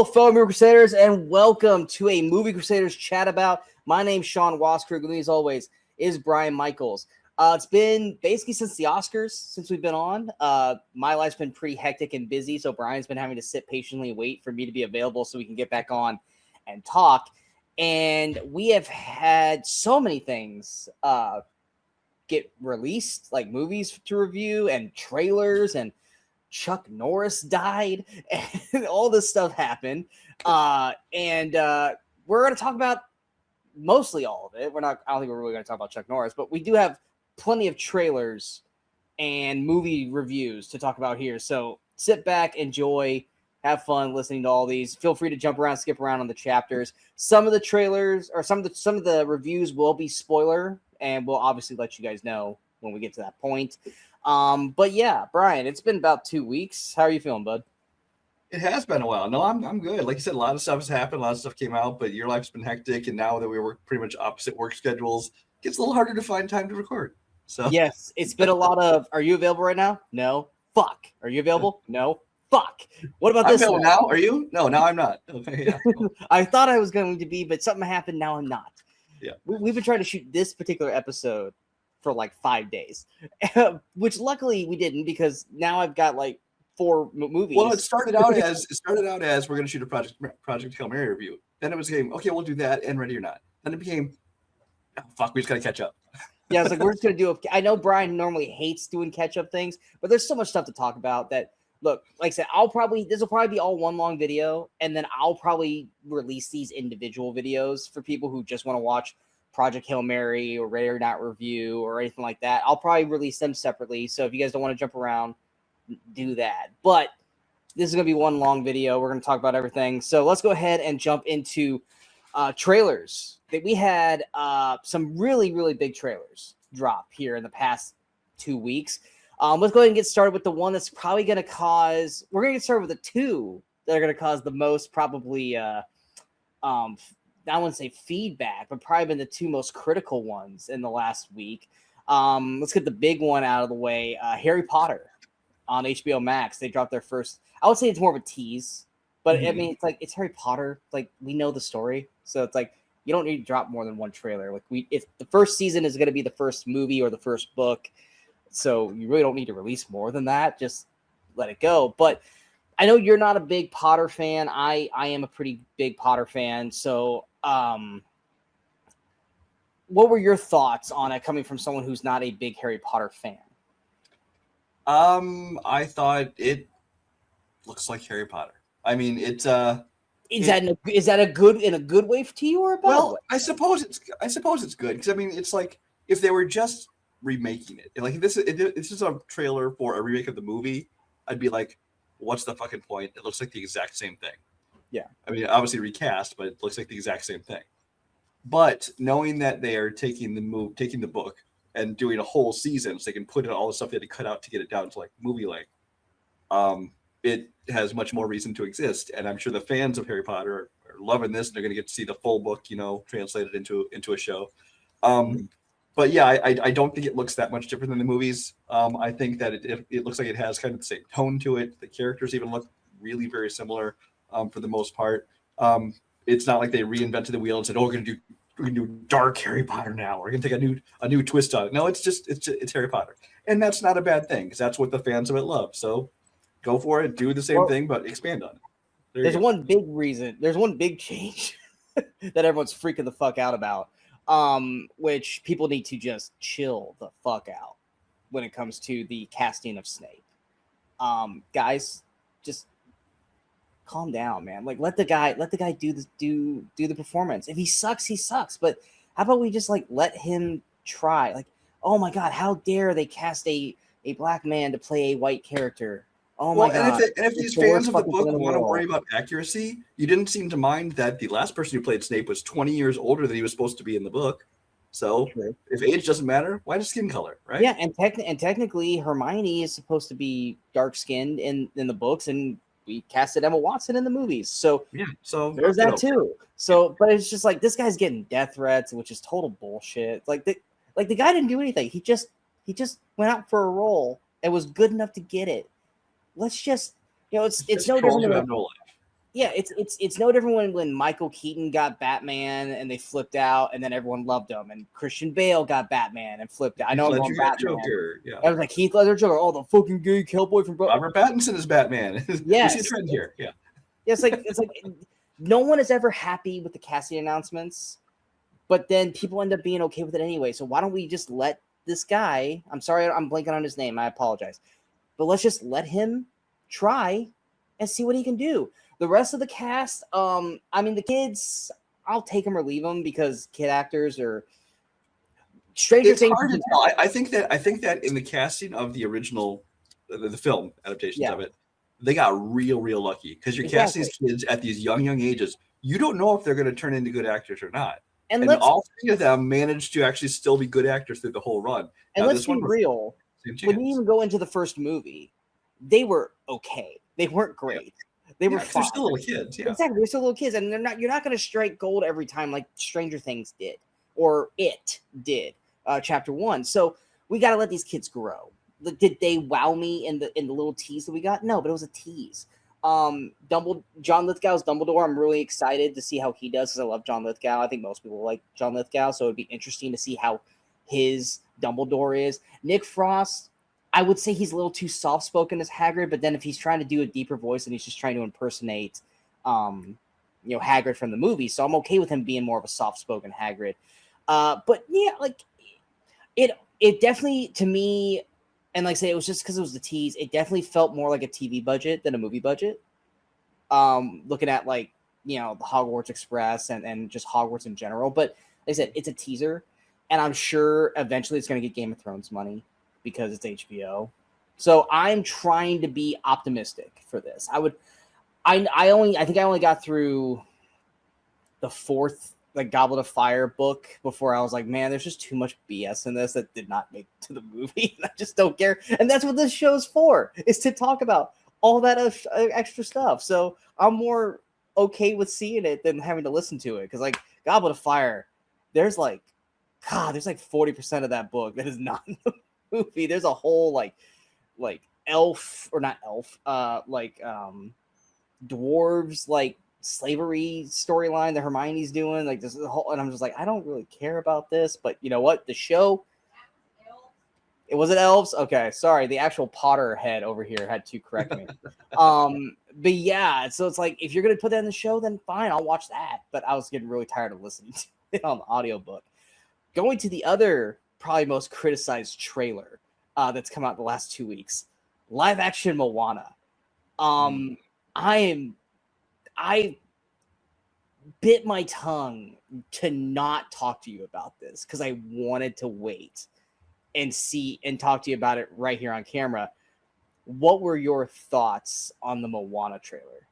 Hello, fellow Movie Crusaders, and welcome to a Movie Crusaders chat about. My name's Sean Waskrug, with me as always is Brian Michaels. It's been basically since the Oscars since we've been on. My life's been pretty hectic and busy, so Brian's been having to sit patiently and wait for me to be available so we can get back on and talk. And we have had so many things get released, like movies to review and trailers, and Chuck Norris died, and all this stuff happened. And we're going to talk about mostly all of it. I don't think we're really going to talk about Chuck Norris, but we do have plenty of trailers and movie reviews to talk about here. So sit back, enjoy, have fun listening to all these. Feel free to jump around, skip around on the chapters. Some of the trailers or some of the reviews will be spoiler, and we'll obviously let you guys know when we get to that point. But yeah, Brian, it's been about 2 weeks. How are you feeling, bud? It has been a while. No, I'm good. Like you said, a lot of stuff has happened, a lot of stuff came out, but your life's been hectic, and now that we work pretty much opposite work schedules, it gets a little harder to find time to record. So yes, it's been a lot of. Are you available right now? No. Fuck. Are you available? No. Fuck. What about I'm this? available now? Are you? No, now I'm not. Okay, yeah. I thought I was going to be, but something happened. Now I'm not. Yeah. We've been trying to shoot this particular episode for like 5 days, which luckily we didn't, because now I've got like 4 movies. Well, it started out as we're going to shoot a Project Hail Mary review. Then it was okay, we'll do that and Ready or Not. Then it became, oh, fuck, we just got to catch up. Yeah, it's like we're just going to do I know Brian normally hates doing catch-up things, but there's so much stuff to talk about that, look, like I said, this will probably be all one long video, and then I'll probably release these individual videos for people who just want to watch Project Hail Mary or Ready or Not review or anything like that. I'll probably release them separately, so if you guys don't want to jump around, do that. But this is going to be one long video. We're going to talk about everything. So let's go ahead and jump into trailers. That we had some really, really big trailers drop here in the past 2 weeks. Let's go ahead and get started with the one that's probably going to cause... We're going to get started with the 2 that are going to cause the most probably... I wouldn't say feedback, but probably been the 2 most critical ones in the last week. Let's get the big one out of the way. Harry Potter on HBO Max. They dropped their first... I would say it's more of a tease, but I mean, it's like, it's Harry Potter. Like, we know the story. So it's like, you don't need to drop more than 1 trailer. Like, if the first season is going to be the first movie or the first book, so you really don't need to release more than that. Just let it go. But I know you're not a big Potter fan. I am a pretty big Potter fan. So what were your thoughts on it coming from someone who's not a big Harry Potter fan? I thought it looks like Harry Potter. I mean, it's is that a good way to you, or a bad way? I suppose it's good, because I mean, it's like if they were just remaking it, like this is a trailer for a remake of the movie, I'd be like, what's the fucking point? It looks like the exact same thing. Yeah. I mean, obviously recast, but it looks like the exact same thing. But knowing that they are taking the book and doing a whole season, so they can put in all the stuff they had to cut out to get it down to like movie length, it has much more reason to exist. And I'm sure the fans of Harry Potter are loving this, and they're going to get to see the full book, translated into a show. But yeah, I don't think it looks that much different than the movies. I think that it looks like it has kind of the same tone to it. The characters even look really very similar for the most part. It's not like they reinvented the wheel and said, "Oh, we're gonna do dark Harry Potter now. We're gonna take a new twist on it." No, it's Harry Potter, and that's not a bad thing, because that's what the fans of it love. So go for it, do the same thing, but expand on it. There's one big change that everyone's freaking the fuck out about. Which people need to just chill the fuck out when it comes to the casting of Snape. Guys, just calm down, man. Like, let the guy do the performance. If he sucks, he sucks. But how about we just like let him try? Like, oh my god, how dare they cast a black man to play a white character? Oh my god! And if these fans of the book want to worry about accuracy, you didn't seem to mind that the last person who played Snape was 20 years older than he was supposed to be in the book. So if age doesn't matter, why does skin color, right? Yeah, and technically Hermione is supposed to be dark skinned in the books, and we casted Emma Watson in the movies. So yeah, so there's that too. So, but it's just like this guy's getting death threats, which is total bullshit. Like the guy didn't do anything. He just went out for a role and was good enough to get it. Let's just, it's no different than Yeah, it's no different when Michael Keaton got Batman and they flipped out, and then everyone loved him, and Christian Bale got Batman and flipped out. I know I'm going Batman. Joker, yeah. I was like Heath Ledger Joker. Oh, the fucking gay cowboy from Robert Pattinson is Batman. Yes, we see a trend here. Yeah, it's like no one is ever happy with the casting announcements, but then people end up being okay with it anyway. So why don't we just let this guy? I'm sorry, I'm blanking on his name. I apologize, but let's just let him try and see what he can do. The rest of the cast, I mean, the kids, I'll take them or leave them because kid actors are Stranger Things. Hard to tell. I think that in the casting of the original, the film adaptations of it, they got real lucky because you're casting these kids at these young ages. You don't know if they're going to turn into good actors or not. And all three of them managed to actually still be good actors through the whole run. And let's be real. When you even go into the first movie, they were okay. They weren't great. Yeah. They were fine. They're still little kids. Yeah. Exactly. They're still little kids. And you're not going to strike gold every time like Stranger Things did or It did, chapter 1. So we got to let these kids grow. Did they wow me in the little tease that we got? No, but it was a tease. John Lithgow's Dumbledore. I'm really excited to see how he does because I love John Lithgow. I think most people like John Lithgow, so it'd be interesting to see how his Dumbledore is. Nick Frost, I would say he's a little too soft-spoken as Hagrid, but then if he's trying to do a deeper voice and he's just trying to impersonate, Hagrid from the movie, so I'm okay with him being more of a soft-spoken Hagrid. But yeah, like it definitely to me, and like I say, it was just because it was the tease. It definitely felt more like a TV budget than a movie budget. Looking at the Hogwarts Express and just Hogwarts in general, but like I said, it's a teaser, and I'm sure eventually it's going to get Game of Thrones money, because it's HBO. So I'm trying to be optimistic for this. I think I only got through the 4th Goblet of Fire book before I was like, man, there's just too much BS in this that did not make it to the movie. I just don't care. And that's what this show's for, is to talk about all that extra stuff. So I'm more okay with seeing it than having to listen to it. Because Goblet of Fire, there's 40% of that book that is not in the movie. There's a whole elf or not elf, dwarves slavery storyline that Hermione's doing. This is the whole, and I'm just I don't really care about this, but you know what? The show. It wasn't elves. Okay, sorry. The actual Potter head over here had to correct me. But yeah, so it's if you're gonna put that in the show, then fine, I'll watch that. But I was getting really tired of listening to it on the audiobook. Going to the other probably most criticized trailer that's come out the last 2 weeks, live action Moana. I bit my tongue to not talk to you about this because I wanted to wait and see and talk to you about it right here on camera. What were your thoughts on the Moana trailer?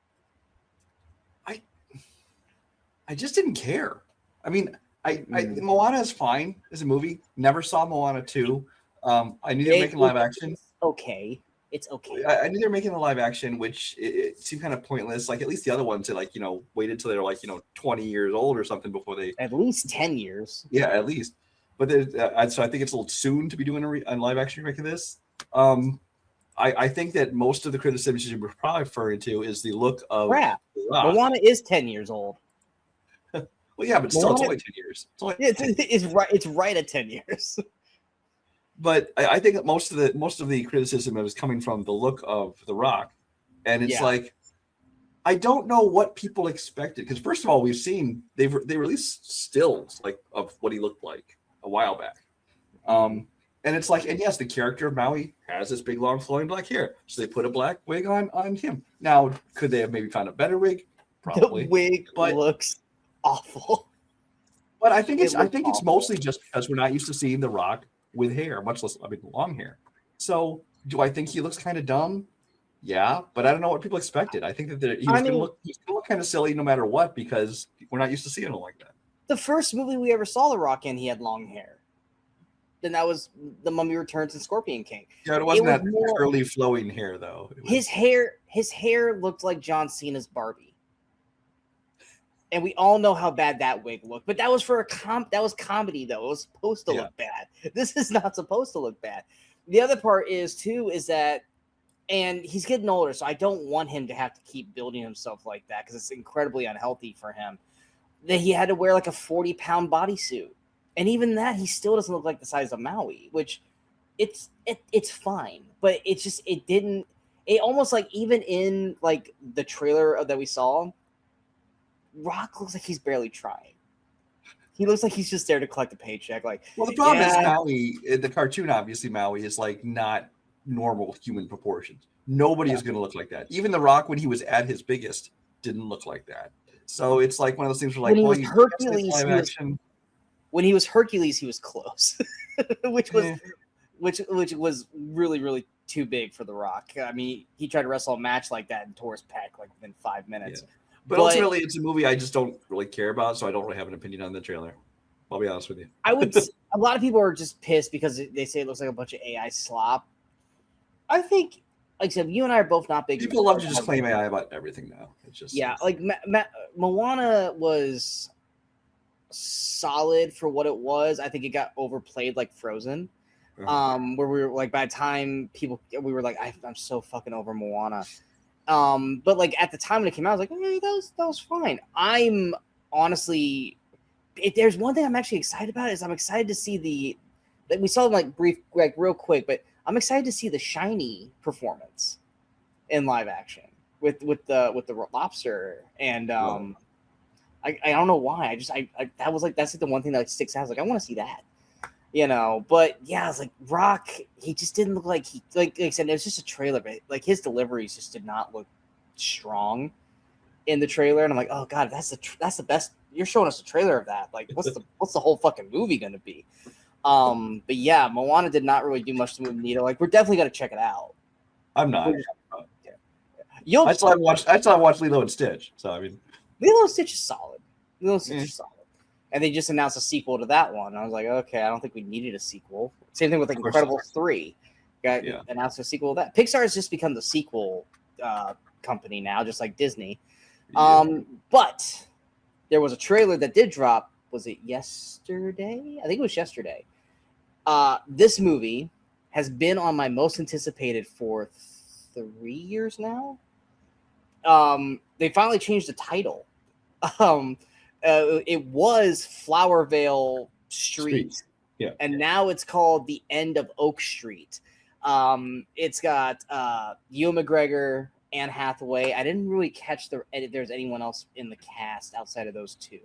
I just didn't care. I mean, Moana is fine as a movie. Never saw Moana 2. I knew they were making live action. Okay. It's okay. I knew they were making the live action, which it seemed kind of pointless. At least the other ones, they waited till they were 20 years old or something before they. At least 10 years. Yeah, at least. But so I think it's a little soon to be doing a live action remake of this. I think that most of the criticism you're probably referring to is the look of. Crap. Moana is 10 years old. Well, yeah, but still, it's only 10 years. It's right at 10 years. But I think that most of the criticism is coming from the look of The Rock, and it's I don't know what people expected, because first of all, we've seen they released stills of what he looked like a while back, and it's and yes, the character of Maui has this big long flowing black hair, so they put a black wig on him. Now, could they have maybe found a better wig? Probably. The wig looks awful. But I think it's mostly just because we're not used to seeing The Rock with hair, much less long hair. So do I think he looks kind of dumb? Yeah, but I don't know what people expected. I think that he's going to look kind of silly no matter what, because we're not used to seeing him like that. The first movie we ever saw The Rock in, he had long hair. Then that was The Mummy Returns and Scorpion King. Yeah, it wasn't that curly flowing hair though. His hair looked like John Cena's Barbie. And we all know how bad that wig looked, but that was for that was comedy though. It was supposed to look bad. This is not supposed to look bad. The other part is that And he's getting older, so I don't want him to have to keep building himself like that because it's incredibly unhealthy for him. That he had to wear like a 40-pound bodysuit, and even that, he still doesn't look like the size of Maui, which it's fine, but it's just it almost like even in like the trailer that we saw, Rock looks like he's barely trying. He looks like he's just there to collect a paycheck. Like, well, the problem is Maui, the cartoon, obviously Maui is like not normal human proportions. Nobody is going to look like that. Even The Rock, when he was at his biggest, didn't look like that. So it's like one of those things where like, when he was Hercules, he was close, which was really, really too big for The Rock. I mean, he tried to wrestle a match like that and tore his pec like within 5 minutes. Yeah. But ultimately, it's a movie I just don't really care about, so I don't really have an opinion on the trailer. I'll be honest with you. I would. A lot of people are just pissed because they say it looks like a bunch of AI slop. I think, like I said, you and I are both not big. People love to just claim AI about everything now. It's just like Moana was solid for what it was. I think it got overplayed like Frozen. Where we were like, by the time we were like, I'm so fucking over Moana. But like at the time when it came out, I was like, hey, that was fine. I'm honestly, if there's one thing I'm actually excited about is I'm excited to see we saw them like brief, like real quick, but I'm excited to see the Shiny performance in live action with the lobster. And I don't know why. That's like the one thing that like sticks out. I was like, I want to see that. But yeah, I was like, Rock, he just didn't look like like I said, it was just a trailer, but like his deliveries just did not look strong in the trailer. And I'm like, oh God, that's the best. You're showing us a trailer of that. Like, what's the whole fucking movie going to be? But yeah, Moana did not really do much to move the needle. Like, we're definitely going to check it out. I'm not. I still watched Lilo and Stitch. So, I mean, Lilo and Stitch is solid. Is solid. And they just announced a sequel to that one. I was like, okay, I don't think we needed a sequel. Same thing with like Incredibles 3. Announced a sequel of that. Pixar has just become the sequel company now, just like Disney. Yeah. But there was a trailer that did drop. Was it yesterday? I think it was yesterday. This movie has been on my most anticipated for 3 years now. They finally changed the title. It was Flowervale Street. Yeah. And now it's called The End of Oak Street. It's got Ewan McGregor, Anne Hathaway. I didn't really catch if there's anyone else in the cast outside of those two.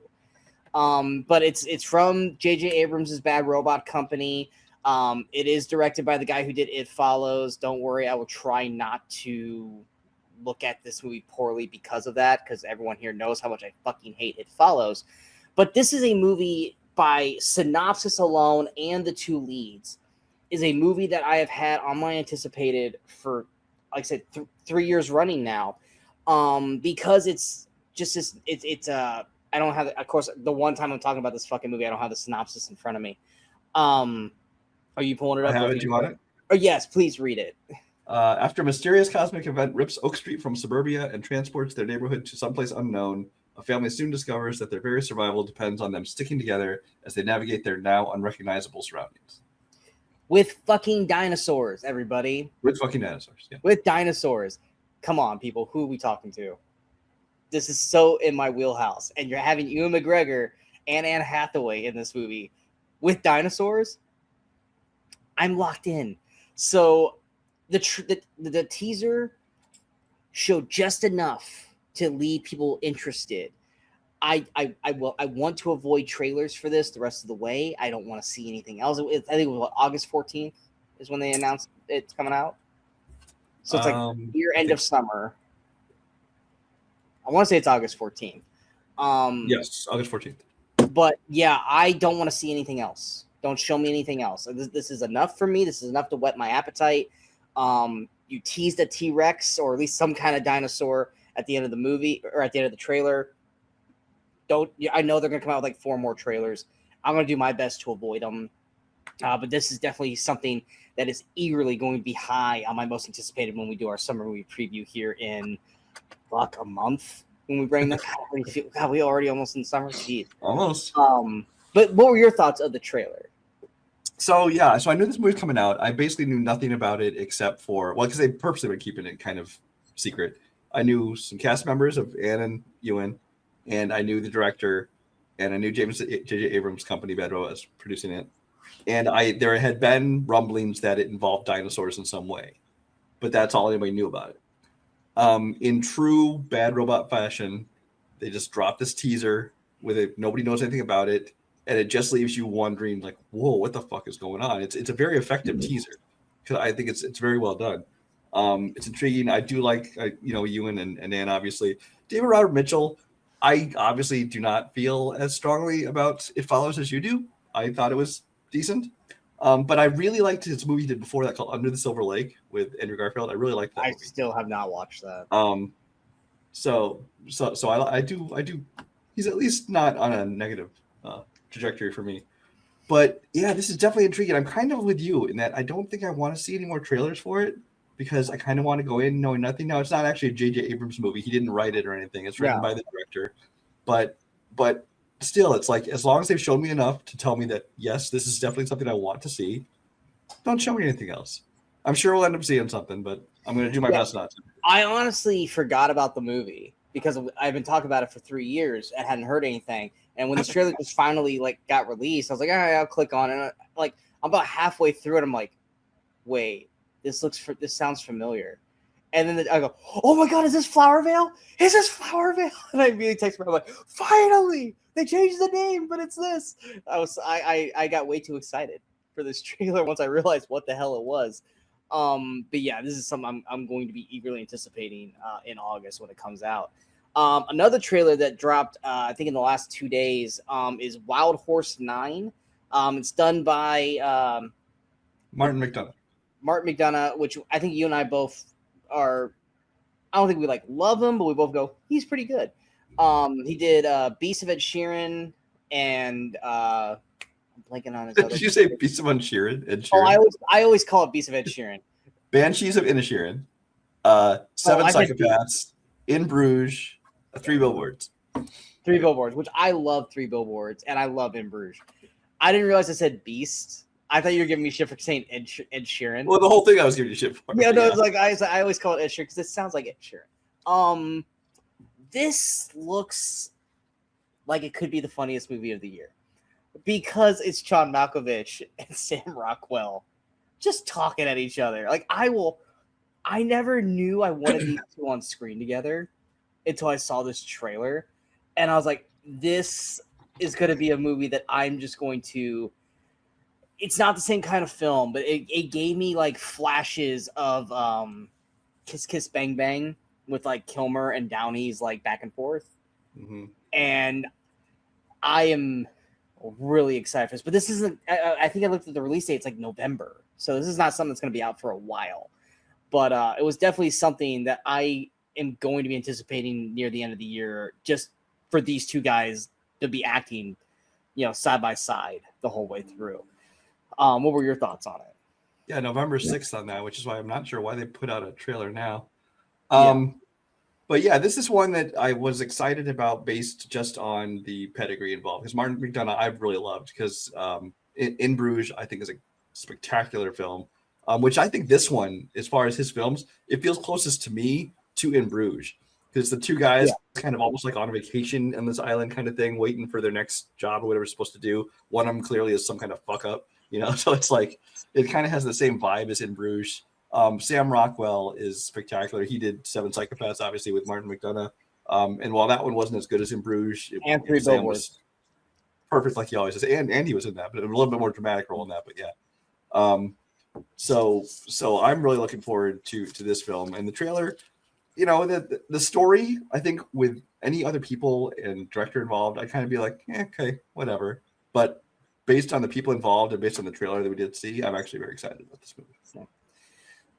But it's from J.J. Abrams' Bad Robot Company. It is directed by the guy who did It Follows. Don't worry, I will try not to look at this movie poorly because of that, because everyone here knows how much I fucking hate It Follows. But this is a movie, by synopsis alone and the two leads, is a movie that I have had on my anticipated for, like I said, 3 years running now. Because it's just this, I don't have, of course, the one time I'm talking about this fucking movie, I don't have the synopsis in front of me. Are you pulling it up? I have it. Do you want it? Oh, yes, please read it. After a mysterious cosmic event rips Oak Street from suburbia and transports their neighborhood to someplace unknown, a family soon discovers that their very survival depends on them sticking together as they navigate their now unrecognizable surroundings. With fucking dinosaurs, everybody. With fucking dinosaurs, yeah. With dinosaurs. Come on, people. Who are we talking to? This is so in my wheelhouse. And you're having Ewan McGregor and Anne Hathaway in this movie with dinosaurs? I'm locked in. So the teaser showed just enough to leave people interested. I want to avoid trailers for this the rest of the way. I don't want to see anything else. I think it was August 14th is when they announced it's coming out. So it's like year end of summer. I want to say it's August 14th. Yes, August 14th. But yeah, I don't want to see anything else. Don't show me anything else. This is enough for me. This is enough to whet my appetite. You teased a T-Rex or at least some kind of dinosaur at the end of the movie or at the end of the trailer. I know they're going to come out with like 4 more trailers. I'm going to do my best to avoid them. But this is definitely something that is eagerly going to be high on my most anticipated when we do our summer movie preview here in a month when we bring them. God, we already almost in summer. Jeez. Almost. But what were your thoughts of the trailer? So yeah, so I knew this movie was coming out. I basically knew nothing about it except for, well, because they purposely been keeping it kind of secret. I knew some cast members of Anne and Ewan, and I knew the director, and I knew J.J. Abrams' company Bedrow was producing it. And there had been rumblings that it involved dinosaurs in some way, but that's all anybody knew about it. In true Bad Robot fashion, they just dropped this teaser with it. Nobody knows anything about it, and it just leaves you wondering, like, "Whoa, what the fuck is going on?" It's a very effective teaser because I think it's very well done. It's intriguing. I do like Ewan and Anne, obviously. David Robert Mitchell, I obviously do not feel as strongly about It Follows as you do. I thought it was decent. But I really liked his movie he did before that called Under the Silver Lake with Andrew Garfield. I really liked that I movie. still have not watched that. So I do. He's at least not on a negative trajectory for me. But yeah, this is definitely intriguing. I'm kind of with you in that I don't think I want to see any more trailers for it because I kind of want to go in knowing nothing. Now, it's not actually a J.J. Abrams movie. He didn't write it or anything. It's written by the director. But still, it's like as long as they've shown me enough to tell me that yes, this is definitely something I want to see, don't show me anything else. I'm sure we'll end up seeing something, but I'm going to do my best not to. I honestly forgot about the movie because I've been talking about it for 3 years and hadn't heard anything. And when this trailer just finally got released, I was like, all right, I'll click on it. I'm about halfway through it. I'm like, wait, this sounds familiar. And then I go, oh my God, is this Flower Vale? Is this Flower Vale? And I immediately text her, I'm like, finally, they changed the name, but it's this. I got way too excited for this trailer once I realized what the hell it was. But yeah, this is something I'm going to be eagerly anticipating in August when it comes out. Another trailer that dropped, I think in the last 2 days, is Wild Horse 9. It's done by Martin McDonagh, which I think you and I both are. I don't think we love him, but we both go, he's pretty good. He did Beast of Ed Sheeran and I'm blanking on his other. Did you say Beast of Ed Sheeran? Oh, I always call it Beast of Ed Sheeran. Banshees of Inisherin, Seven Psychopaths, In Bruges, Three Billboards. Three Billboards, which I love. Three Billboards, and I love In Bruges. I didn't realize I said Beast. I thought you were giving me shit for saying Ed Sheeran. Well, the whole thing I was giving you shit for. Yeah, no, it's like I always call it Ed Sheeran because it sounds like Ed Sheeran. This looks like it could be the funniest movie of the year because it's John Malkovich and Sam Rockwell just talking at each other. I never knew I wanted these two on screen together until I saw this trailer, and I was like, this is going to be a movie that I'm just going to. It's not the same kind of film, but it gave me flashes of Kiss Kiss Bang Bang with Kilmer and Downey's back and forth. Mm-hmm. And I am really excited for this. But this isn't, I think I looked at the release date, it's November. So this is not something that's going to be out for a while. But it was definitely something that I am going to be anticipating near the end of the year just for these two guys to be acting, side by side the whole way through. What were your thoughts on it? Yeah, November 6th on that, which is why I'm not sure why they put out a trailer now. But yeah, this is one that I was excited about based just on the pedigree involved. Because Martin McDonagh, I've really loved because In Bruges, I think, is a spectacular film. Which I think this one, as far as his films, it feels closest to me to In Bruges. Because the two guys kind of almost on vacation on this island kind of thing, waiting for their next job or whatever they're supposed to do. One of them clearly is some kind of fuck up. So it's it kind of has the same vibe as In Bruges. Sam Rockwell is spectacular. He did Seven Psychopaths, obviously, with Martin McDonagh. And while that one wasn't as good as In Bruges, and Three Billboards, perfect like he always is. And he was in that, but a little bit more dramatic role in that. But yeah, so I'm really looking forward to this film and the trailer. The story. I think with any other people and director involved, I'd kind of be like, okay, whatever. But based on the people involved and based on the trailer that we did see, I'm actually very excited about this movie.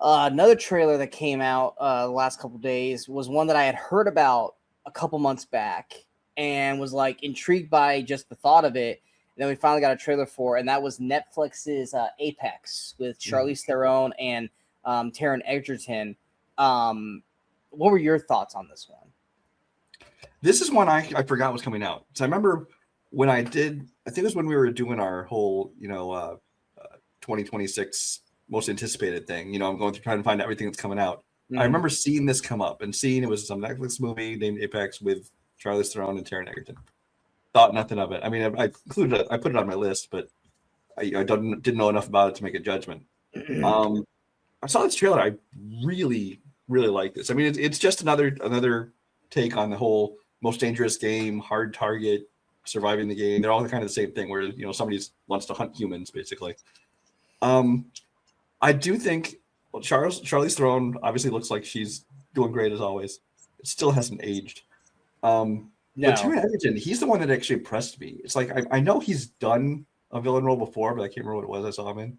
Another trailer that came out the last couple days was one that I had heard about a couple months back and was intrigued by just the thought of it. And then we finally got a trailer for, and that was Netflix's Apex with Charlize Theron and Taron Egerton. What were your thoughts on this one? This is one I forgot was coming out. So I remember when I think it was when we were doing our whole, 2026 most anticipated thing. You know, I'm going through trying to find everything that's coming out. Mhm. I remember seeing this come up and seeing it was some Netflix movie named Apex with Charlize Theron and Taron Egerton. Thought nothing of it. I mean, I put it on my list, but I didn't know enough about it to make a judgment. I saw this trailer. I really, really like this. I mean, it's just another take on the whole most dangerous game, hard target, surviving the game. They're all kind of the same thing where, you know, somebody wants to hunt humans, basically. I do think Charlize Theron obviously looks like she's doing great as always. It still hasn't aged. No. But Taron Egerton, he's the one that actually impressed me. It's like I know he's done a villain role before, but I can't remember what it was I saw him in.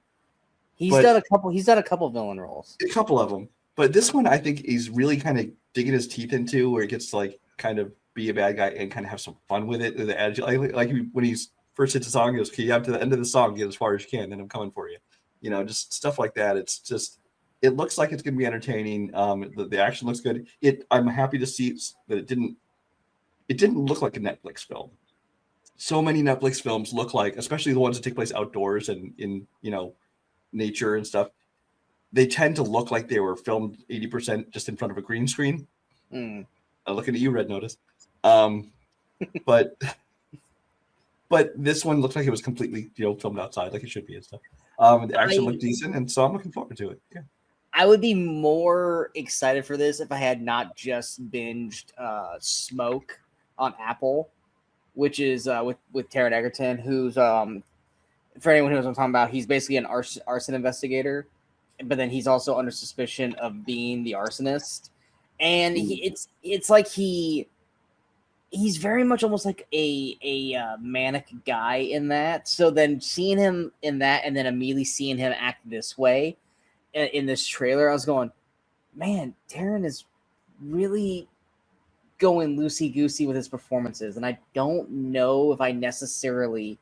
He's done a couple villain roles. A couple of them. But this one I think he's really kind of digging his teeth into, where he gets to like kind of be a bad guy and kind of have some fun with it. The attitude, like when he's first hits a song, he goes, "Okay, you have to the end of the song, get as far as you can, then I'm coming for you." You know, just stuff like that. It's just, it looks like it's going to be entertaining. The action looks good. I'm happy to see that it didn't look like a Netflix film. So many Netflix films look like, especially the ones that take place outdoors and in, you know, nature and stuff, they tend to look like they were filmed 80% just in front of a green screen. Looking at you, Red Notice. But this one looks like it was completely, you know, filmed outside like it should be and stuff. The action looked decent, and so I'm looking forward to it. Yeah. I would be more excited for this if I had not just binged Smoke on Apple, which is with Taron Egerton, who's for anyone who knows what I'm talking about, he's basically an arson investigator, but then he's also under suspicion of being the arsonist, and it's like he's very much almost like a manic guy in that. So then seeing him in that, and then immediately seeing him act this way in this trailer, I was going, man, Taron is really going loosey-goosey with his performances, and I don't know if I necessarily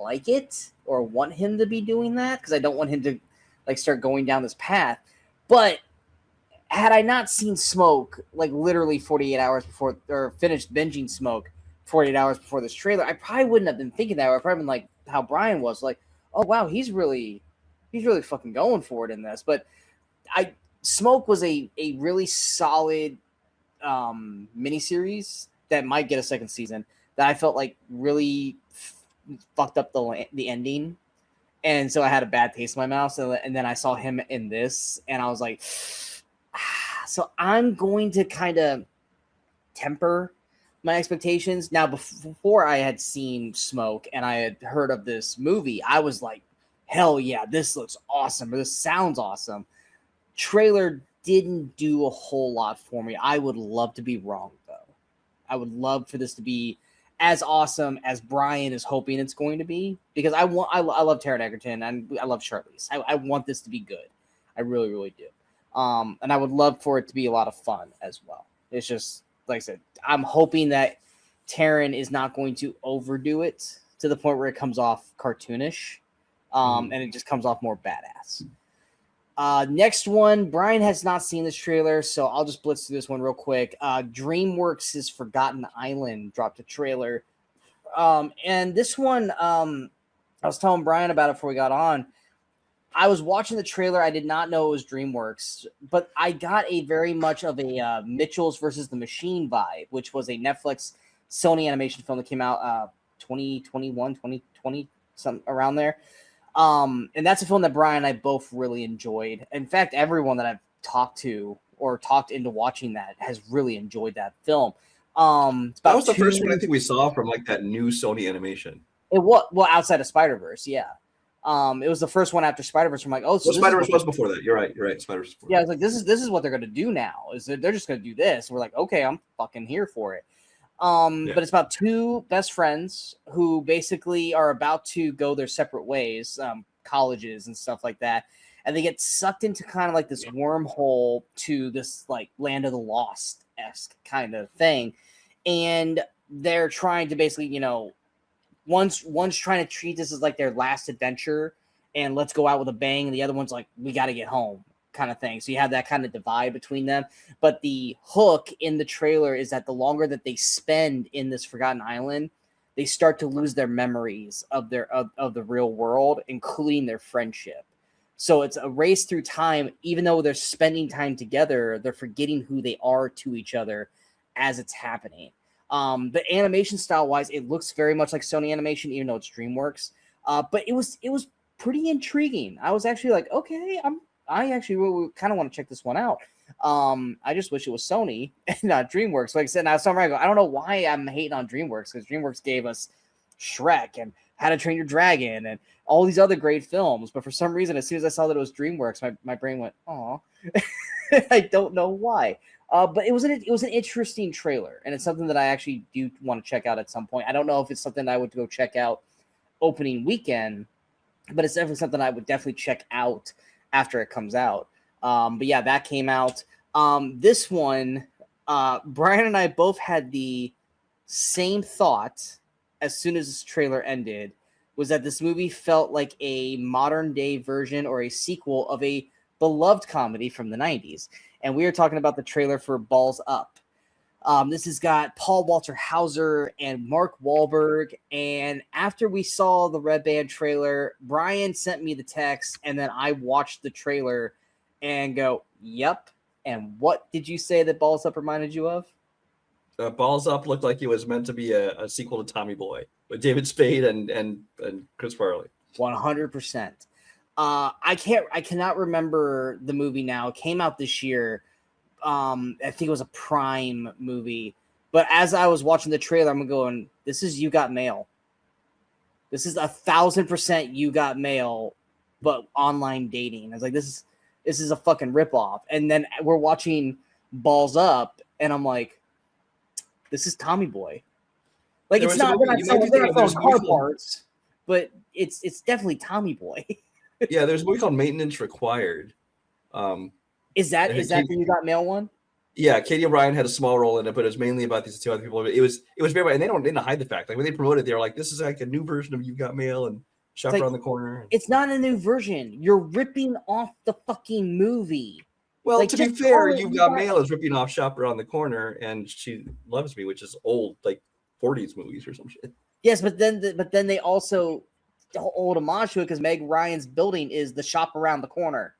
like it or want him to be doing that, because I don't want him to like start going down this path. But had I not seen Smoke like literally 48 hours before, or finished binging Smoke 48 hours before this trailer, I probably wouldn't have been thinking that. Or I'd probably been like how Brian was, like, oh wow, he's really fucking going for it in this. But Smoke was a really solid miniseries that might get a second season that I felt like really fucked up the ending, and so I had a bad taste in my mouth. So, and then I saw him in this, and I was like, so I'm going to kind of temper my expectations. Now, before I had seen Smoke and I had heard of this movie, I was like, hell yeah, this looks awesome, or this sounds awesome. Trailer didn't do a whole lot for me. I would love to be wrong, though. I would love for this to be as awesome as Brian is hoping it's going to be, because I love Taron Egerton and I love Charlize. I want this to be good. I really, really do. And I would love for it to be a lot of fun as well. It's just, like I said, I'm hoping that Taron is not going to overdo it to the point where it comes off cartoonish, and it just comes off more badass. Next one, Brian has not seen this trailer, so I'll just blitz through this one real quick. DreamWorks' Forgotten Island dropped a trailer. And this one, I was telling Brian about it before we got on. I was watching the trailer. I did not know it was DreamWorks, but I got a very much of a Mitchells versus the Machine vibe, which was a Netflix Sony animation film that came out 2021, 2020, something around there. And that's a film that Brian and I both really enjoyed. In fact, everyone that I've talked to or talked into watching that has really enjoyed that film. That was the first one I think we saw from like that new Sony animation. It was, well, outside of Spider-Verse, yeah. It was the first one after Spider-Verse. I'm like, oh, so Spider-Verse was before that. You're right. Spider-Verse. Yeah, I was like, this is what they're gonna do now. Is they're just gonna do this? We're like, okay, I'm fucking here for it. But it's about two best friends who basically are about to go their separate ways, colleges and stuff like that, and they get sucked into kind of like this wormhole to this like Land of the Lost-esque kind of thing, and they're trying to basically, you know, one's trying to treat this as like their last adventure and let's go out with a bang, and the other one's like, we got to get home kind of thing. So you have that kind of divide between them. But the hook in the trailer is that the longer that they spend in this Forgotten Island, they start to lose their memories of of the real world, including their friendship. So it's a race through time. Even though they're spending time together, they're forgetting who they are to each other as it's happening. The animation style wise, it looks very much like Sony Animation, even though it's DreamWorks. But it was pretty intriguing. I was actually like, okay, I actually really kind of want to check this one out. I just wish it was Sony and not DreamWorks. Like I said, now I don't know why I'm hating on DreamWorks, because DreamWorks gave us Shrek and How to Train Your Dragon and all these other great films. But for some reason, as soon as I saw that it was DreamWorks, my brain went, "Aw." I don't know why. But it was an interesting trailer, and it's something that I actually do want to check out at some point. I don't know if it's something I would go check out opening weekend, but it's definitely something I would definitely check out after it comes out. But yeah, that came out. This one, Brian and I both had the same thought as soon as this trailer ended, was that this movie felt like a modern day version or a sequel of a beloved comedy from the 90s. And we are talking about the trailer for Balls Up. This has got Paul Walter Hauser and Mark Wahlberg. And after we saw the Red Band trailer, Brian sent me the text, and then I watched the trailer and go, yep. And what did you say that Balls Up reminded you of? Balls Up looked like it was meant to be a sequel to Tommy Boy with David Spade and Chris Farley. 100%. I cannot remember the movie now. It came out this year. I think it was a Prime movie. But as I was watching the trailer, I'm going, this is You Got Mail. This is 1,000% You Got Mail, but online dating. I was like, this is a fucking ripoff. And then we're watching Balls Up, and I'm like, this is Tommy Boy. Like, There it's was a not movie- you might be thinking selling there's a car movie called- parts, but it's definitely Tommy Boy. Yeah, there's a movie called Maintenance Required. Is that the You Got Mail one? Yeah, Katie O'Brien had a small role in it, but it was mainly about these two other people. It was very, and they didn't hide the fact. Like when they promoted it, they were like, "This is like a new version of You Got Mail and Shop like, Around the Corner." It's not a new version. You're ripping off the fucking movie. Well, like, to be just fair, call it You You Got Got- Mail is ripping off Shop Around the Corner and She Loves Me, which is old, like 40s movies or some shit. Yes, but then they also hold homage to it because Meg Ryan's building is the shop around the corner.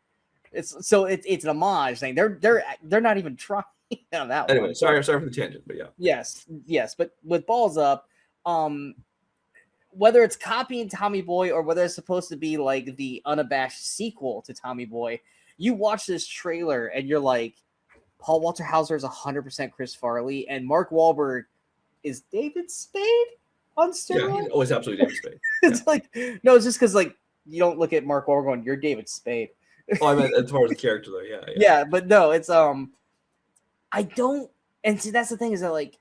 It's an homage thing. They're not even trying on that Anyway, one. sorry for the tangent, but yeah. Yes. But with Balls Up, whether it's copying Tommy Boy or whether it's supposed to be like the unabashed sequel to Tommy Boy, you watch this trailer and you're like, Paul Walter Hauser is 100% Chris Farley, and Mark Wahlberg is David Spade on steroids. Yeah, he's always absolutely David Spade. It's like, no, it's just because like you don't look at Mark Wahlberg going, you're David Spade. Oh, I meant as far as the character though, yeah. Yeah, but no, it's I don't, and see that's the thing is that like,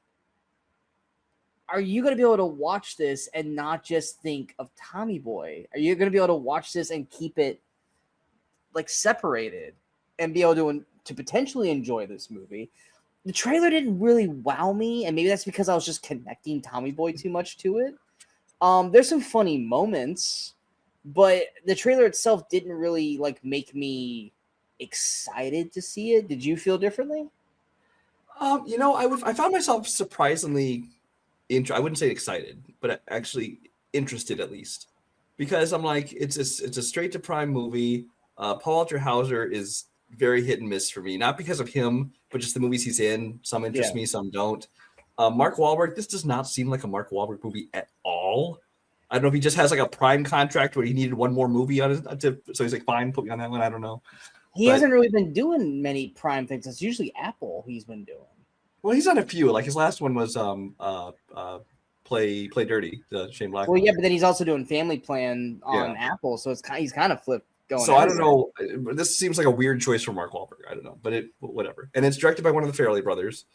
are you gonna be able to watch this and not just think of Tommy Boy? Are you gonna be able to watch this and keep it like separated and be able to potentially enjoy this movie? The trailer didn't really wow me, and maybe that's because I was just connecting Tommy Boy too much to it. There's some funny moments, but the trailer itself didn't really like make me excited to see it. Did you feel differently? I found myself surprisingly I wouldn't say excited, but actually interested at least, because I'm like, it's a straight to Prime movie. Paul Walter Hauser is very hit and miss for me, not because of him, but just the movies he's in. Some interest me, some don't. Mark Wahlberg, this does not seem like a Mark Wahlberg movie at all. I don't know if he just has like a Prime contract where he needed one more movie on so he's like, fine, put me on that one. I don't know. He hasn't really been doing many Prime things. It's usually Apple he's been doing. Well, he's on a few. Like his last one was Play Dirty, the Shane Black. Well, yeah, but then he's also doing Family Plan on Apple, so he's kind of flipped going. So I don't know. This seems like a weird choice for Mark Wahlberg. I don't know, but whatever. And it's directed by one of the Farrelly brothers,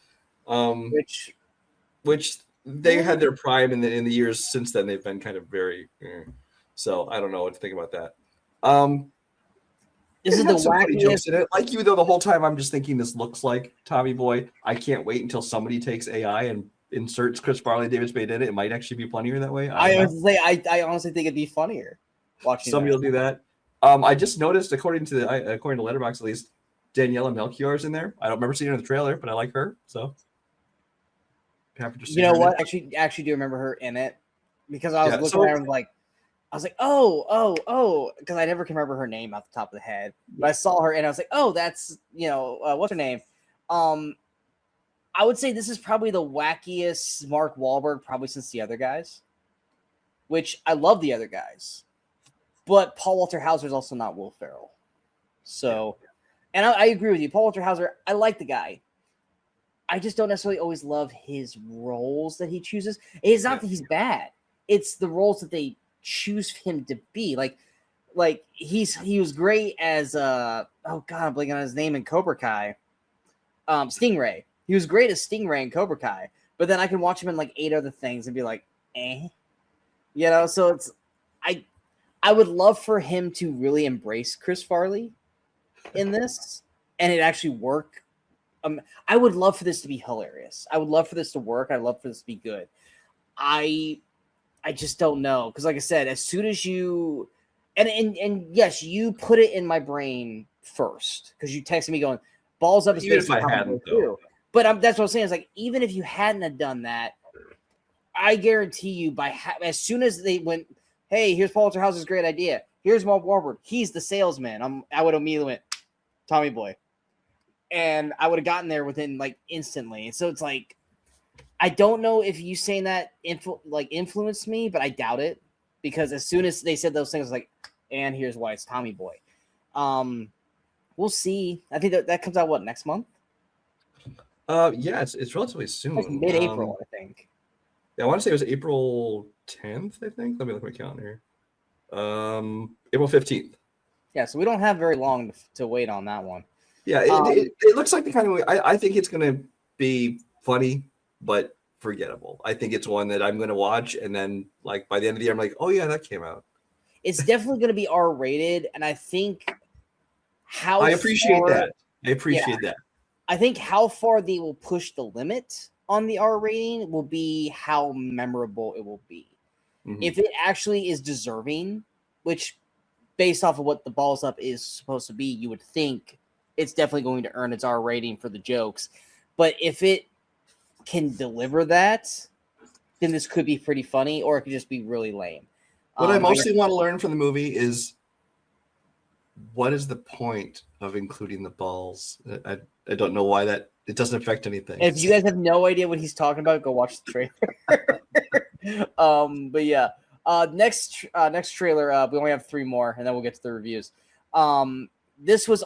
which they had their prime in the years since then. They've been kind of very. So I don't know what to think about that. This is the wacky jokes in it. Like you though, the whole time I'm just thinking this looks like Tommy Boy. I can't wait until somebody takes AI and inserts Chris Farley, David Spade in it. It might actually be funnier that way. I honestly think it'd be funnier watching. Somebody will do that. I just noticed, according to Letterboxd at least, Daniela Melchior is in there. I don't remember seeing her in the trailer, but I like her. So you know what? I actually do remember her in it. because I was Yeah, looking at her and I was like, oh, because I never can remember her name off the top of the head. But I saw her and I was like, oh, that's what's her name? I would say this is probably the wackiest Mark Wahlberg probably since The Other Guys, which I love The Other Guys, but Paul Walter Hauser is also not Will Ferrell. So, and I agree with you, Paul Walter Hauser. I like the guy. I just don't necessarily always love his roles that he chooses. It's not that he's bad; it's the roles that they choose him to be. Like he was great as oh god, I'm blanking on his name in Cobra Kai. Stingray. He was great as Stingray in Cobra Kai, but then I can watch him in like 8 other things and be like, So it's I would love for him to really embrace Chris Farley in this, and it actually work. I would love for this to be hilarious. I would love for this to work. I'd love for this to be good. I just don't know, because like I said, as soon as you and yes, you put it in my brain first because you texted me going balls up. Even if I hadn't, though. But that's what I'm saying. Is like even if you hadn't have done that, I guarantee you as soon as they went, hey, here's Paul Walter Hauser's great idea. Here's Mark Wahlberg. He's the salesman. I would immediately went Tommy Boy, and I would have gotten there within like instantly. And so it's like I don't know if you saying that influenced me, but I doubt it, because as soon as they said those things, I was like, and here's why it's Tommy Boy. We'll see. I think that comes out next month. Yeah, it's relatively soon. Like mid-April, I think. Yeah, I want to say it was April 10th, I think. Let me look at my calendar. April 15th. Yeah, so we don't have very long to wait on that one. Yeah, it looks like the kind of movie. I think it's going to be funny, but forgettable. I think it's one that I'm going to watch, and then like by the end of the year, I'm like, oh yeah, that came out. It's definitely going to be R-rated, and I think I appreciate that. I think how far they will push the limit on the R rating will be how memorable it will be. Mm-hmm. If it actually is deserving, which based off of what the Balls Up is supposed to be, you would think it's definitely going to earn its R rating for the jokes. But if it can deliver that, then this could be pretty funny, or it could just be really lame. What I mostly want to learn from the movie is what is the point of including the balls? I don't know why it doesn't affect anything. If you guys have no idea what he's talking about, go watch the trailer. But yeah, next trailer, we only have 3 more, and then we'll get to the reviews. This was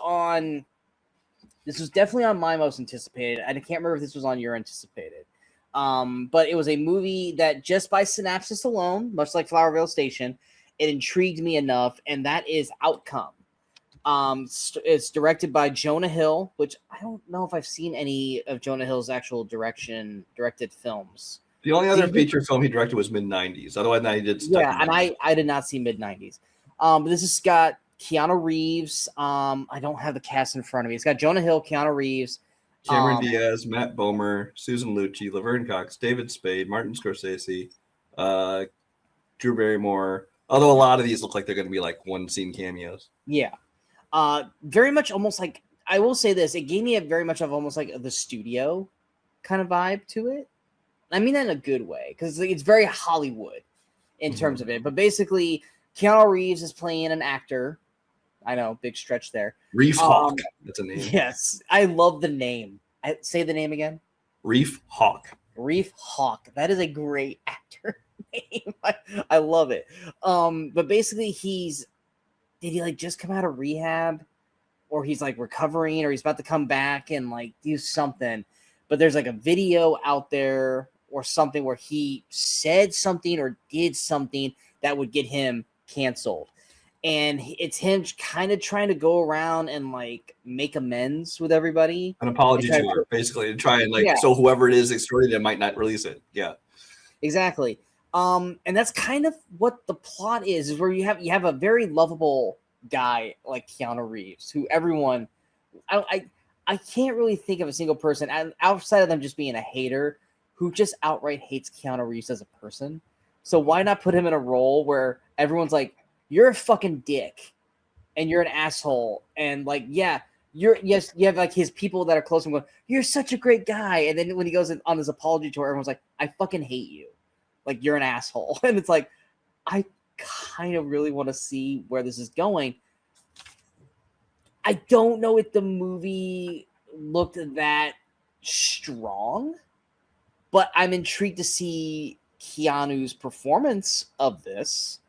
definitely on my most anticipated. I can't remember if this was on your anticipated. But it was a movie that just by synopsis alone, much like Flowervale Station, it intrigued me enough, and that is Outcome. It's directed by Jonah Hill, which I don't know if I've seen any of Jonah Hill's actual directed films. The only other feature film he directed was mid-90s. Otherwise, he did stuff. Yeah, and I did not see mid-90s. But this has got Keanu Reeves. I don't have the cast in front of me. It's got Jonah Hill, Keanu Reeves, Cameron Diaz, Matt Bomer, Susan Lucci, Laverne Cox, David Spade, Martin Scorsese, Drew Barrymore. Although a lot of these look like they're going to be like one scene cameos. Yeah. Very much almost like, I will say this, it gave me a very much of almost like the studio kind of vibe to it. I mean that in a good way, because it's very Hollywood in terms of it. But basically, Keanu Reeves is playing an actor. I know, big stretch there. Reef Hawk. That's a name. Yes, I love the name. Say the name again. Reef Hawk. Reef Hawk. That is a great actor name. I love it. But basically, did he like just come out of rehab, or he's like recovering, or he's about to come back and like do something? But there's like a video out there or something where he said something or did something that would get him canceled. And it's him kind of trying to go around and like make amends with everybody. An apology to her, basically, to try and like, so whoever it is extorted it might not release it. Yeah. Exactly. And that's kind of what the plot is where you have a very lovable guy like Keanu Reeves, who everyone, I can't really think of a single person outside of them just being a hater who just outright hates Keanu Reeves as a person. So why not put him in a role where everyone's like, you're a fucking dick and you're an asshole. And like, you have like his people that are close to him going, you're such a great guy. And then when he goes on this apology tour, everyone's like, I fucking hate you. Like, you're an asshole. And it's like, I kind of really want to see where this is going. I don't know if the movie looked that strong, but I'm intrigued to see Keanu's performance of this.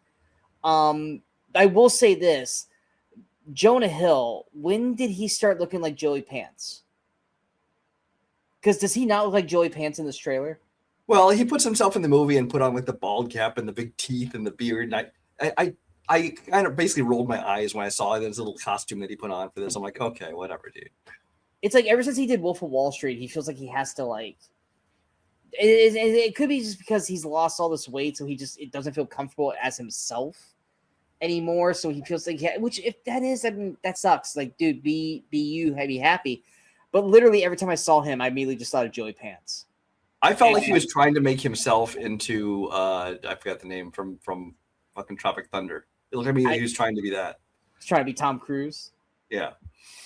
I will say this. Jonah Hill, when did he start looking like Joey Pants? Because does he not look like Joey Pants in this trailer? Well, he puts himself in the movie and put on like the bald cap and the big teeth and the beard. And I kind of basically rolled my eyes when I saw this little costume that he put on for this. I'm like, okay, whatever, dude. It's like ever since he did Wolf of Wall Street, he feels like he has to like. It could be just because he's lost all this weight, so it doesn't feel comfortable as himself anymore. So he feels like, which if that is, I mean, that sucks. Like, dude, be you, be happy. But literally every time I saw him, I immediately just thought of Joey Pants. I felt like he was trying to make himself into I forgot the name from fucking Tropic Thunder. It looked like he was trying to be that. He's trying to be Tom Cruise. Yeah.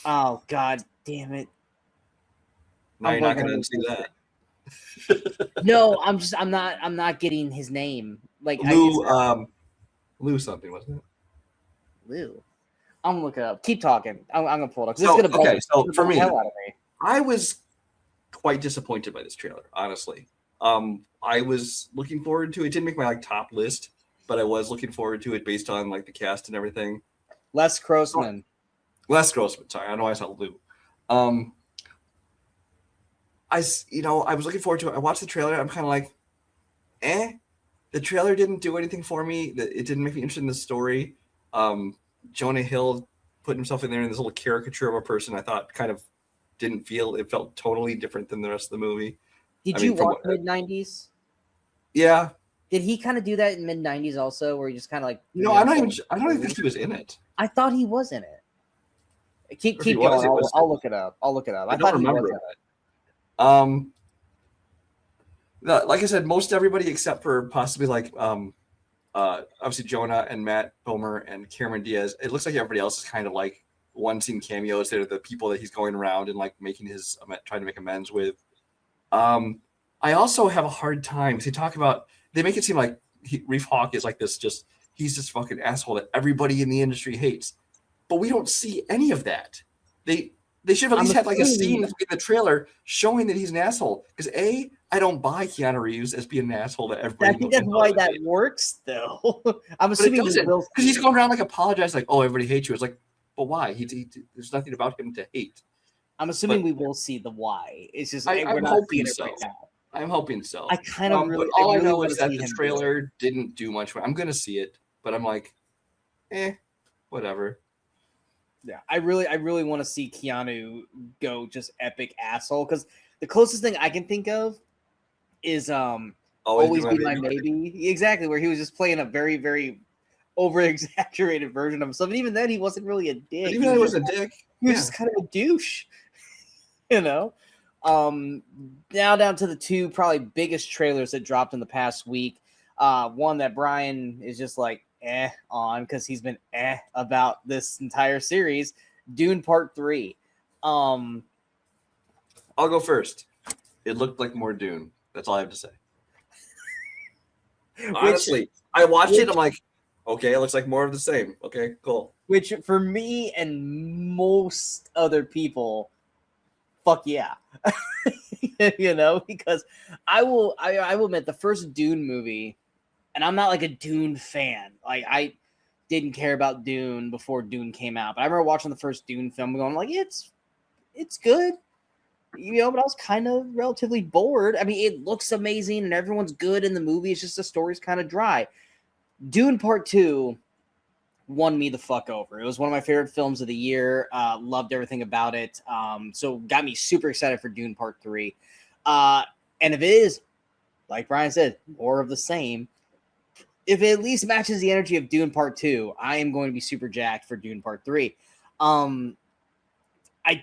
Oh God damn it! Now you're not going to see that. No, I'm not getting his name. Like Lou something, wasn't it? Lou. I'm gonna look it up. Keep talking. I'm gonna pull it up. So for me, hell out of me. I was quite disappointed by this trailer, honestly. I was looking forward to it. It didn't make my top list, but I was looking forward to it based on like the cast and everything. Les Grossman. Sorry, I know I saw Lou. I was looking forward to it. I watched the trailer. I'm kind of like, The trailer didn't do anything for me. It didn't make me interested in the story. Jonah Hill put himself in there in this little caricature of a person. I thought kind of it felt totally different than the rest of the movie. Did you watch mid-90s? Yeah. Did he kind of do that in mid-90s also, where he just kind of like? I don't even think he was in it. I thought he was in it. Keep going. I'll look it up. I thought he was in it. Like I said, most everybody except for possibly like obviously Jonah and Matt Bomer and Cameron Diaz. It looks like everybody else is kind of like one scene cameos. They're the people that he's going around and like trying to make amends with. I also have a hard time. They make it seem like Reef Hawk is like this. He's this fucking asshole that everybody in the industry hates, but we don't see any of that. They should have at least had like a scene in the trailer showing that he's an asshole. Because I don't buy Keanu Reeves as being an asshole that everybody. I think that's why that works, though. I'm assuming because he's going around like apologize, like, oh, everybody hates you. It's like, but why? There's nothing about him to hate. I'm assuming we will see the why. It's just we're not seeing it right now. I'm hoping so. I kind of really. All I know is that the trailer didn't do much. I'm gonna see it, but I'm like, whatever. Yeah, I really want to see Keanu go just epic asshole, because the closest thing I can think of is Always Be My Maybe. Exactly, where he was just playing a very, very over exaggerated version of himself. And even then he wasn't really a dick. But even though he was a dick. He was just kind of a douche. Now down to the two probably biggest trailers that dropped in the past week. One that Brian is just like on because he's been about this entire series, Dune Part 3. I'll go first. It looked like more Dune. That's all I have to say. Honestly, I watched it. I'm like, okay, it looks like more of the same. Okay, cool. Which for me and most other people, fuck yeah. Because I will admit the first Dune movie, and I'm not like a Dune fan. Like I didn't care about Dune before Dune came out, but I remember watching the first Dune film and going like, it's good. But I was kind of relatively bored. I mean, it looks amazing and everyone's good in the movie. It's just the story's kind of dry. Dune Part 2 won me the fuck over. It was one of my favorite films of the year. Loved everything about it. So got me super excited for Dune Part 3. And if it is, like Brian said, more of the same, if it at least matches the energy of Dune Part 2, I am going to be super jacked for Dune Part 3. I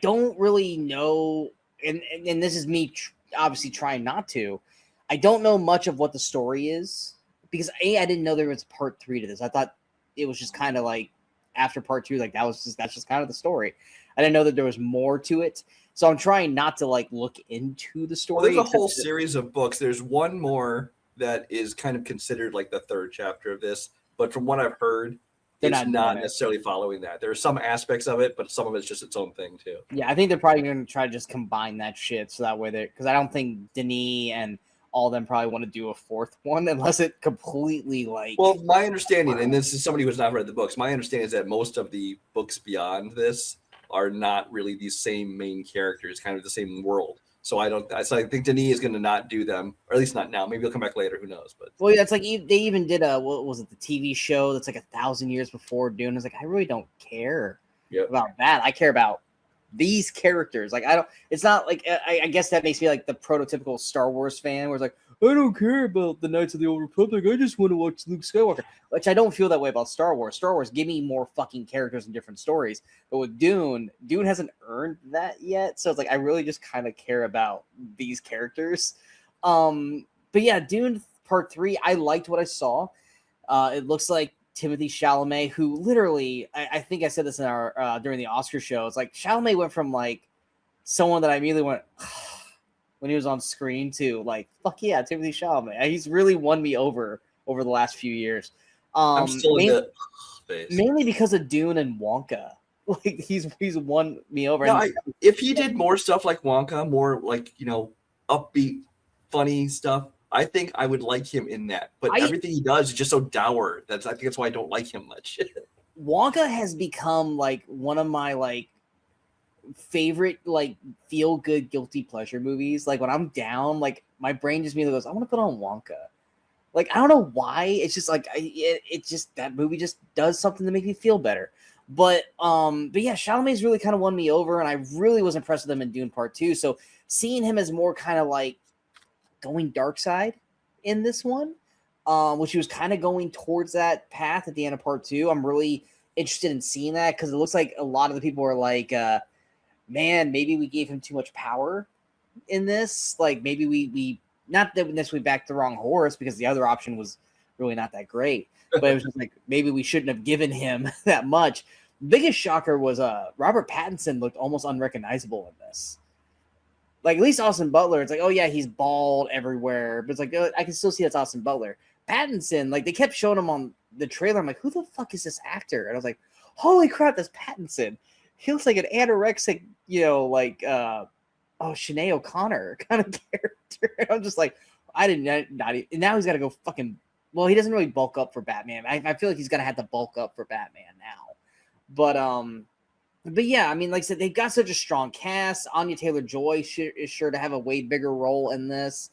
don't really know, and this is me obviously trying not to. I don't know much of what the story is because I didn't know there was Part 3 to this. I thought it was just kind of like after Part 2, like that's just kind of the story. I didn't know that there was more to it, so I'm trying not to like look into the story. Well, there's a whole series of books. There's one more that is kind of considered like the third chapter of this, but from what I've heard, They're it's not not doing it. necessarily following that. There are some aspects of it, but some of it's just its own thing too. Yeah, I think they're probably going to try to just combine that shit so that way they, because I don't think Denis and all of them probably want to do a fourth one unless it completely like. Well, my understanding, and this is somebody who's not read the books, my understanding is that most of the books beyond this are not really these same main characters, kind of the same world. So I think Denis is going to not do them, or at least not now. Maybe he'll come back later. Who knows? But Well, yeah, it's like they even did a, what was it, the TV show that's like 1,000 years before Dune. I was like, I really don't care about that. I care about these characters. Like, I don't. It's not like I guess that makes me like the prototypical Star Wars fan, where it's like, I don't care about the Knights of the Old Republic. I just want to watch Luke Skywalker. Which I don't feel that way about Star Wars. Star Wars, give me more fucking characters and different stories. But with Dune hasn't earned that yet. So it's like I really just kind of care about these characters. But yeah, Dune Part 3, I liked what I saw. It looks like Timothée Chalamet, who literally, I think I said this in our during the Oscar show. It's like Chalamet went from like someone that I immediately went when he was on screen to like, fuck yeah, Timothée Chalamet. He's really won me over the last few years. I'm still in the phase. Mainly because of Dune and Wonka. Like he's won me over. No, if he did more stuff like Wonka, more like, upbeat, funny stuff, I think I would like him in that. But everything he does is just so dour. I think that's why I don't like him much. Wonka has become like one of my like favorite like feel good guilty pleasure movies. Like when I'm down, like my brain just immediately goes, I want to put on Wonka. Like I don't know why. It's just like it just that movie just does something to make me feel better. But yeah, Chalamet's really kind of won me over, and I really was impressed with him in Dune Part 2. So seeing him as more kind of like going dark side in this one, which he was kind of going towards that path at the end of Part 2. I'm really interested in seeing that because it looks like a lot of the people are like, man, maybe we gave him too much power in this. Like maybe we not that necessarily backed the wrong horse because the other option was really not that great. But it was just like maybe we shouldn't have given him that much. Biggest shocker was Robert Pattinson looked almost unrecognizable in this. Like at least Austin Butler, it's like, oh yeah, he's bald everywhere, but it's like I can still see that's Austin Butler. Pattinson, like they kept showing him on the trailer. I'm like, who the fuck is this actor? And I was like, holy crap, that's Pattinson. He looks like an anorexic, like Sinead O'Connor kind of character. And I'm just like, I didn't not even, and now he's got to go fucking. Well, he doesn't really bulk up for Batman. I feel like he's gonna have to bulk up for Batman now. But yeah, I mean, like I said, they've got such a strong cast. Anya Taylor-Joy is sure to have a way bigger role in this.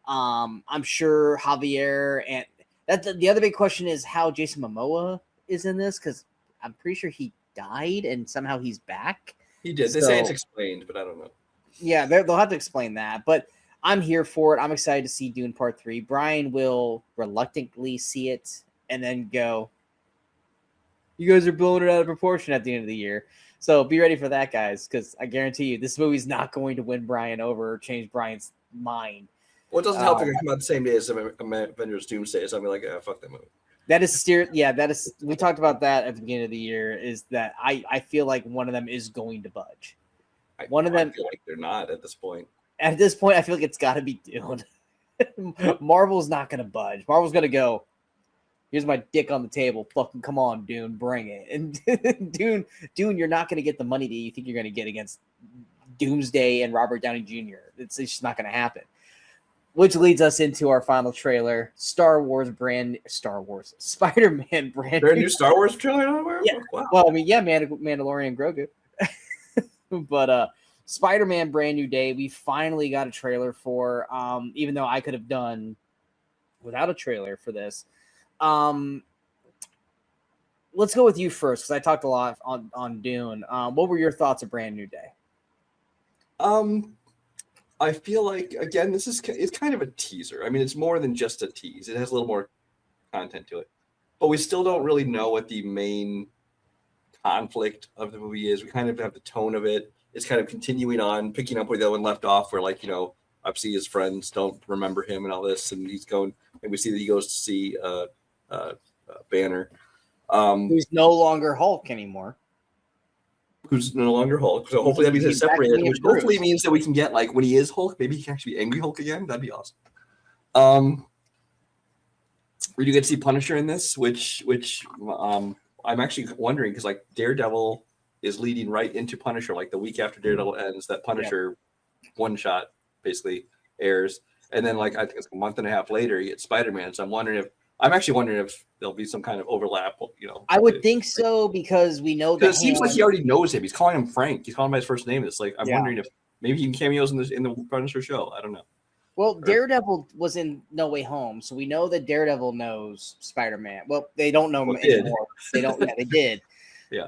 I'm sure Javier, and the other big question is how Jason Momoa is in this, because I'm pretty sure he died and somehow he's back. He did. They say it's explained, but I don't know. Yeah, they'll have to explain that. But I'm here for it. I'm excited to see Dune Part 3. Brian will reluctantly see it and then go, you guys are blowing it out of proportion at the end of the year. So be ready for that, guys, because I guarantee you this movie's not going to win Brian over or change Brian's mind. Well, it doesn't help if it come out the same day as Avengers Doomsday, so I'll be like, fuck that movie. That is we talked about that at the beginning of the year, is that I feel like one of them is going to budge. I feel like they're not at this point. At this point, I feel like it's got to be Dune. Marvel's not going to budge. Marvel's going to go, here's my dick on the table. Fucking come on, Dune, bring it. And Dune, you're not going to get the money that you think you're going to get against Doomsday and Robert Downey Jr. It's just not going to happen. Which leads us into our final trailer, Spider-Man brand new Star Wars trailer? Yeah. Wow. Well, I mean, yeah, Mandalorian Grogu. But Spider-Man Brand New Day, we finally got a trailer for, even though I could have done without a trailer for this. Let's go with you first, because I talked a lot on Dune. What were your thoughts of Brand New Day? I feel like, again, it's kind of a teaser. I mean, it's more than just a tease. It has a little more content to it. But we still don't really know what the main conflict of the movie is. We kind of have the tone of it. It's kind of continuing on, picking up where the other one left off, where, like, obviously his friends don't remember him and all this, and he's going, and we see that he goes to see Banner. Who's no longer Hulk anymore. Who's no longer Hulk. So hopefully that means they're separated, which hopefully means that we can get, like, when he is Hulk, maybe he can actually be Angry Hulk again. That'd be awesome. We do get to see Punisher in this, which I'm actually wondering because like Daredevil is leading right into Punisher. Like the week after Daredevil ends, that Punisher one shot basically airs, and then like I think it's a month and a half later, you get Spider-Man. So I'm actually wondering if there'll be some kind of overlap. You know, I would think so because we know because the it seems like Hand. he already knows him. He's calling him Frank. He's calling him by his first name. It's like I'm Yeah. wondering if maybe he can cameos in the Punisher show. I don't know. Well, Daredevil was in No Way Home, so we know that Daredevil knows Spider-Man. Well, they don't know him anymore. They don't. Yeah, they did. Yeah.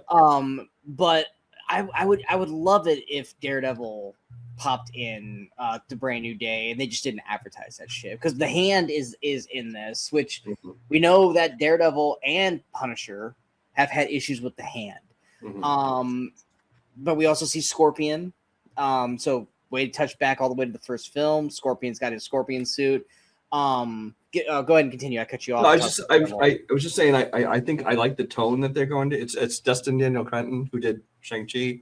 But I would love it if Daredevil popped in the Brand New Day and they just didn't advertise that shit because the Hand is in this, which we know that Daredevil and Punisher have had issues with the Hand. But we also see Scorpion. So way to touch back all the way to the first film. Scorpion's got his Scorpion suit. Go ahead and continue. I cut you off. No, I was just saying. I think I like the tone that they're going to. It's Dustin Daniel Cretton who did Shang-Chi.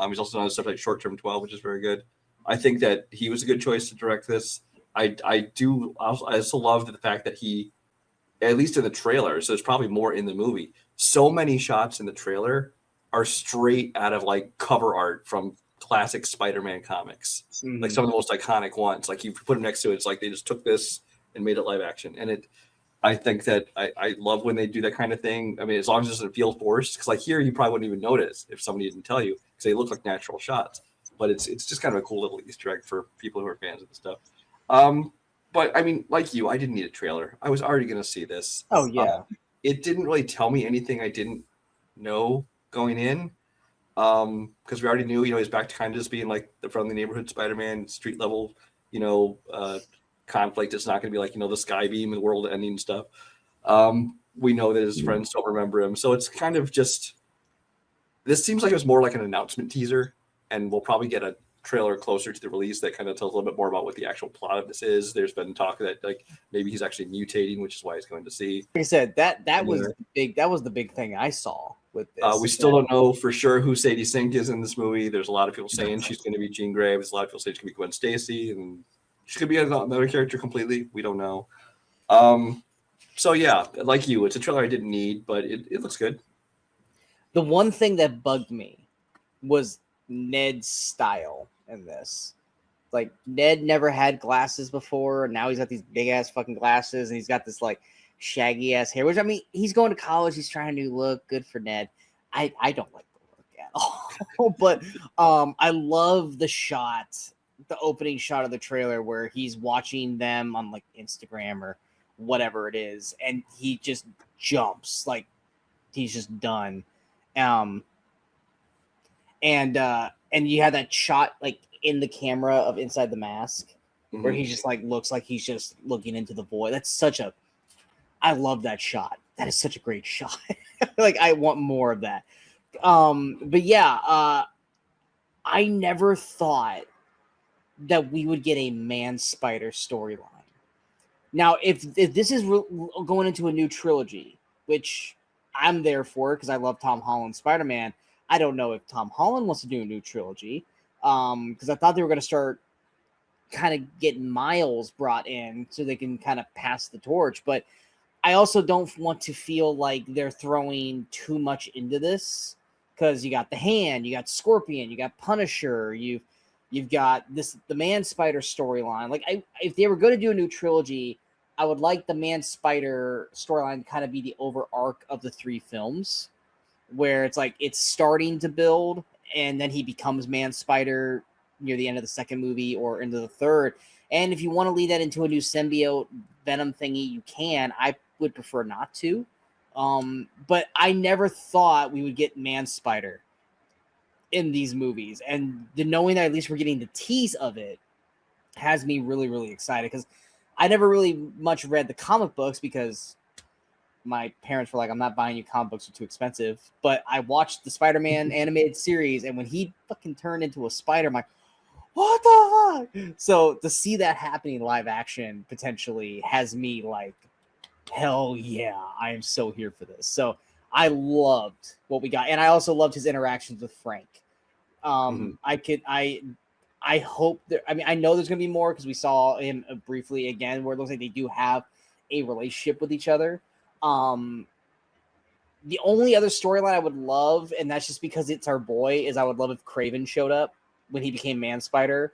He's also done stuff like Short Term 12, which is very good. I think that he was a good choice to direct this. I also love the fact that he, at least in the trailer, so there's probably more in the movie. So many shots in the trailer are straight out of like cover art from classic Spider-Man comics, like some of the most iconic ones. Like you put them next to it, it's like they just took this and made it live action. And I think that I love when they do that kind of thing. I mean, as long as it doesn't feel forced, because like here you probably wouldn't even notice if somebody didn't tell you because they look like natural shots. But it's just kind of a cool little Easter egg for people who are fans of the stuff. But I mean, like you, I didn't need a trailer. I was already going to see this. Oh yeah. It didn't really tell me anything I didn't know going in. Because we already knew, he's back to kind of just being like the friendly neighborhood Spider-Man, street level, conflict. It's not going to be like, the Skybeam and world ending stuff. We know that his friends don't remember him. So it's kind of just, this seems like it was more like an announcement teaser, and we'll probably get a trailer closer to the release that kind of tells a little bit more about what the actual plot of this is. There's been talk that like maybe he's actually mutating, which is why he's going to see. Like I said, that was big. That was the big thing I saw with this. We still don't know for sure who Sadie Sink is in this movie. There's a lot of people saying she's going to be Jean Grey. There's a lot of people saying she's going to be Gwen Stacy, and she could be another character completely. We don't know. So yeah, like you, it's a trailer I didn't need, but it looks good. The one thing that bugged me was Ned's style in this. Like Ned never had glasses before, and now he's got these big ass fucking glasses, and he's got this like shaggy ass hair. Which I mean, he's going to college. He's trying to look good for Ned. I don't like the look at all, but I love the shot, the opening shot of the trailer where he's watching them on like Instagram or whatever it is, and he just jumps like he's just done. And you have that shot like in the camera of inside the mask where he just like looks like he's just looking into the void. I love that shot. That is such a great shot. Like I want more of that. But yeah, I never thought that we would get a Man Spider storyline. Now, if this is going into a new trilogy, which I'm there for because I love Tom Holland's Spider-Man, I don't know if Tom Holland wants to do a new trilogy because I thought they were going to start kind of getting Miles brought in so they can kind of pass the torch. But I also don't want to feel like they're throwing too much into this because you got the Hand, you got Scorpion, you got Punisher, you've got the Man Spider storyline. Like if they were going to do a new trilogy, I would like the Man Spider storyline to kind of be the over arc of the 3 films, where it's like it's starting to build and then he becomes Man Spider near the end of the second movie or into the third. And if you want to lead that into a new symbiote Venom thingy, you can. I would prefer not to. But I never thought we would get Man Spider in these movies. And knowing that at least we're getting the tease of it has me really, really excited because I never really much read the comic books because my parents were like, I'm not buying you comic books, they're too expensive. But I watched the Spider-Man animated series, and when he fucking turned into a spider, I'm like, what the fuck? So to see that happening live action potentially has me like, hell yeah, I am so here for this. So I loved what we got. And I also loved his interactions with Frank. I hope that, I mean, I know there's going to be more because we saw him briefly again where it looks like they do have a relationship with each other. The only other storyline I would love, and that's just because it's our boy, is I would love if Kraven showed up when he became Man Spider,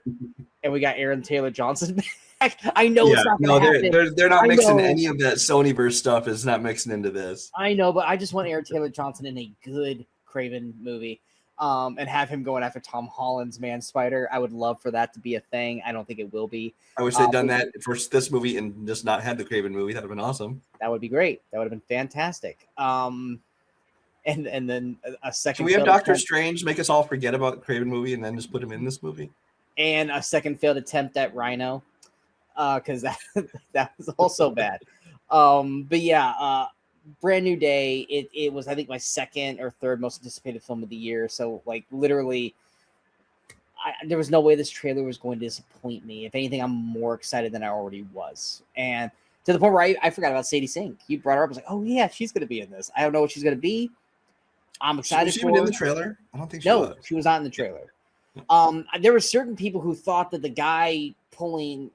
and we got Aaron Taylor Johnson back. I know it's not going to happen. They're not I mixing know. any of that Sonyverse stuff. Is not mixing into this. I know, but I just want Aaron Taylor Johnson in a good Kraven movie, and have him going after Tom Holland's Man Spider. I would love for that to be a thing. I don't think it will be. I wish they'd done that for this movie and just not had the Kraven movie. That would have been awesome. That would be great. That would have been fantastic. And then a second. Can we have Doctor Strange make us all forget about the Kraven movie and then just put him in this movie? And a second failed attempt at Rhino, because that was also bad. But yeah, Brand New Day. It was, I think, my second or third most anticipated film of the year. So like literally, there was no way this trailer was going to disappoint me. If anything, I'm more excited than I already was. And to the point where I forgot about Sadie Sink. You brought her up. I was like, oh yeah, she's going to be in this. I don't know what she's going to be. I'm excited. Was she even in the trailer? I don't think she was. No, she was not in the trailer. There were certain people who thought that the guy pulling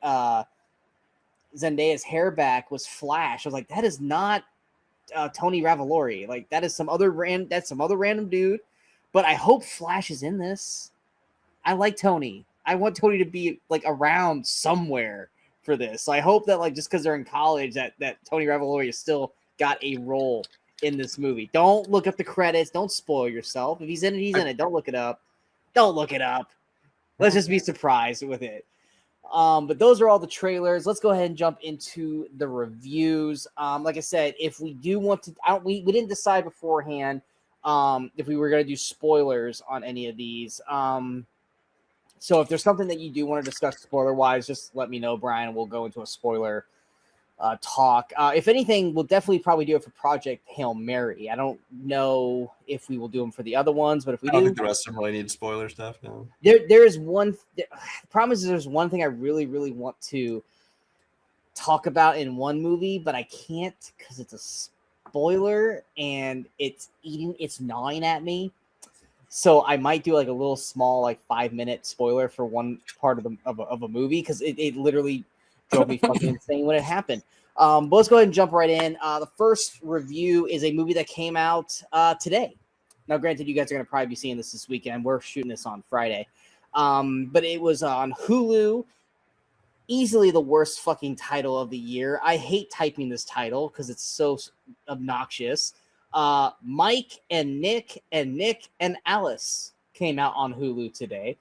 Zendaya's hair back was Flash. I was like, that is not Tony Ravolori. Like that is some other random dude. But I hope Flash is in this. I like Tony. I want Tony to be like around somewhere for this. So I hope that like just because they're in college that Tony Ravolori has still got a role in this movie. Don't look up the credits. Don't spoil yourself. If he's in it, he's in it. Don't look it up. Don't look it up. Let's just be surprised with it. But those are all the trailers. Let's go ahead and jump into the reviews. Like I said, if we do want to, we didn't decide beforehand if we were going to do spoilers on any of these. So if there's something that you do want to discuss spoiler-wise, just let me know, Brian, and we'll go into a spoiler talk. If anything, we'll definitely probably do it for Project Hail Mary. I don't know if we will do them for the other ones, but if we do, I don't think the rest of them really need spoiler stuff. No. There is one. The problem is there's one thing I really, really want to talk about in one movie, but I can't because it's a spoiler and it's gnawing at me. So I might do like a little small, like 5-minute spoiler for one part of a movie because it literally drove me fucking insane when it happened. But let's go ahead and jump right in. The first review is a movie that came out today. Now, granted, you guys are going to probably be seeing this weekend. We're shooting this on Friday. But it was on Hulu. Easily the worst fucking title of the year. I hate typing this title because it's so obnoxious. Mike and Nick and Alice came out on Hulu today.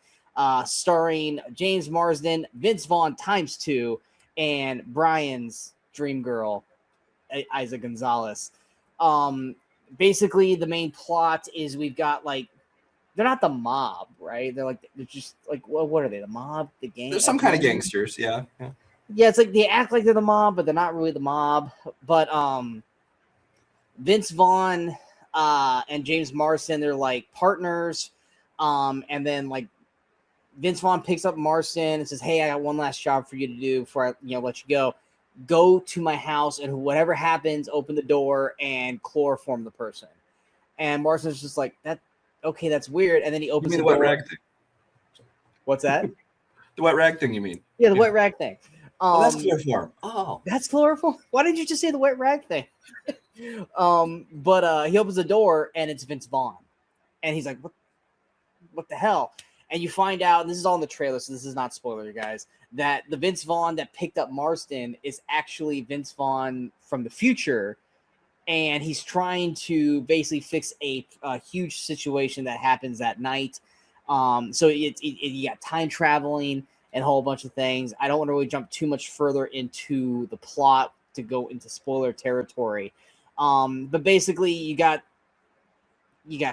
Starring James Marsden, Vince Vaughn ×2, and Brian's dream girl, Isa Gonzalez. Basically, the main plot is we've got like they're not the mob, right? They're just like what are they? The mob, the gang? There's some kind of gangsters, yeah. Yeah, it's like they act like they're the mob, but they're not really the mob. But Vince Vaughn and James Marsden, they're like partners. And then like Vince Vaughn picks up Marsden and says, "Hey, I got one last job for you to do before I let you go. Go to my house and whatever happens, open the door and chloroform the person." And Marsden's just like, okay, that's weird. And then he opens the door. Wet rag thing. What's that? The wet rag thing, you mean? Yeah, the wet rag thing. That's chloroform. Oh, that's chloroform. Why didn't you just say the wet rag thing? But he opens the door and it's Vince Vaughn, and he's like, "What the hell?" And you find out, and this is all in the trailer, so this is not spoiler, you guys, that the Vince Vaughn that picked up Marsden is actually Vince Vaughn from the future, and he's trying to basically fix a huge situation that happens that night. So you got time traveling and a whole bunch of things. I don't want to really jump too much further into the plot to go into spoiler territory. But basically you got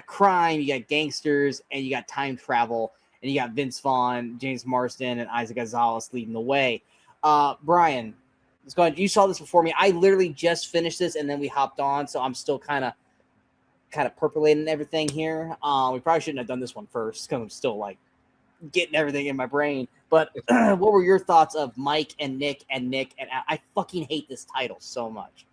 crime, you got gangsters, and you got time travel, and you got Vince Vaughn, James Marsden, and Isa Gonzalez leading the way. Brian, let's go ahead. You saw this before me. I literally just finished this, and then we hopped on, so I'm still kind of percolating everything here. We probably shouldn't have done this one first because I'm still like getting everything in my brain. But what were your thoughts of Mike and Nick and I fucking hate this title so much.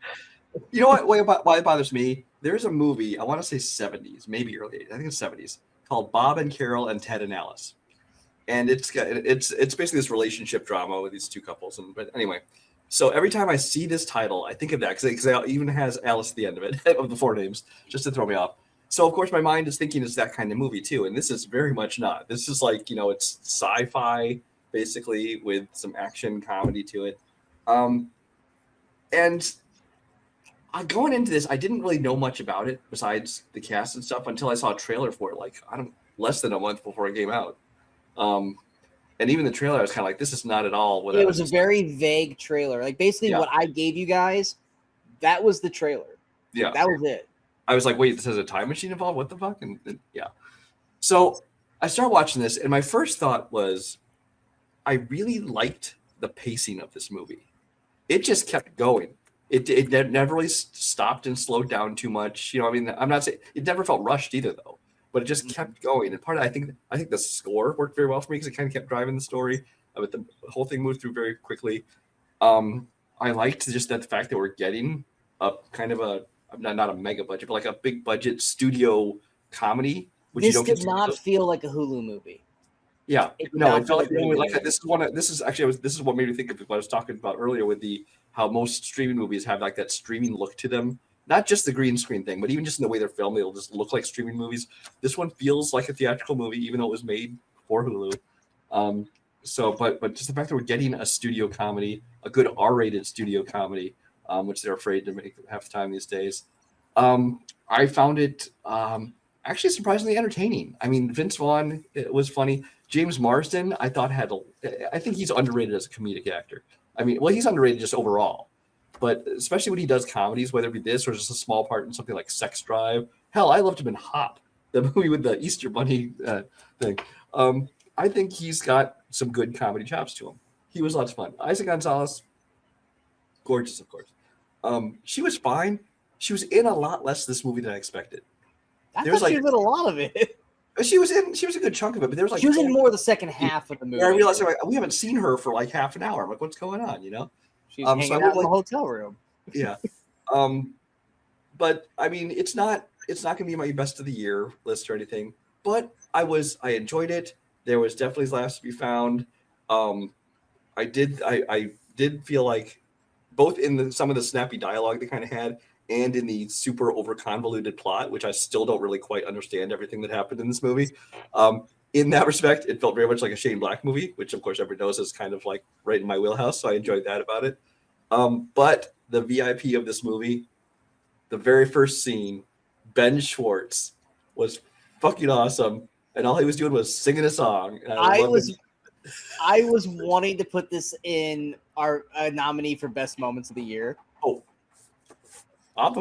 You know what? Why it bothers me? There's a movie, I want to say 70s, maybe early 80s, I think it's 70s, called Bob and Carol and Ted and Alice. And it's basically this relationship drama with these two couples. But anyway, So every time I see this title, I think of that because it even has Alice at the end of it, of the 4 names, just to throw me off. So of course my mind is thinking it's that kind of movie too, and this is very much not. This is like, it's sci-fi basically with some action comedy to it. And going into this, I didn't really know much about it besides the cast and stuff until I saw a trailer for it, like less than a month before it came out. And even the trailer, I was kind of like, this is not at all what it was a very vague trailer. Like basically what I gave you guys, that was the trailer. Yeah. That was it. I was like, wait, this has a time machine involved? What the fuck? And yeah. So I started watching this, and my first thought was, I really liked the pacing of this movie. It just kept going. It never really stopped and slowed down too much. I mean, I'm not saying it never felt rushed either, though. But it just kept going. And part of it, I think the score worked very well for me because it kind of kept driving the story. But the whole thing moved through very quickly. I liked just that the fact that we're getting a kind of a not a mega budget, but like a big budget studio comedy. Which this did not feel like a Hulu movie. Yeah, it felt like this is what made me think of what I was talking about earlier with how most streaming movies have like that streaming look to them. Not just the green screen thing, but even just in the way they're filmed, it'll just look like streaming movies. This one feels like a theatrical movie, even though it was made for Hulu. But just the fact that we're getting a studio comedy, a good R-rated studio comedy, which they're afraid to make half the time these days, I found it actually surprisingly entertaining. I mean, Vince Vaughn, it was funny. James Marsden, I thought I think he's underrated as a comedic actor. I mean, well, he's underrated just overall. But especially when he does comedies, whether it be this or just a small part in something like Sex Drive. Hell, I loved him in Hop, the movie with the Easter Bunny thing. I think he's got some good comedy chops to him. He was lots of fun. Isa Gonzalez, gorgeous, of course. She was fine. She was in a lot less this movie than I expected. I thought she was in a lot of it. She was a good chunk of it, but there was like she was in more of the second half of the movie. I realized we haven't seen her for like half an hour. I'm like, what's going on? She's hanging out in the hotel room. Yeah. But I mean, it's not gonna be my best of the year list or anything. But I enjoyed it. There was definitely laughs to be found. I did feel like both in some of the snappy dialogue they kind of had and in the super over convoluted plot, which I still don't really quite understand everything that happened in this movie. In that respect, it felt very much like a Shane Black movie, which of course everyone knows is kind of like right in my wheelhouse. So I enjoyed that about it. But the VIP of this movie, the very first scene, Ben Schwartz was fucking awesome. And all he was doing was singing a song. And I was wanting to put this in our nominee for best moments of the year. Oh, I'm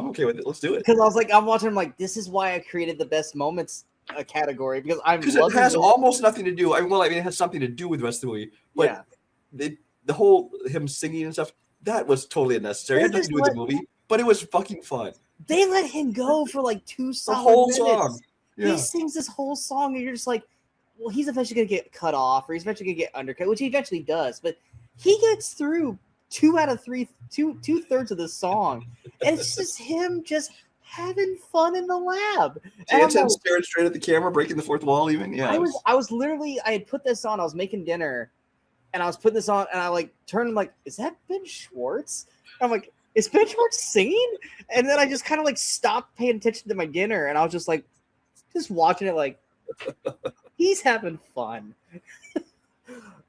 okay with it. Let's do it. Because I was like, I'm watching. I'm like, this is why I created the best moments category because it has almost nothing to do. It has something to do with the rest of the movie. But the whole him singing and stuff that was totally unnecessary. It had nothing to do with the movie, but it was fucking fun. They let him go for like 2 solid the whole minutes. Song. Yeah. He sings this whole song, and you're just like, well, he's eventually gonna get cut off, or he's eventually gonna get undercut, which he eventually does. But he gets through 2 out of 3, two-thirds of the song, and it's just him just having fun in the lab. Jansen staring straight at the camera, breaking the fourth wall. Even I was literally I had put this on. I was making dinner, and I was putting this on, and I like turned. I'm like, is that Ben Schwartz? I'm like, is Ben Schwartz singing? And then I just kind of like stopped paying attention to my dinner, and I was just like, just watching it like he's having fun.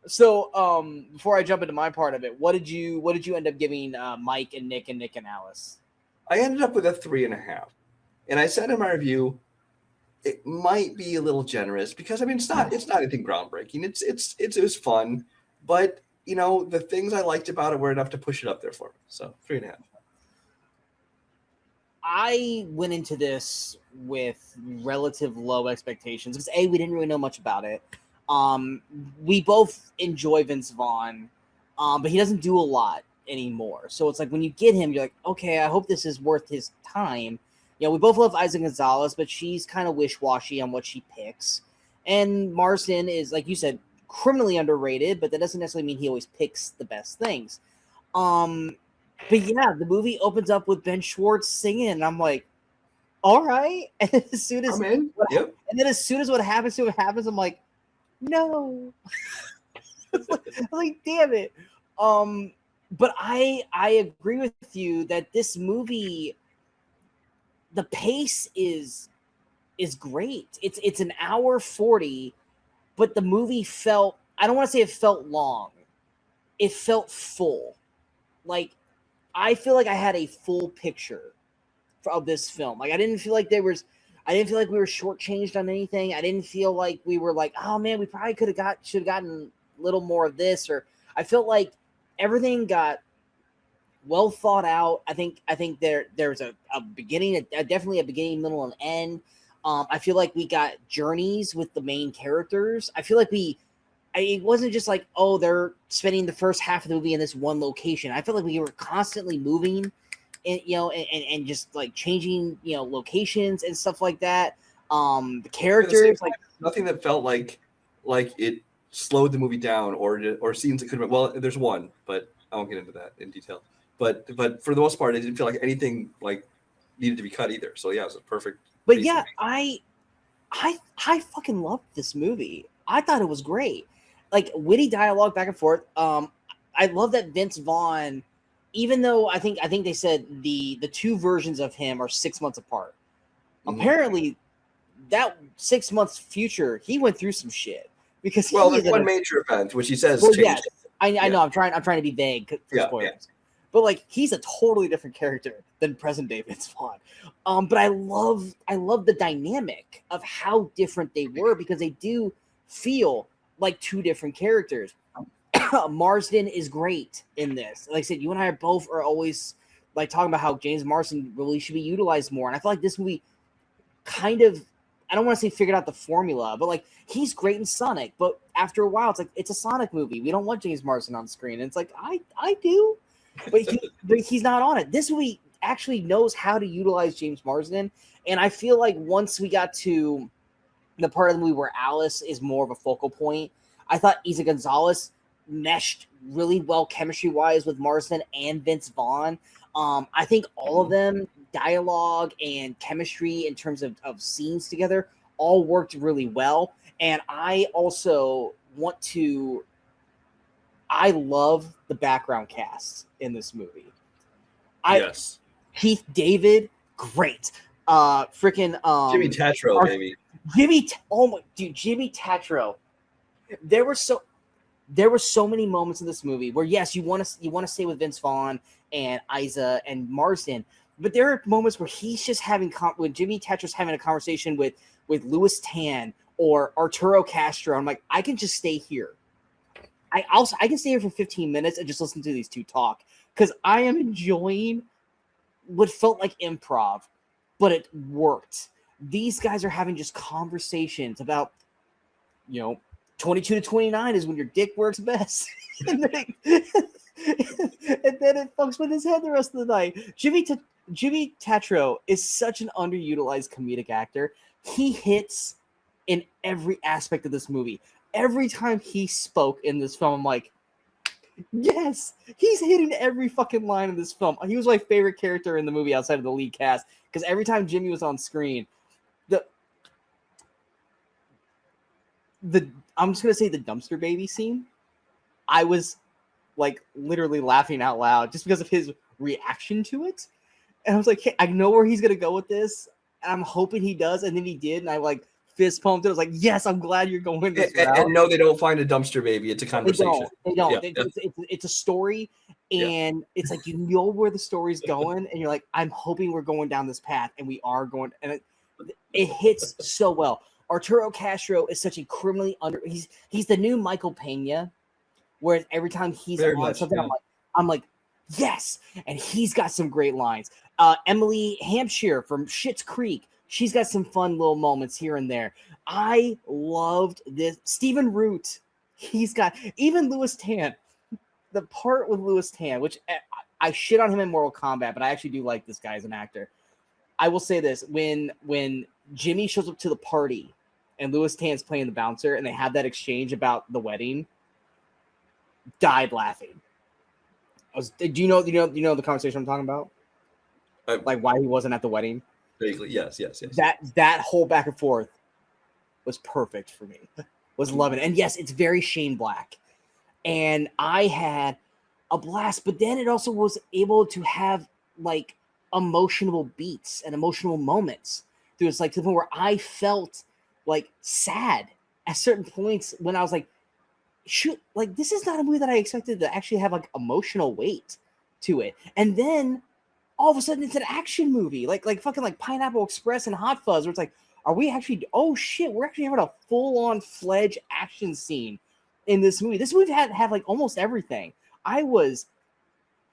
So before I jump into my part of it, what did you end up giving Mike and Nick and Alice? I ended up with a 3.5, and I said in my review, it might be a little generous because I mean it's not anything groundbreaking. It was fun, but the things I liked about it were enough to push it up there for me. So 3.5. I went into this with relative low expectations because we didn't really know much about it. We both enjoy Vince Vaughn, but he doesn't do a lot anymore. So it's like when you get him, you're like, okay, I hope this is worth his time. We both love Isa Gonzalez, but she's kind of wish-washy on what she picks. And Marsden is, like you said, criminally underrated, but that doesn't necessarily mean he always picks the best things. But yeah, the movie opens up with Ben Schwartz singing, and I'm like, all right. And then as soon as what happens, I'm like, no. I'm like, damn it. but I agree with you that this movie, the pace is great. It's an hour 40, but the movie felt, I don't want to say it felt long. It felt full. Like, I feel like I had a full picture of this film. Like, I didn't feel like we were shortchanged on anything. I didn't feel like we were like, oh man, we probably should have gotten a little more of this. Or I felt like everything got well thought out. I think there's a beginning, definitely a beginning, middle, and end. I feel like we got journeys with the main characters. I feel like it wasn't just like, oh, they're spending the first half of the movie in this one location. I feel like we were constantly moving, and and just like changing, locations and stuff like that. The characters, like, nothing that felt like it slowed the movie down, or scenes that could have. Well, there's one, but I won't get into that in detail. But for the most part, it didn't feel like anything like needed to be cut either. So yeah, it was a perfect. But yeah, I fucking loved this movie. I thought it was great. Like, witty dialogue back and forth. I love that Vince Vaughn, even though I think they said the two versions of him are 6 months apart. Mm-hmm. Apparently, that 6 months future, he went through some shit because there's one major event which he says changed. Yes, I know. I'm trying to be vague for spoilers. Yeah. But like, he's a totally different character than present day Vince Vaughn. But I love the dynamic of how different they were, because they do feel like two different characters. Marsden is great in this. Like I said, you and I are always like talking about how James Marsden really should be utilized more. And I feel like this movie kind of, I don't want to say figured out the formula, but like, he's great in Sonic. But after a while, it's like, it's a Sonic movie. We don't want James Marsden on screen. And it's like, I do. But he's not on it. This movie actually knows how to utilize James Marsden. And I feel like once we got to the part of the movie where Alice is more of a focal point, I thought Isa Gonzalez meshed really well chemistry-wise with Marsden and Vince Vaughn. I think all of them, dialogue and chemistry in terms of scenes together, all worked really well. And I also I love the background cast in this movie. Yes. Keith David, great. Freaking Jimmy Tatro, baby. Jimmy Tatro. There were so many moments in this movie where, yes, you want to stay with Vince Vaughn and Isa and Marsden, but there are moments where he's just when Jimmy Tatro's having a conversation with Louis Tan or Arturo Castro. I'm like, I can just stay here. I can stay here for 15 minutes and just listen to these two talk, because I am enjoying what felt like improv, but it worked. These guys are having just conversations about, 22 to 29 is when your dick works best. and then it fucks with his head the rest of the night. Jimmy Tatro is such an underutilized comedic actor. He hits in every aspect of this movie. Every time he spoke in this film, I'm like, yes, he's hitting every fucking line in this film. He was my favorite character in the movie outside of the lead cast, because every time Jimmy was on screen, I'm just gonna say the dumpster baby scene, I was like literally laughing out loud just because of his reaction to it. And I was like, hey, I know where he's gonna go with this, and I'm hoping he does. And then he did, and I like fist pumped it. I was like, yes, I'm glad you're going this route. And no, they don't find a dumpster baby. It's a conversation. They don't. Yeah. It's a story, and it's like, you know where the story's going, and you're like, I'm hoping we're going down this path, and we are going. And it hits so well. Arturo Castro is such a criminally he's the new Michael Pena, where every time he's on something, yeah. I'm like, yes, and he's got some great lines. Emily Hampshire from Schitt's Creek, she's got some fun little moments here and there. I loved this. Stephen Root, he's got, even Louis Tan, the part with Louis Tan, which I shit on him in Mortal Kombat, but I actually do like this guy as an actor. I will say this, when Jimmy shows up to the party and Louis Tan's playing the bouncer and they have that exchange about the wedding, died laughing. Do you know the conversation I'm talking about? Like why he wasn't at the wedding? Vaguely, yes. That whole back and forth was perfect for me. Was loving it. And yes, it's very Shane Black. And I had a blast. But then it also was able to have like emotional beats and emotional moments. There was like to the point where I felt like sad at certain points when I was like, shoot, like this is not a movie that I expected to actually have like emotional weight to it. And then all of a sudden it's an action movie, like fucking like Pineapple Express and Hot Fuzz, where it's like, are we actually? Oh shit, we're actually having a full-on fledged action scene in this movie. This movie had like almost everything. I was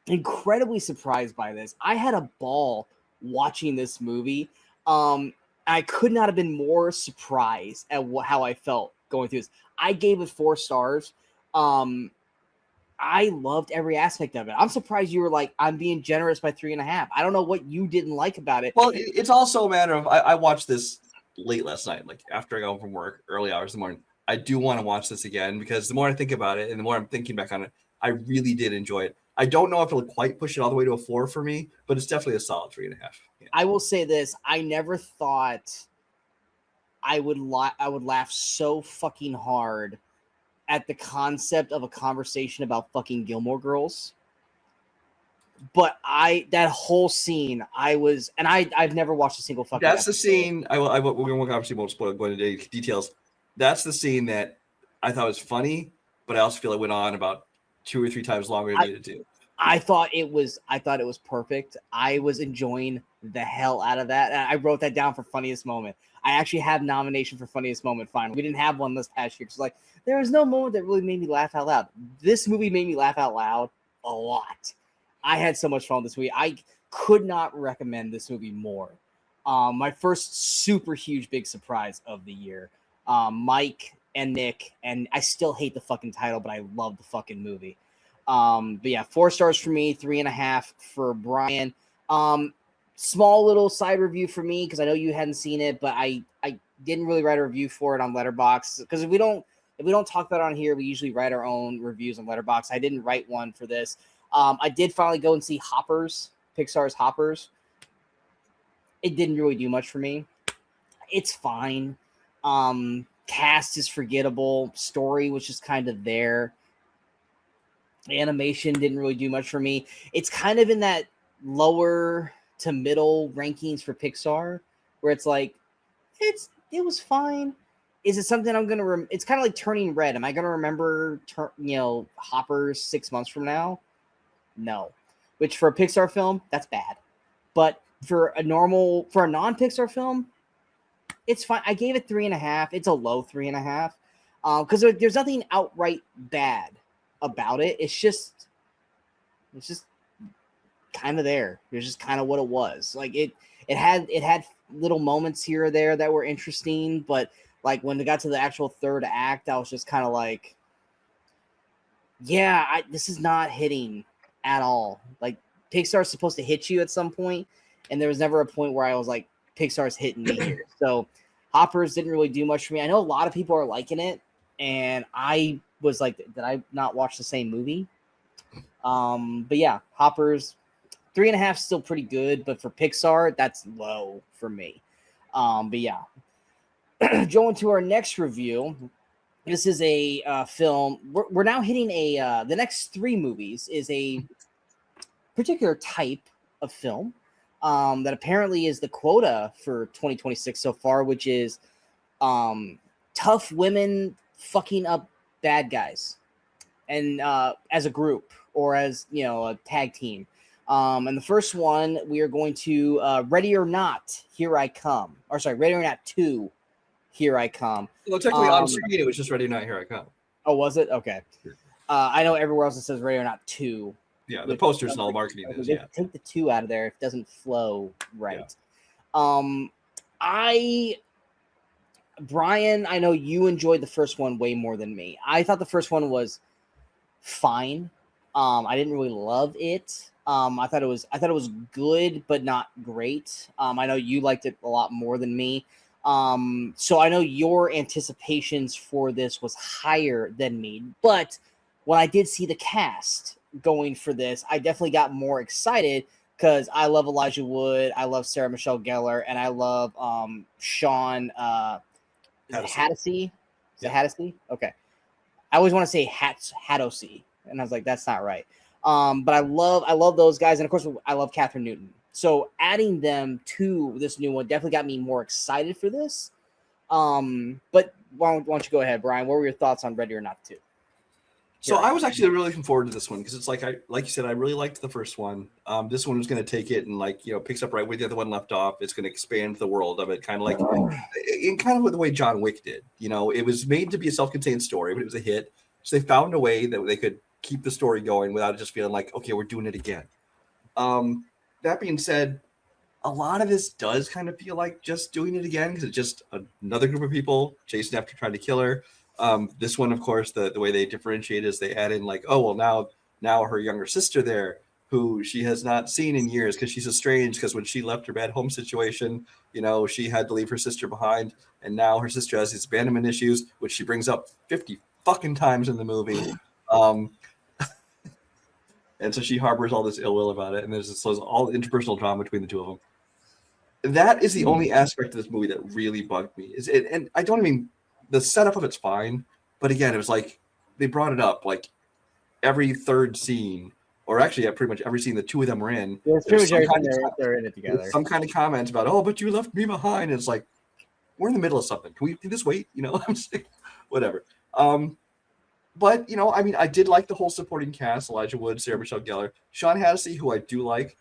incredibly surprised by this. I had a ball watching this movie. I could not have been more surprised at how I felt going through this. I gave it 4 stars. I loved every aspect of it. I'm surprised you were like, I'm being generous by 3.5. I don't know what you didn't like about it. Well, it's also a matter of I watched this late last night, like after I got home from work, early hours in the morning. I do want to watch this again because the more I think about it and the more I'm thinking back on it, I really did enjoy it. I don't know if it'll quite push it all the way to a 4 for me, but it's definitely a solid 3.5. Yeah. I will say this: I never thought I would laugh so fucking hard at the concept of a conversation about fucking Gilmore Girls. But that whole scene, I've never watched a single fucking. That's the scene. We obviously won't spoil, go into details. That's the scene that I thought was funny, but I also feel it went on about 2 or 3 times longer than it needed to. I thought it was perfect. I was enjoying the hell out of that. And I wrote that down for funniest moment. I actually have nomination for funniest moment. Finally, we didn't have one this past year because like there was no moment that really made me laugh out loud. This movie made me laugh out loud a lot. I had so much fun with this movie. I could not recommend this movie more. My first super huge big surprise of the year. Mike and Nick, and I still hate the fucking title, but I love the fucking movie. But yeah, 4 stars for me, 3.5 for Brian. Small little side review for me because I know you hadn't seen it, but I didn't really write a review for it on Letterboxd because if we don't talk about it on here, we usually write our own reviews on Letterboxd. I didn't write one for this. I did finally go and see Hoppers, Pixar's Hoppers. It didn't really do much for me. It's fine. Cast is forgettable. Story was just kind of there. Animation didn't really do much for me. It's kind of in that lower to middle rankings for Pixar, where it's like, it was fine. Is it something I'm gonna? It's kind of like Turning Red. Am I gonna remember? Hoppers 6 months from now? No. Which for a Pixar film, that's bad. But for a non-Pixar film, it's fine. I gave it 3.5. It's a low 3.5. Because there's nothing outright bad about it. It's just kind of there. It's just kind of what it was. Like it had little moments here or there that were interesting, but like when it got to the actual third act, I was just kind of like, yeah, this is not hitting at all. Like Pixar's supposed to hit you at some point, and there was never a point where I was like, Pixar's hitting me here. So Hoppers didn't really do much for me. I know a lot of people are liking it, and I was like, did I not watch the same movie? But yeah, Hoppers 3.5 still pretty good, but for Pixar, that's low for me. But yeah, going to our next review. This is a film. We're now hitting the next 3 movies is a particular type of film that apparently is the quota for 2026 so far, which is tough women fucking up bad guys, and as a group or as a tag team. And the first one we are going to Ready or Not, Here I Come, or sorry, Ready or Not 2, Here I Come. Well, technically on screen it was just Ready or Not, Here I Come. Oh, was it? Okay. I know everywhere else it says Ready or Not 2. Yeah, the posters and all the marketing is. Yeah, take the 2 out of there if it doesn't flow right. Yeah. Brian, I know you enjoyed the first one way more than me. I thought the first one was fine. I didn't really love it. I thought it was good, but not great. I know you liked it a lot more than me. So I know your anticipations for this was higher than me. But when I did see the cast going for this, I definitely got more excited because I love Elijah Wood, I love Sarah Michelle Gellar, and I love Sean Hattasey. Is it Hattasey? Okay. I always want to say Hatosey, and I was like, that's not right. But I love those guys, and of course I love Catherine Newton. So adding them to this new one definitely got me more excited for this. But why don't you go ahead, Brian? What were your thoughts on Ready or Not 2? So I was actually really looking forward to this one because it's like you said, I really liked the first one. This one was going to take it and picks up right where the other one left off. It's going to expand the world of it, kind of like in kind of the way John Wick did. It was made to be a self-contained story, but it was a hit. So they found a way that they could keep the story going without it just feeling like, okay, we're doing it again. That being said, a lot of this does kind of feel like just doing it again because it's just another group of people chasing after trying to kill her. This one, of course, the way they differentiate is they add in like, oh, well, now her younger sister there, who she has not seen in years because she's estranged because when she left her bad home situation, she had to leave her sister behind. And now her sister has these abandonment issues, which she brings up 50 fucking times in the movie. And so she harbors all this ill will about it. And there's all interpersonal drama between the two of them. That is the only aspect of this movie that really bugged me. And I don't mean the setup of it's fine, but again, it was like they brought it up like every third scene, or actually pretty much every scene the two of them were in. Yeah, it's pretty much every time they're in it together. Some kind of comment about, oh, but you left me behind. And it's like, we're in the middle of something. Can this wait? I'm saying, whatever. But I did like the whole supporting cast: Elijah Wood, Sarah Michelle Gellar, Sean Hannity, who I do like.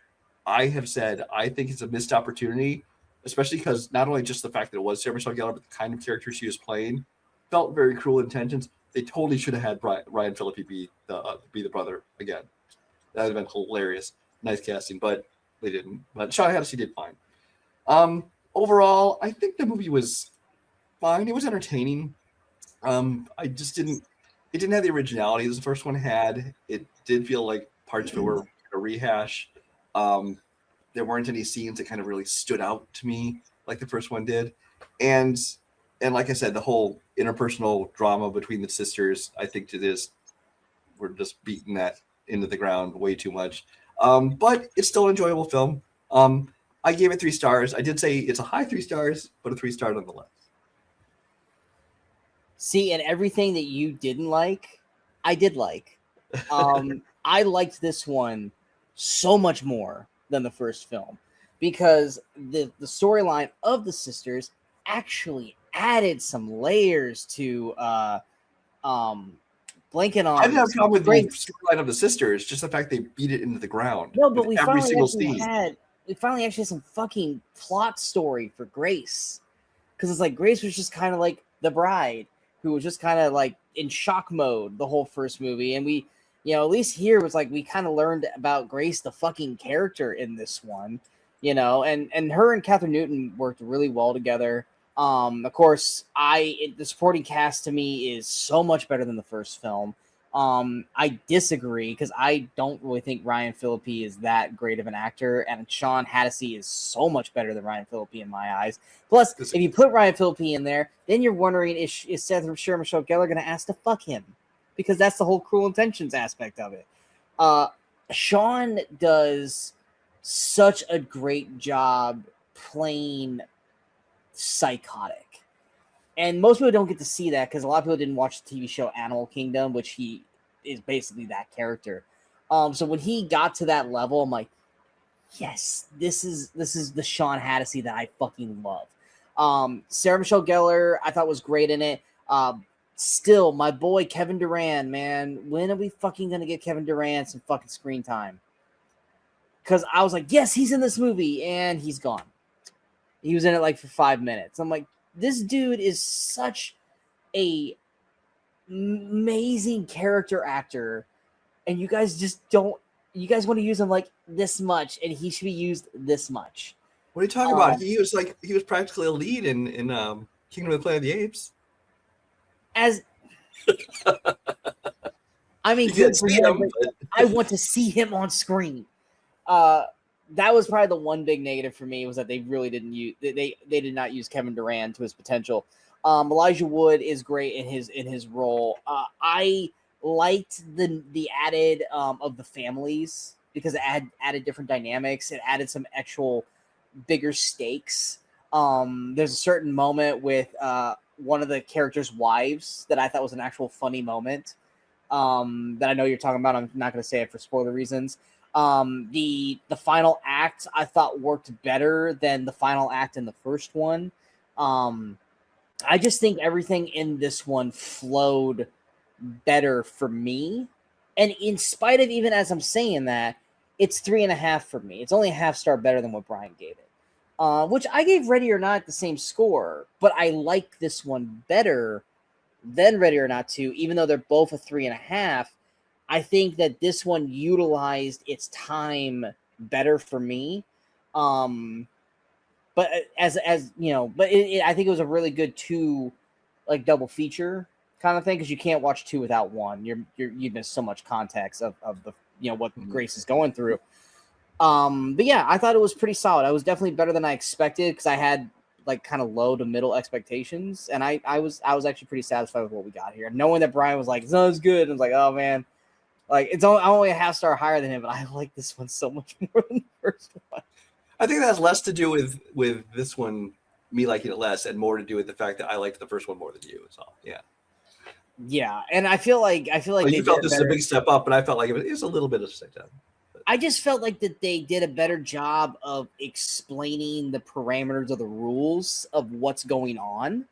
I have said I think it's a missed opportunity, especially because not only just the fact that it was Sarah Michelle Gellar, but the kind of character she was playing felt very Cruel Intentions. They totally should have had Ryan Phillippe be the brother again. That would have been hilarious. Nice casting, but they didn't. But Sean Hannity did fine. Overall, I think the movie was fine. It was entertaining. I just didn't. It didn't have the originality as the first one had. It did feel like parts of it were a rehash. There weren't any scenes that kind of really stood out to me like the first one did. And like I said, the whole interpersonal drama between the sisters, I think we're just beating that into the ground way too much. But it's still an enjoyable film. I gave it 3 stars. I did say it's a high 3 stars, but a 3-star nonetheless. See, and everything that you didn't like, I did like. I liked this one so much more than the first film because the storyline of the sisters actually added some layers to blanking on. I didn't have a problem with the storyline of the sisters, just the fact they beat it into the ground. No, but we finally actually had some fucking plot story for Grace, because it's like Grace was just kind of like the bride who was just kind of like in shock mode the whole first movie, and we, at least here was like we kind of learned about Grace, the fucking character in this one, and her and Catherine Newton worked really well together. Of course, the supporting cast to me is so much better than the first film. I disagree because I don't really think Ryan Phillippe is that great of an actor, and Sean Hannity is so much better than Ryan Phillippe in my eyes. Plus, if you put Ryan Phillippe in there, then you're wondering is Sarah Michelle Gellar going to ask to fuck him? Because that's the whole Cruel Intentions aspect of it. Sean does such a great job playing psychotic. And most people don't get to see that because a lot of people didn't watch the TV show Animal Kingdom, which he is basically that character. So when he got to that level, I'm like, yes, this is the Sean Hannity that I fucking love. Sarah Michelle Gellar, I thought was great in it. Still, my boy Kevin Durant, man, when are we fucking gonna get Kevin Durant some fucking screen time? Because I was like, yes, he's in this movie, and he's gone. He was in it like for 5 minutes. I'm like, this dude is such a amazing character actor, and you guys just don't. You guys want to use him like this much, and he should be used this much. What are you talking about? He was practically a lead in Kingdom of the Planet of the Apes. I mean, good for him, but I want to see him on screen. That was probably the one big negative for me, was that they really didn't use they did not use Kevin Durant to his potential. Elijah Wood is great in his role. I liked the added of the families because it added different dynamics. It added some actual bigger stakes. There's a certain moment with one of the characters' wives that I thought was an actual funny moment. that I know you're talking about. I'm not going to say it for spoiler reasons. The final act I thought worked better than the final act in the first one. I just think everything in this one flowed better for me. And in spite of, even as I'm saying that, it's 3.5 for me. It's only a half star better than what Brian gave it. Which I gave Ready or Not the same score, but I like this one better than Ready or Not 2, even though they're both a 3.5. I think that this one utilized its time better for me. But as you know, but I think it was a really good two, like double feature kind of thing, because you can't watch two without one. You miss so much context of the what Grace is going through. But yeah, I thought it was pretty solid. I was definitely better than I expected, because I had like kind of low to middle expectations, and I was actually pretty satisfied with what we got here. Knowing that Brian was like, "It's not as good," and I was like, "Oh man." Like, I'm only a half star higher than him, but I like this one so much more than the first one. I think that has less to do with this one, me liking it less, and more to do with the fact that I liked the first one more than you. So yeah. Yeah, and I feel like well, you felt this is a big step up, but I felt like it was a little bit of a step down. I just felt like that they did a better job of explaining the parameters of the rules of what's going on,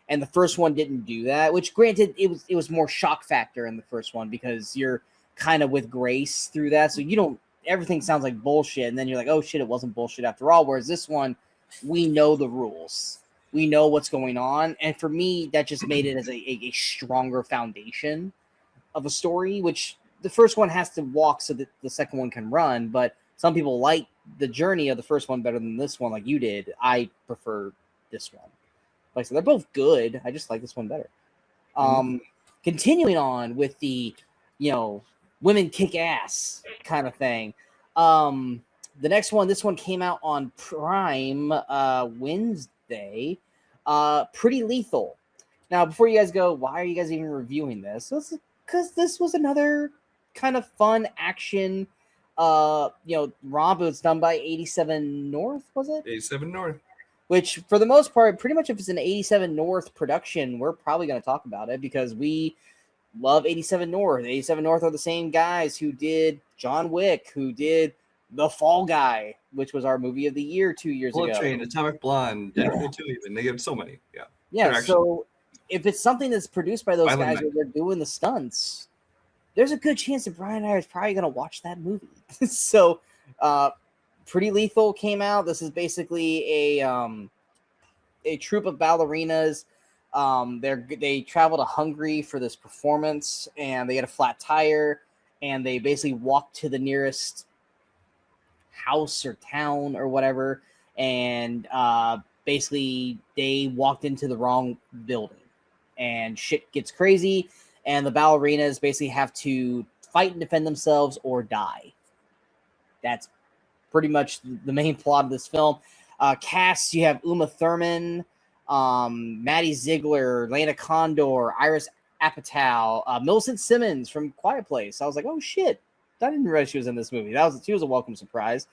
and the first one didn't do that. Which, granted, it was more shock factor in the first one, because you're kind of with Grace through that, so you don't. Everything sounds like bullshit, and then you're like, oh shit, it wasn't bullshit after all. Whereas this one, we know the rules, we know what's going on, and for me, that just made it as a stronger foundation of a story, which the first one has to walk so that the second one can run. But some people like the journey of the first one better than this one, like you did. I prefer this one. Like I said, they're both good. I just like this one better. Continuing on with the, women kick ass kind of thing. The next one, this one came out on Prime Wednesday. Pretty Lethal. Now, before you guys go, why are you guys even reviewing this? Because this was another kind of fun action, romp. It's done by 87 North, was it? 87 North. Which, for the most part, pretty much if it's an 87 North production, we're probably going to talk about it, because we love 87 North. 87 North are the same guys who did John Wick, who did The Fall Guy, which was our movie of the year 2 years ago. Bullet Train, Atomic Blonde, Deadpool 2 even. They have so many. Yeah. Yeah, so if it's something that's produced by those guys where they're doing the stunts, there's a good chance that Brian and I are probably going to watch that movie. So, Pretty Lethal came out. This is basically a troupe of ballerinas. They travel to Hungary for this performance, and they get a flat tire, and they basically walk to the nearest house or town or whatever, and basically they walked into the wrong building, and shit gets crazy, and the ballerinas basically have to fight and defend themselves or die. That's pretty much the main plot of this film. Cast, you have Uma Thurman, Maddie Ziegler, Lana Condor, Iris Apatow, Millicent Simmons from Quiet Place. I was like, oh shit, I didn't realize she was in this movie. She was a welcome surprise.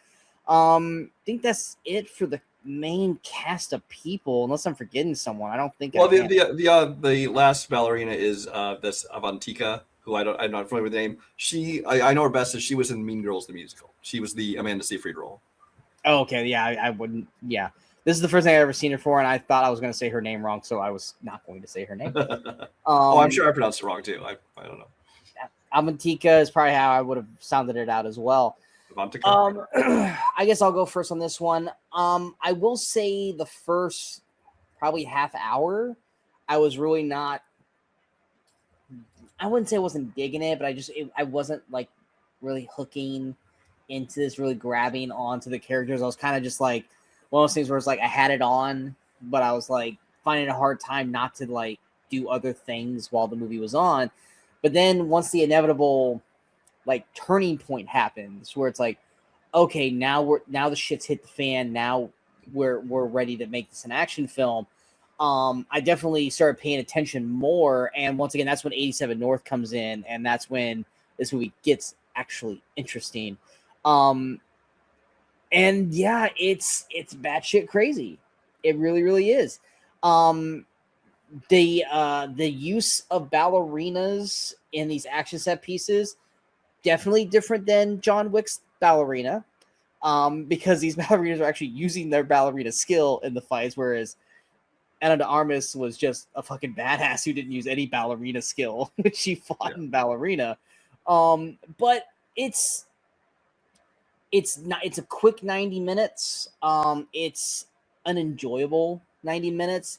I think that's it for the main cast of people, unless I'm forgetting someone. I don't think. Well, the last ballerina is this Avantika, who I'm not familiar with the name. I know her best as she was in Mean Girls the musical. She was the Amanda Seyfried role. Oh, okay, yeah, I wouldn't. Yeah, this is the first thing I've ever seen her for, and I thought I was going to say her name wrong, so I was not going to say her name. I'm sure I pronounced it wrong too. I don't know. Avantika is probably how I would have sounded it out as well. I guess I'll go first on this one. I will say the first probably half hour, I was really not. I wouldn't say I wasn't digging it, but I wasn't like really hooking into this, really grabbing onto the characters. I was kind of just like one of those things where it's like I had it on, but I was like finding a hard time not to like do other things while the movie was on. But then once the inevitable like turning point happens, where it's like, okay, now the shit's hit the fan. Now we're ready to make this an action film. I definitely started paying attention more, and once again, that's when 87 North comes in, and that's when this movie gets actually interesting. And yeah, it's batshit crazy. It really, really is. the use of ballerinas in these action set pieces definitely different than John Wick's ballerina, because these ballerinas are actually using their ballerina skill in the fights, whereas Ana de Armas was just a fucking badass who didn't use any ballerina skill when she fought in ballerina. But it's a quick 90 minutes. It's an enjoyable 90 minutes.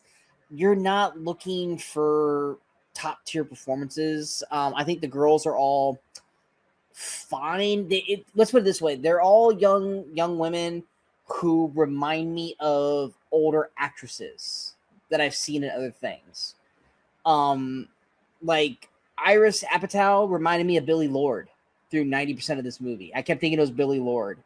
You're not looking for top tier performances. I think the girls are all fine. Let's put it this way: they're all young women who remind me of older actresses that I've seen in other things. Like Iris Apatow reminded me of Billy Lord through 90% of this movie. I kept thinking it was Billy Lord,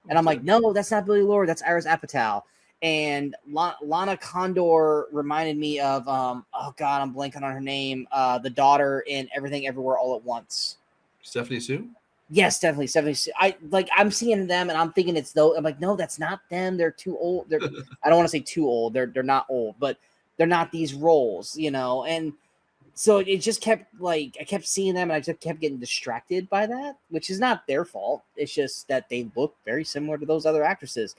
and I'm like, no, that's not Billy Lord. That's Iris Apatow. And Lana Condor reminded me of oh god, I'm blanking on her name. The daughter in Everything Everywhere All at Once. Stephanie Sue? Yes, definitely. I'm seeing them and I'm thinking it's though. I'm like, no, that's not them. They're too old. I don't want to say too old. They're not old, but they're not these roles, you know. And so it just kept I kept seeing them and I just kept getting distracted by that, which is not their fault. It's just that they look very similar to those other actresses.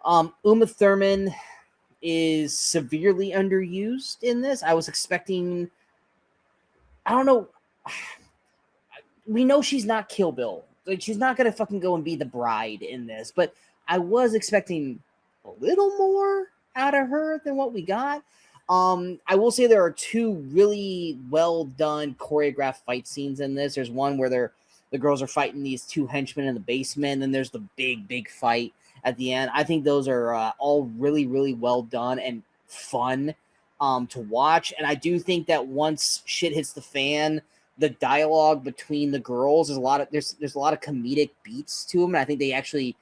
Uma Thurman is severely underused in this. I was expecting, I don't know. We know she's not Kill Bill. Like, she's not gonna fucking go and be the bride in this, but I was expecting a little more out of her than what we got. I will say there are two really well done choreographed fight scenes in this. There's one where the girls are fighting these two henchmen in the basement, and then there's the big fight at the end. I think those are all really, really well done and fun to watch. And I do think that once shit hits the fan, the dialogue between the girls is there's a lot of comedic beats to them, and I think they actually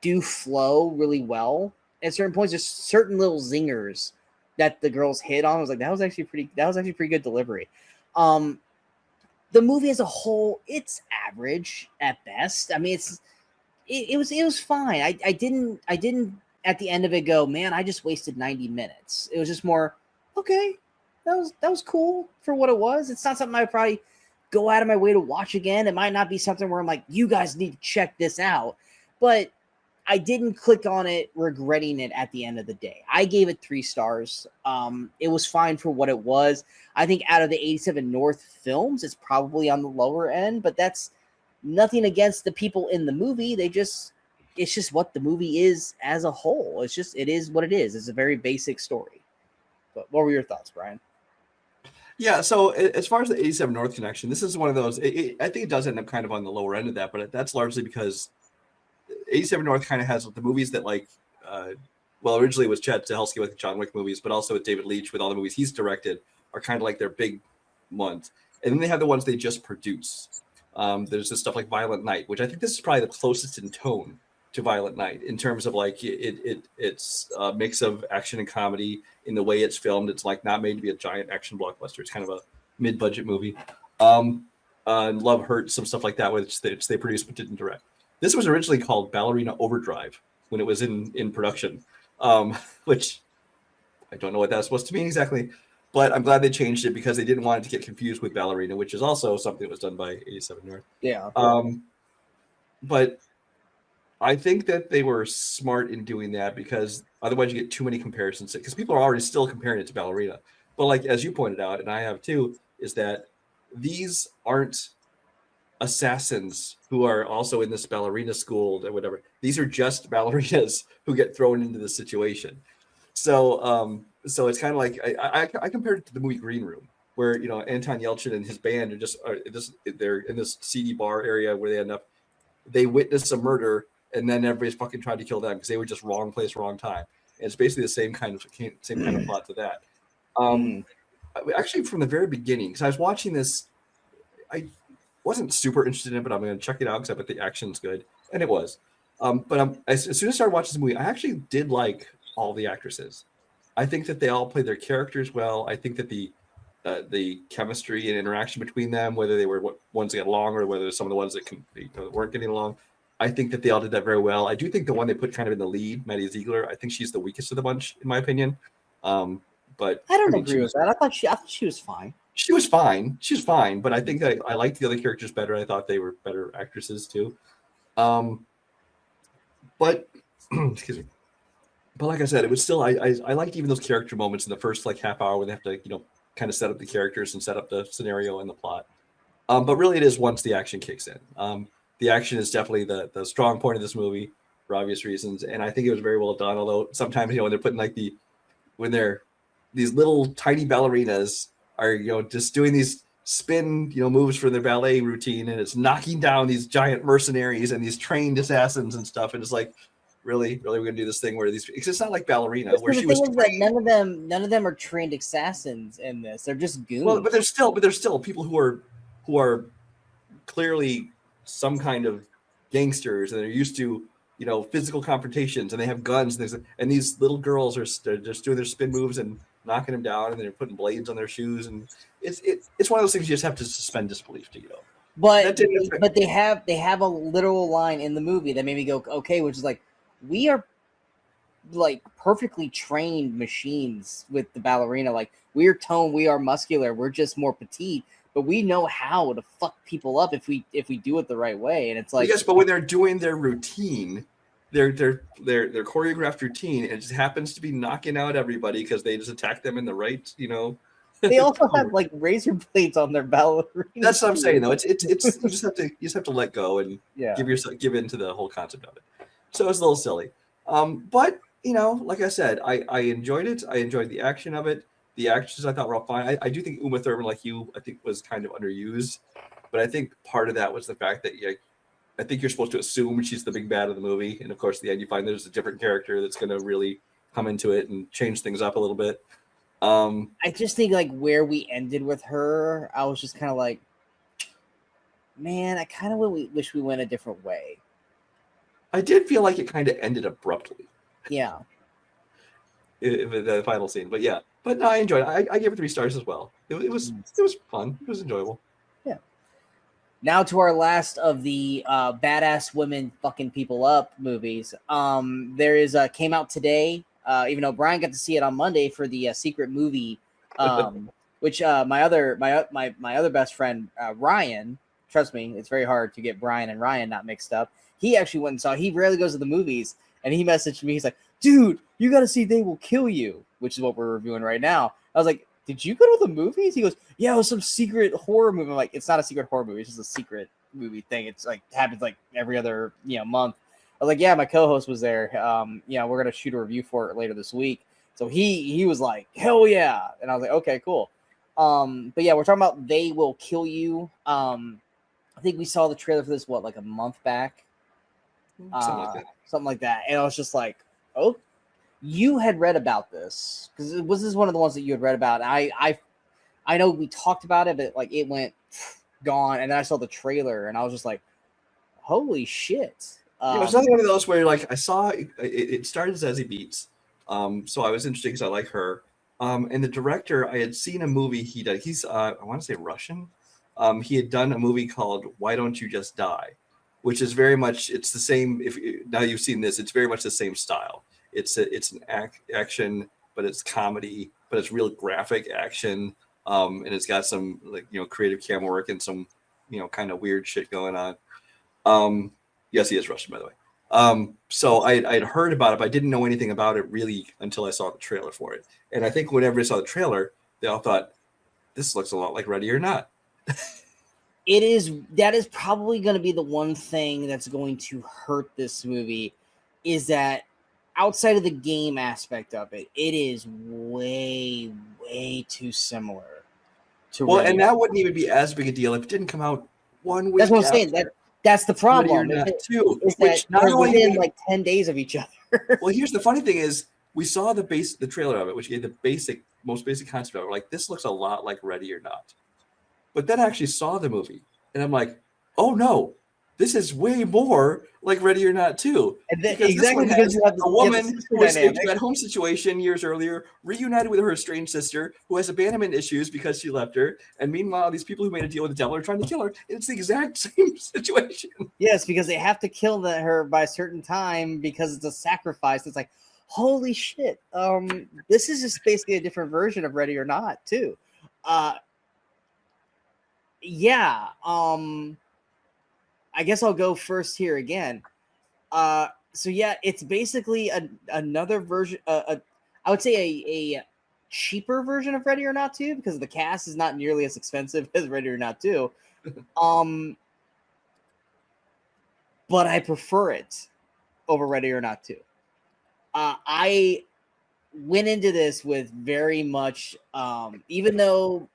do flow really well. At certain points, there's certain little zingers that the girls hit on. I was like, that was actually pretty good delivery. The movie as a whole, it's average at best. I mean, it was fine. I didn't at the end of it go, man, I just wasted 90 minutes. It was just more, okay, that was cool for what it was. It's not something I would probably go out of my way to watch again. It might not be something where I'm like, you guys need to check this out. But I didn't click on it regretting it at the end of the day. I gave it 3 stars. It was fine for what it was. I think out of the 87 North films, it's probably on the lower end, but that's nothing against the people in the movie. It's just what the movie is as a whole. It is what it is. It's a very basic story. But what were your thoughts, Brian? Yeah, so as far as the 87 North connection, this is one of those, I think it does end up kind of on the lower end of that, but that's largely because 87 North kind of has the movies that originally it was Chad Stahelski with the John Wick movies, but also with David Leitch with all the movies he's directed are kind of like their big ones. And then they have the ones they just produce. There's this stuff like Violent Night, which I think this is probably the closest in tone to Violent Night in terms of like it's a mix of action and comedy in the way it's filmed. It's like not made to be a giant action blockbuster. It's kind of a mid-budget movie. Love Hurt, some stuff like that, which they produced but didn't direct. This was originally called Ballerina Overdrive when it was in production, which I don't know what that's supposed to mean exactly, but I'm glad they changed it because they didn't want it to get confused with Ballerina, which is also something that was done by 87 North. Yeah. But I think that they were smart in doing that because otherwise you get too many comparisons because people are already still comparing it to Ballerina. But like, as you pointed out, and I have too, is that these aren't assassins who are also in this ballerina school or whatever. These are just ballerinas who get thrown into the situation. So it's kind of like I compared it to the movie Green Room, where Anton Yelchin and his band they're in this seedy bar area where they end up. They witness a murder, and then everybody's fucking trying to kill them because they were just wrong place, wrong time. And it's basically the same kind of plot to that. Actually, from the very beginning, because I was watching this, I wasn't super interested in it, but I'm going to check it out because I bet the action's good, and it was. But as soon as I started watching this movie, I actually did like all the actresses. I think that they all play their characters well. I think that the chemistry and interaction between them, whether they were ones that got along or whether some of the ones that weren't getting along, I think that they all did that very well. I do think the one they put kind of in the lead, Maddie Ziegler, I think she's the weakest of the bunch, in my opinion. But I don't mean, agree with that. I thought she was fine. She was fine. She was fine, but I think I liked the other characters better. I thought they were better actresses too. But excuse me. But like I said, it was still I liked even those character moments in the first like half hour when they have to kind of set up the characters and set up the scenario and the plot. But really, it is once the action kicks in. The action is definitely the strong point of this movie for obvious reasons, and I think it was very well done. Although sometimes when they're putting like when they're these little tiny ballerinas are just doing these spin moves for their ballet routine, and it's knocking down these giant mercenaries and these trained assassins and stuff, and it's like. Really, we're gonna do this thing where it's not like ballerina where she was. That none of them are trained assassins in this. They're just goons. Well, but there's still people who are clearly some kind of gangsters, and they're used to physical confrontations, and they have guns, and these little girls are just doing their spin moves and knocking them down, and they're putting blades on their shoes, and it's one of those things you just have to suspend disbelief to But they have a literal line in the movie that made me go okay, which is like. We are like perfectly trained machines with the ballerina. Like we are toned, we are muscular, we're just more petite, but we know how to fuck people up if we do it the right way. And it's like yes, but when they're doing their routine, their choreographed routine, it just happens to be knocking out everybody because they just attack them in the right, They also have like razor blades on their ballerina. That's what I'm saying though. It's you just have to let go and give in to the whole concept of it. So it's a little silly. But, like I said, I enjoyed it. I enjoyed the action of it. The actresses I thought were all fine. I do think Uma Thurman, like you, I think was kind of underused. But I think part of that was the fact that I think you're supposed to assume she's the big bad of the movie. And, of course, at the end you find there's a different character that's going to really come into it and change things up a little bit. I just think, like, where we ended with her, I was just kind of like, man, I kind of wish we went a different way. I did feel like it kind of ended abruptly. Yeah. The final scene. But yeah. But no, I enjoyed it. I gave it 3 stars as well. It was fun. It was enjoyable. Yeah. Now to our last of the badass women fucking people up movies. There is came out today, even though Brian got to see it on Monday for the secret movie, which my other best friend Ryan, trust me, it's very hard to get Brian and Ryan not mixed up. He actually went and saw. He rarely goes to the movies, and he messaged me. He's like, "Dude, you got to see They Will Kill You," which is what we're reviewing right now. I was like, "Did you go to the movies?" He goes, "Yeah, it was some secret horror movie." I'm like, "It's not a secret horror movie. It's just a secret movie thing. It's like happens like every other month." I was like, "Yeah, my co-host was there. We're gonna shoot a review for it later this week." So he was like, "Hell yeah!" And I was like, "Okay, cool." But yeah, we're talking about They Will Kill You. I think we saw the trailer for this like a month back. Something like that. And I was just like, oh, you had read about this because this is one of the ones that you had read about. I know we talked about it, but like it went gone, and then I saw the trailer, and I was just like, holy shit! It's not one of those where like I saw it started as Zazie Beetz, so I was interested because I like her. And the director, I had seen a movie he did. He's I want to say Russian. He had done a movie called Why Don't You Just Die, which is very much it's the same. Now you've seen this, it's very much the same style. It's an action, but it's comedy, but it's real graphic action, and it's got some creative camera work and some kind of weird shit going on. Yes, he is Russian, by the way. So I'd heard about it, but I didn't know anything about it really until I saw the trailer for it. And I think whenever I saw the trailer, they all thought this looks a lot like Ready or Not. That is probably going to be the one thing that's going to hurt this movie is that outside of the game aspect of it, it is way, way too similar to Well, and that wouldn't even be as big a deal if it didn't come out 1 week. That's what I'm saying. That's the problem. Too, which not only within like 10 days of each other. Well, here's the funny thing is we saw the trailer of it, which gave the most basic concept of it. We're like, this looks a lot like Ready or Not. But then I actually saw the movie, and I'm like, oh no, this is way more like Ready or Not too. And then, exactly because you have a woman who escaped that home situation years earlier, reunited with her estranged sister, who has abandonment issues because she left her. And meanwhile, these people who made a deal with the devil are trying to kill her. It's the exact same situation. Yes, because they have to kill her by a certain time because it's a sacrifice. It's like, Holy shit. This is just basically a different version of Ready or Not, too. Yeah. I guess I'll go first here again. So yeah, it's basically another version. I would say a cheaper version of Ready or Not 2 because the cast is not nearly as expensive as Ready or Not 2. But I prefer it over Ready or Not 2. I went into this with very much, even though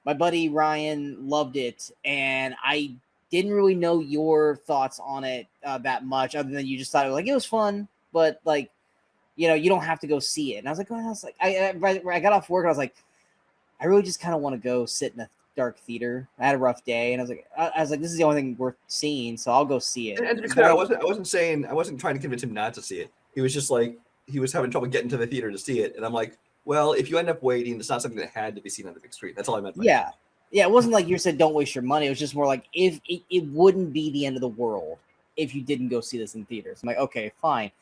my buddy Ryan loved it, and I didn't really know your thoughts on it that much, other than you just thought it was fun, but like, you know, you don't have to go see it. And I was like, I got off work and I was like, I really just kind of want to go sit in a dark theater. I had a rough day, and I was like, this is the only thing worth seeing, so I'll go see it. And to be clear, I wasn't trying to convince him not to see it. He was just like, he was having trouble getting to the theater to see it, and I'm like, well, if you end up waiting, it's not something that had to be seen on the big screen. That's all I meant. Yeah. It wasn't like you said don't waste your money. It was just more like if it wouldn't be the end of the world if you didn't go see this in theaters. I'm like, okay, fine.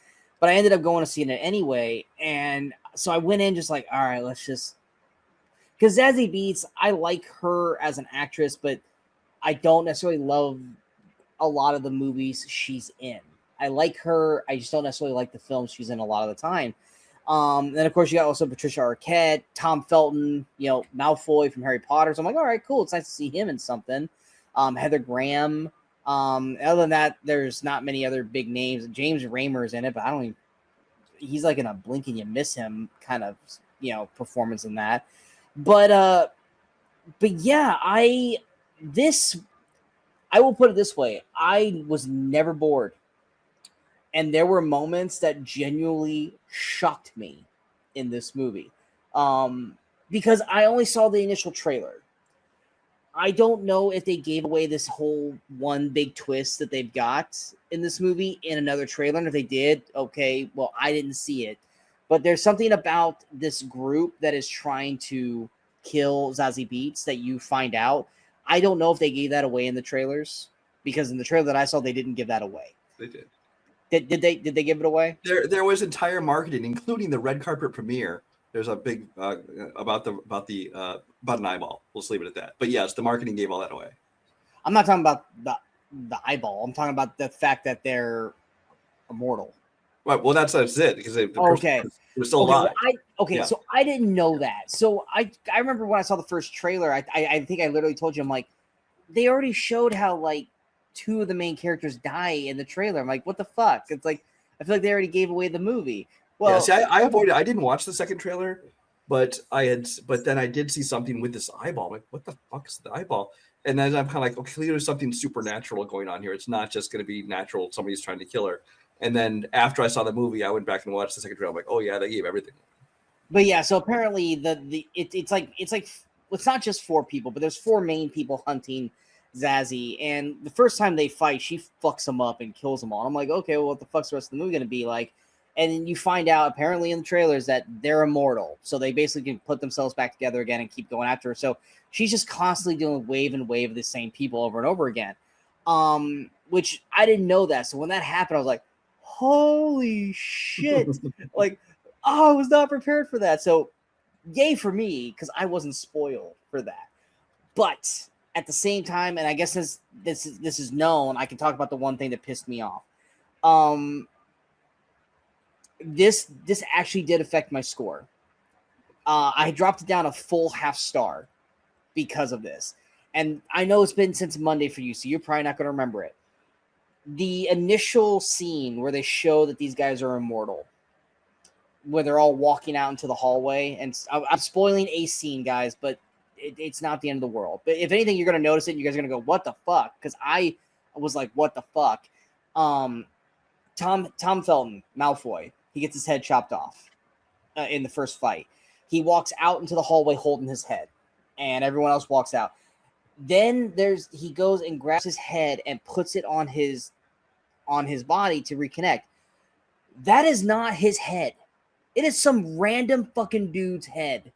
But I ended up going to see it anyway, and so I went in just like, all right, let's just, because Zazie Beetz, I like her as an actress, but I don't necessarily love a lot of the movies she's in. I like her. I just don't necessarily like the films she's in a lot of the time. Then of course you got also Patricia Arquette, Tom Felton, you know, Malfoy from Harry Potter. So I'm like, all right, cool. It's nice to see him in something. Heather Graham. Other than that, there's not many other big names. James Raymer's in it, but I don't even, he's like in a blink and you miss him kind of, you know, performance in that. But yeah, I will put it this way. I was never bored. And there were moments that genuinely shocked me in this movie. Because I only saw the initial trailer. I don't know if they gave away this whole one big twist that they've got in this movie in another trailer. And if they did, okay, well, I didn't see it. But there's something about this group that is trying to kill Zazie Beetz that you find out. I don't know if they gave that away in the trailers. Because in the trailer that I saw, they didn't give that away. They did. Did they give it away? There was entire marketing, including the red carpet premiere. There's a big about an eyeball. We'll just leave it at that. But yes, the marketing gave all that away. I'm not talking about the eyeball. I'm talking about the fact that they're immortal. Right. Well, that's it because the okay, was still alive. So I didn't know that. So I remember when I saw the first trailer. I think I literally told you, I'm like, they already showed how like 2 of the main characters die in the trailer. I'm like, what the fuck? It's like, I feel like they already gave away the movie. Well, yeah, see, I avoided. I didn't watch the second trailer, but then I did see something with this eyeball. I'm like, what the fuck is the eyeball? And then I'm kind of like, okay, clearly there's something supernatural going on here. It's not just going to be natural. Somebody's trying to kill her. And then after I saw the movie, I went back and watched the second trailer. I'm like, oh yeah, they gave everything. But yeah, so apparently it's not just 4 people, but there's 4 main people hunting Zazie, and the first time they fight, she fucks them up and kills them all. I'm like, okay, well, what the fuck's the rest of the movie gonna be like? And then you find out apparently in the trailers that they're immortal, so they basically can put themselves back together again and keep going after her. So she's just constantly doing wave and wave of the same people over and over again. Which I didn't know that. So when that happened, I was like, holy shit! Like, oh, I was not prepared for that. So yay for me, because I wasn't spoiled for that. But at the same time, and I guess this is known, I can talk about the one thing that pissed me off. This actually did affect my score. I dropped it down a full half star because of this. And I know it's been since Monday for you, so you're probably not going to remember it. The initial scene where they show that these guys are immortal, where they're all walking out into the hallway, and I'm spoiling a scene, guys, but it's not the end of the world. But if anything, you're going to notice it. You guys are going to go, what the fuck? Because I was like, what the fuck? Tom Felton, Malfoy, he gets his head chopped off in the first fight. He walks out into the hallway holding his head, and everyone else walks out. Then he goes and grabs his head and puts it on his body to reconnect. That is not his head. It is some random fucking dude's head.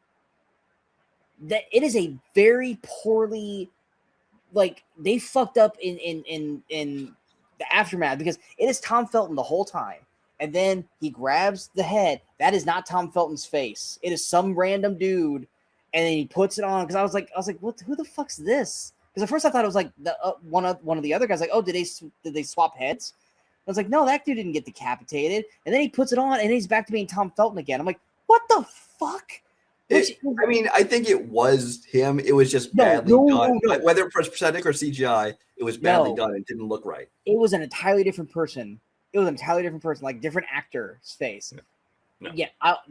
That it is a very poorly, like, they fucked up in the aftermath, because it is Tom Felton the whole time, And then he grabs the head. That is not Tom Felton's face. It is some random dude. And then he puts it on. Because I was like, what? Who the fuck's this? Because at first I thought it was like the one of the other guys. Like, oh, did they swap heads? I was like, no, that dude didn't get decapitated. And then he puts it on, and he's back to being Tom Felton again. I'm like, what the fuck? I think it was him. It was just badly done. No. Whether it was prosthetic or CGI, it was badly done. It didn't look right. It was an entirely different person. Like different actor's face. No. Yeah,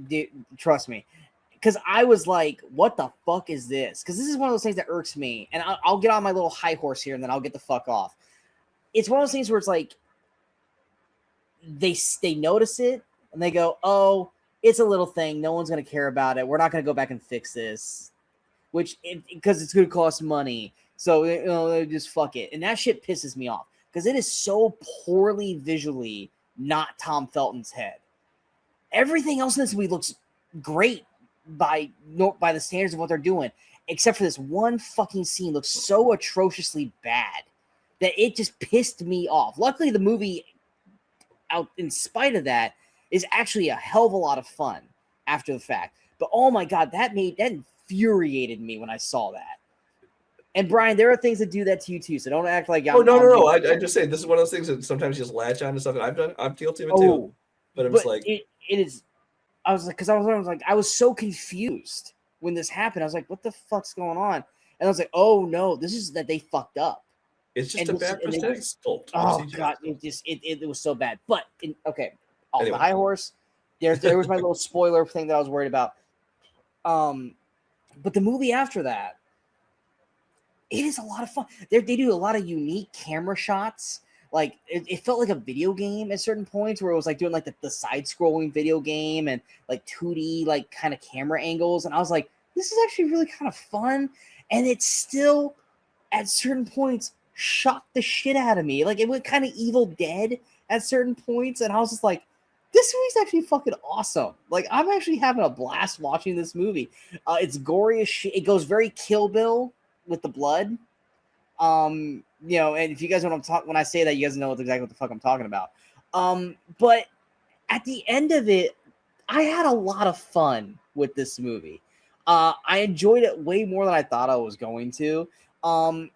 dude, trust me. Because I was like, what the fuck is this? Because this is one of those things that irks me. And I'll get on my little high horse here, and then I'll get the fuck off. It's one of those things where it's like, they notice it, and they go, oh, it's a little thing. No one's going to care about it. We're not going to go back and fix this. Because it's going to cost money. So, just fuck it. And that shit pisses me off. Because it is so poorly visually not Tom Felton's head. Everything else in this movie looks great by the standards of what they're doing. Except for this one fucking scene looks so atrociously bad that it just pissed me off. Luckily, the movie, out in spite of that, is actually a hell of a lot of fun after the fact. But oh my god, that infuriated me when I saw that. And Brian, there are things that do that to you too, so don't act like no. I just say this is one of those things that sometimes you just latch on to something I've done. I'm guilty of it too. But it's like it is. I was like, because I was so confused when this happened. I was like, what the fuck's going on? And I was like, oh no, this is that they fucked up. It's just a bad prosthetic sculpt. Oh god, it was so bad. But off the high horse, there was my little spoiler thing that I was worried about. But the movie after that, it is a lot of fun. They do a lot of unique camera shots. Like it felt like a video game at certain points where it was like doing like the side-scrolling video game and like 2D like kind of camera angles. And I was like, this is actually really kind of fun. And it still at certain points shocked the shit out of me. Like it went kind of Evil Dead at certain points, and I was just like, this movie's actually fucking awesome. Like I'm actually having a blast watching this movie. It's gory as shit. It goes very Kill Bill with the blood. And if you guys know what I'm talking, when I say that, you guys know exactly what the fuck I'm talking about. But at the end of it, I had a lot of fun with this movie. I enjoyed it way more than I thought I was going to. Zazie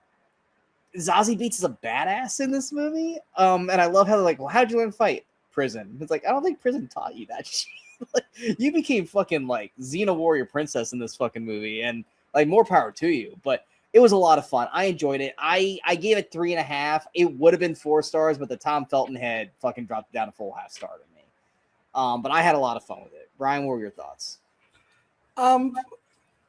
Beetz is a badass in this movie. And I love how they're like, well, how'd you learn to fight? Prison. It's like, I don't think prison taught you that shit. Like, you became fucking like Xena Warrior Princess in this fucking movie, and like more power to you. But it was a lot of fun. I enjoyed it. I gave it 3.5. It would have been 4 stars, but the Tom Felton head fucking dropped it down a full half star to me. But I had a lot of fun with it. Brian, what were your thoughts?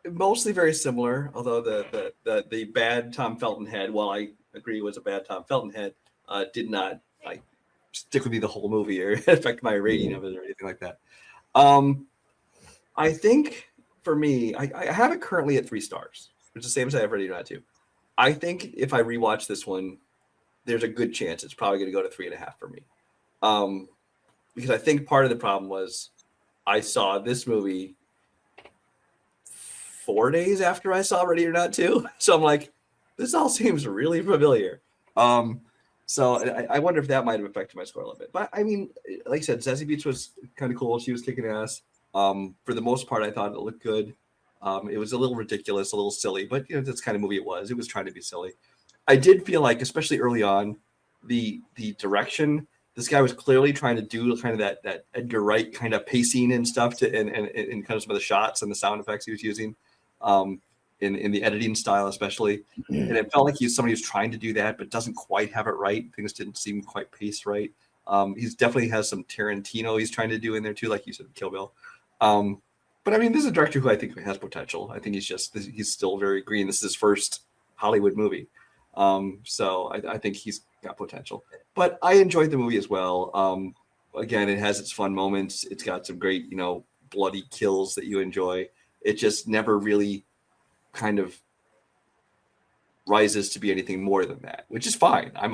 Mostly very similar, although the bad Tom Felton head, while I agree it was a bad Tom Felton head, did not like stick with me the whole movie or affect my rating of it or anything like that. I think for me, I have it currently at 3 stars, which is the same as I have Ready or Not To. I think if I rewatch this one, there's a good chance it's probably going to go to 3.5 for me. Because I think part of the problem was I saw this movie 4 days after I saw Ready or Not To. So I'm like, this all seems really familiar. So I wonder if that might have affected my score a little bit. But I mean, like I said, Zazie Beetz was kind of cool. She was kicking ass. For the most part, I thought it looked good. It was a little ridiculous, a little silly, but that's the kind of movie it was. It was trying to be silly. I did feel like, especially early on, the direction, this guy was clearly trying to do kind of that Edgar Wright kind of pacing and stuff and kind of some of the shots and the sound effects he was using. In the editing style, especially. And it felt like somebody who's trying to do that, but doesn't quite have it right. Things didn't seem quite paced right. He's definitely has some Tarantino he's trying to do in there too, like you said, Kill Bill. But I mean, this is a director who I think has potential. I think he's still very green. This is his first Hollywood movie. So I think he's got potential. But I enjoyed the movie as well. Again, it has its fun moments. It's got some great, bloody kills that you enjoy. It just never really kind of rises to be anything more than that, which is fine. I'm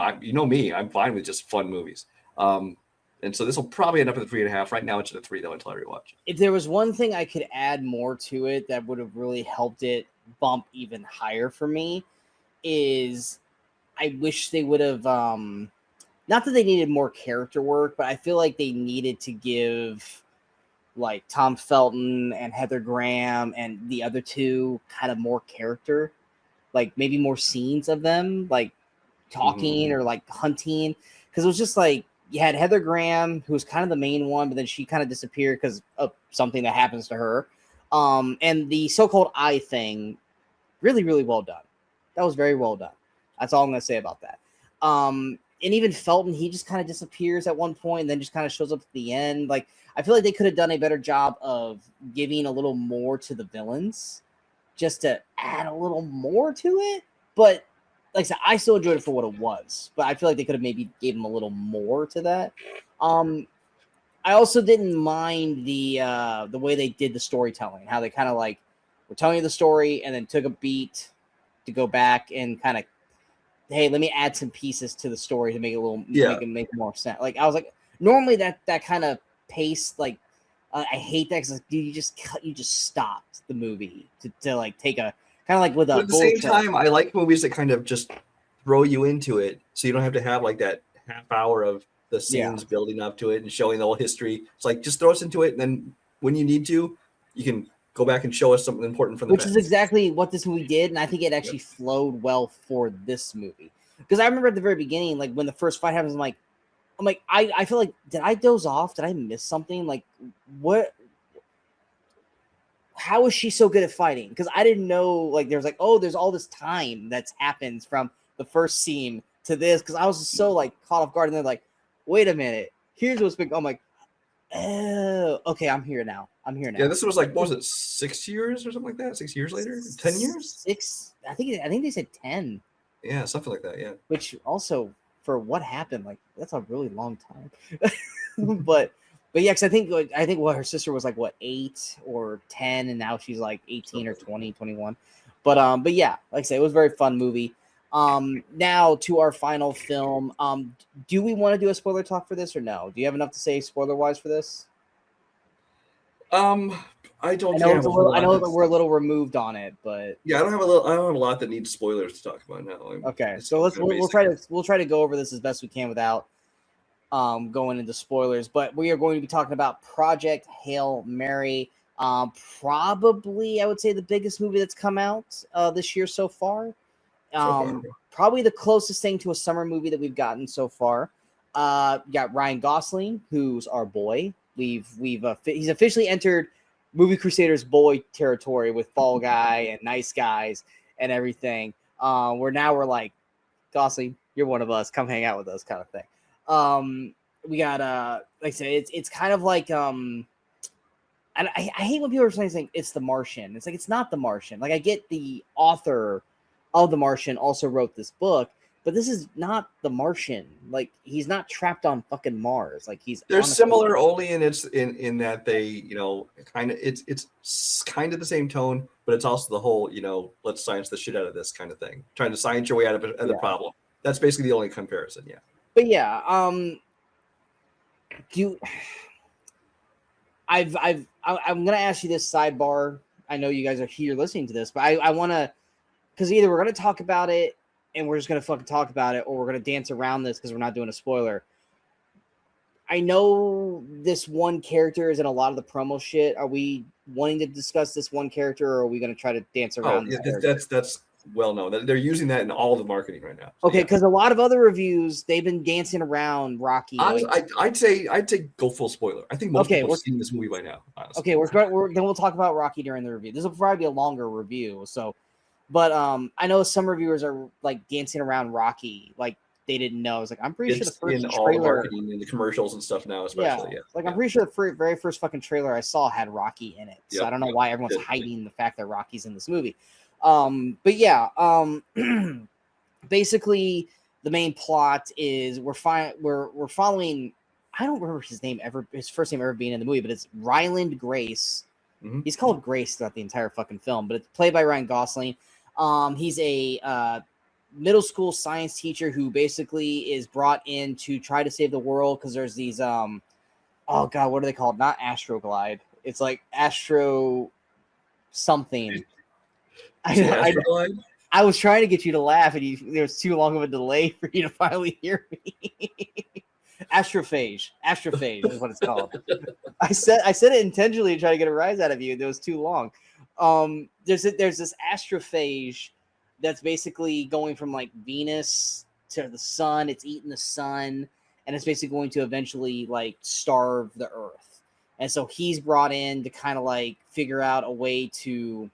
me, I'm fine with just fun movies. And so this will probably end up at 3.5. Right now it's at a 3 though until I rewatch. If there was one thing I could add more to it that would have really helped it bump even higher for me, is I wish they would have not that they needed more character work, but I feel like they needed to give like Tom Felton and Heather Graham and the other two kind of more character, like maybe more scenes of them like talking or like hunting, because it was just like you had Heather Graham, who was kind of the main one, but then she kind of disappeared because of something that happens to her. And the so-called eye thing, really, really well done. That was very well done. That's all I'm going to say about that. And even Felton, he just kind of disappears at one point and then just kind of shows up at the end. Like, I feel like they could have done a better job of giving a little more to the villains just to add a little more to it. But like I said, I still enjoyed it for what it was, but I feel like they could have maybe gave them a little more to that. I also didn't mind the way they did the storytelling, how they kind of like were telling you the story and then took a beat to go back and kind of, hey, let me add some pieces to the story to make it a little make more sense. Like I was like, normally that kind of pace, like I hate that because like, dude, you just stopped the movie to like take a kind of like with a. But at the same time, I like movies that kind of just throw you into it, so you don't have to have like that half hour of the scenes building up to it and showing the whole history. It's like just throw us into it, and then when you need to, you can go back and show us something important from the Which is exactly what this movie did, and I think it actually flowed well for this movie. Because I remember at the very beginning, like when the first fight happens, I'm like, I feel like, did I doze off? Did I miss something? Like, what? How is she so good at fighting? Because I didn't know, like, there's like, oh, there's all this time that's happens from the first scene to this. Because I was just so like caught off guard, and they're like, wait a minute, here's what's been. I'm like, oh, okay, I'm here now. Yeah, this was like, what was it, 6 years or something like that? 6 years later, 10 years? 6. I think they said 10. Yeah, something like that. Yeah. Which also, for what happened, like that's a really long time. but yeah, because I think what her sister was like, what, 8 or 10, and now she's like 18 or 20, 21. But yeah, like I say, it was a very fun movie. Now to our final film. Do we want to do a spoiler talk for this or no? Do you have enough to say spoiler wise for this? I don't. I know that we're a little removed on it, but yeah, I don't have a lot that needs spoilers to talk about now. Okay, so we'll try to go over this as best we can without going into spoilers. But we are going to be talking about Project Hail Mary. Probably I would say the biggest movie that's come out this year so far. Probably the closest thing to a summer movie that we've gotten so far. Got Ryan Gosling, who's our boy. He's officially entered Movie Crusaders boy territory with Fall Guy and Nice Guys and everything. We're like, Gosling, you're one of us. Come hang out with us, kind of thing. We got like I said, it's kind of like I hate when people are saying it's The Martian. It's like it's not The Martian. Like I get the author of The Martian also wrote this book, but this is not The Martian. Like he's not trapped on fucking Mars. Like they're similar only in that they kind of it's kind of the same tone, but it's also the whole let's science the shit out of this kind of thing, trying to science your way out of the problem. That's basically the only comparison. Yeah. But yeah, I'm gonna ask you this sidebar. I know you guys are here listening to this, but I want to, because either we're gonna talk about it and we're just gonna fucking talk about it, or we're gonna dance around this because we're not doing a spoiler. I know this one character is in a lot of the promo shit. Are we wanting to discuss this one character, or are we gonna try to dance around? That's well known. They're using that in all the marketing right now. So, okay, because a lot of other reviews they've been dancing around Rocky. I'd say go full spoiler. I think most people have seen this movie by now. Honestly. Okay, then we'll talk about Rocky during the review. This will probably be a longer review. So, but I know some reviewers are like dancing around Rocky, like they didn't know. It's like I'm pretty sure the first in trailer, all the marketing and the commercials and stuff now, especially. Yeah. Like I'm pretty sure the very first fucking trailer I saw had Rocky in it. So I don't know why everyone's hiding the fact that Rocky's in this movie. But yeah, basically the main plot is we're following, I don't remember his first name ever being in the movie, but it's Ryland Grace. Mm-hmm. He's called Grace throughout the entire fucking film, but it's played by Ryan Gosling. He's a middle school science teacher who basically is brought in to try to save the world because there's these oh god, what are they called? Not Astroglide. It's like Astro something. I I was trying to get you to laugh, and there was too long of a delay for you to finally hear me. Astrophage is what it's called. I said it intentionally to try to get a rise out of you. It was too long. There's this astrophage that's basically going from like Venus to the sun. It's eating the sun, and it's basically going to eventually like starve the Earth. And so he's brought in to kind of like figure out a way to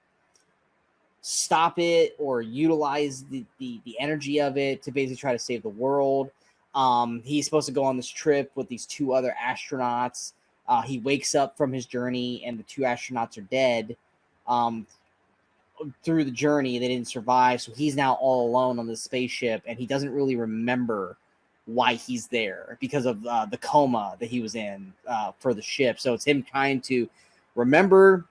stop it or utilize the energy of it to basically try to save the world. He's supposed to go on this trip with these 2 other astronauts. He wakes up from his journey, and the 2 astronauts are dead. Through the journey, they didn't survive, so he's now all alone on this spaceship, and he doesn't really remember why he's there because of the coma that he was in for the ship. So it's him trying to remember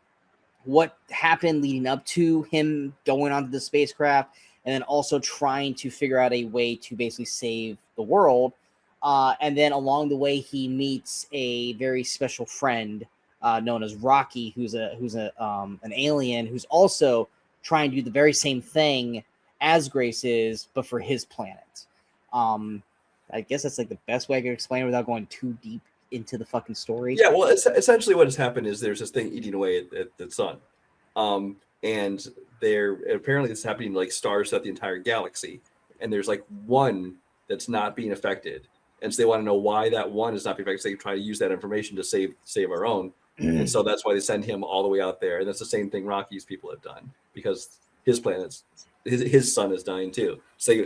what happened leading up to him going onto the spacecraft, and then also trying to figure out a way to basically save the world. And then along the way, he meets a very special friend known as Rocky, who's an alien who's also trying to do the very same thing as Grace is, but for his planet. I guess that's like the best way I can explain it without going too deep into the fucking story. Yeah, well, essentially what has happened is there's this thing eating away at the sun, and apparently it's happening to like stars throughout the entire galaxy, and there's like one that's not being affected, and so they want to know why that one is not being affected. So they try to use that information to save our own, and so that's why they send him all the way out there. And that's the same thing Rocky's people have done, because his planet's his sun is dying too. So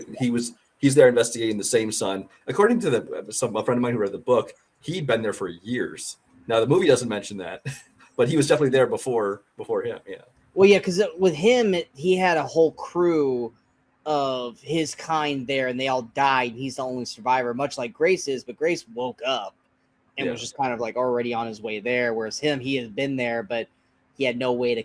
he's there investigating the same sun. According to a friend of mine who read the book, he'd been there for years. Now the movie doesn't mention that, but he was definitely there before him. Yeah. Well, yeah, because with him, he had a whole crew of his kind there, and they all died. He's the only survivor, much like Grace is. But Grace woke up and was just kind of like already on his way there. Whereas him, he had been there, but he had no way to,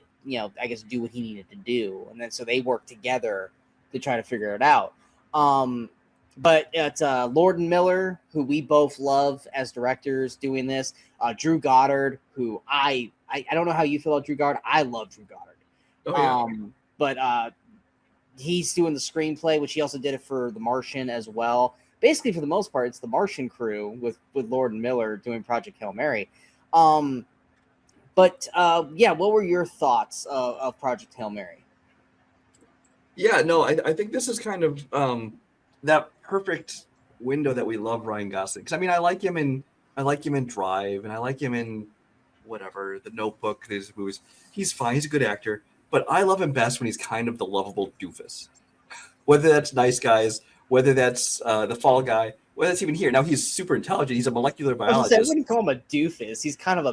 I guess, do what he needed to do. And then so they worked together to try to figure it out. But it's Lord and Miller, who we both love as directors, doing this. Drew Goddard, who I don't know how you feel about Drew Goddard. I love Drew Goddard. Oh, yeah. But he's doing the screenplay, which he also did it for The Martian as well. Basically, for the most part, it's the Martian crew with Lord and Miller doing Project Hail Mary. But what were your thoughts of Project Hail Mary? Yeah, no, I think this is kind of that perfect window that we love Ryan Gosling. Because I mean, I like him in Drive, and I like him in whatever, The Notebook, these movies. He's fine. He's a good actor. But I love him best when he's kind of the lovable doofus. Whether that's Nice Guys, whether that's The Fall Guy, whether that's even here. Now, he's super intelligent. He's a molecular biologist. I wouldn't call him a doofus. He's kind of a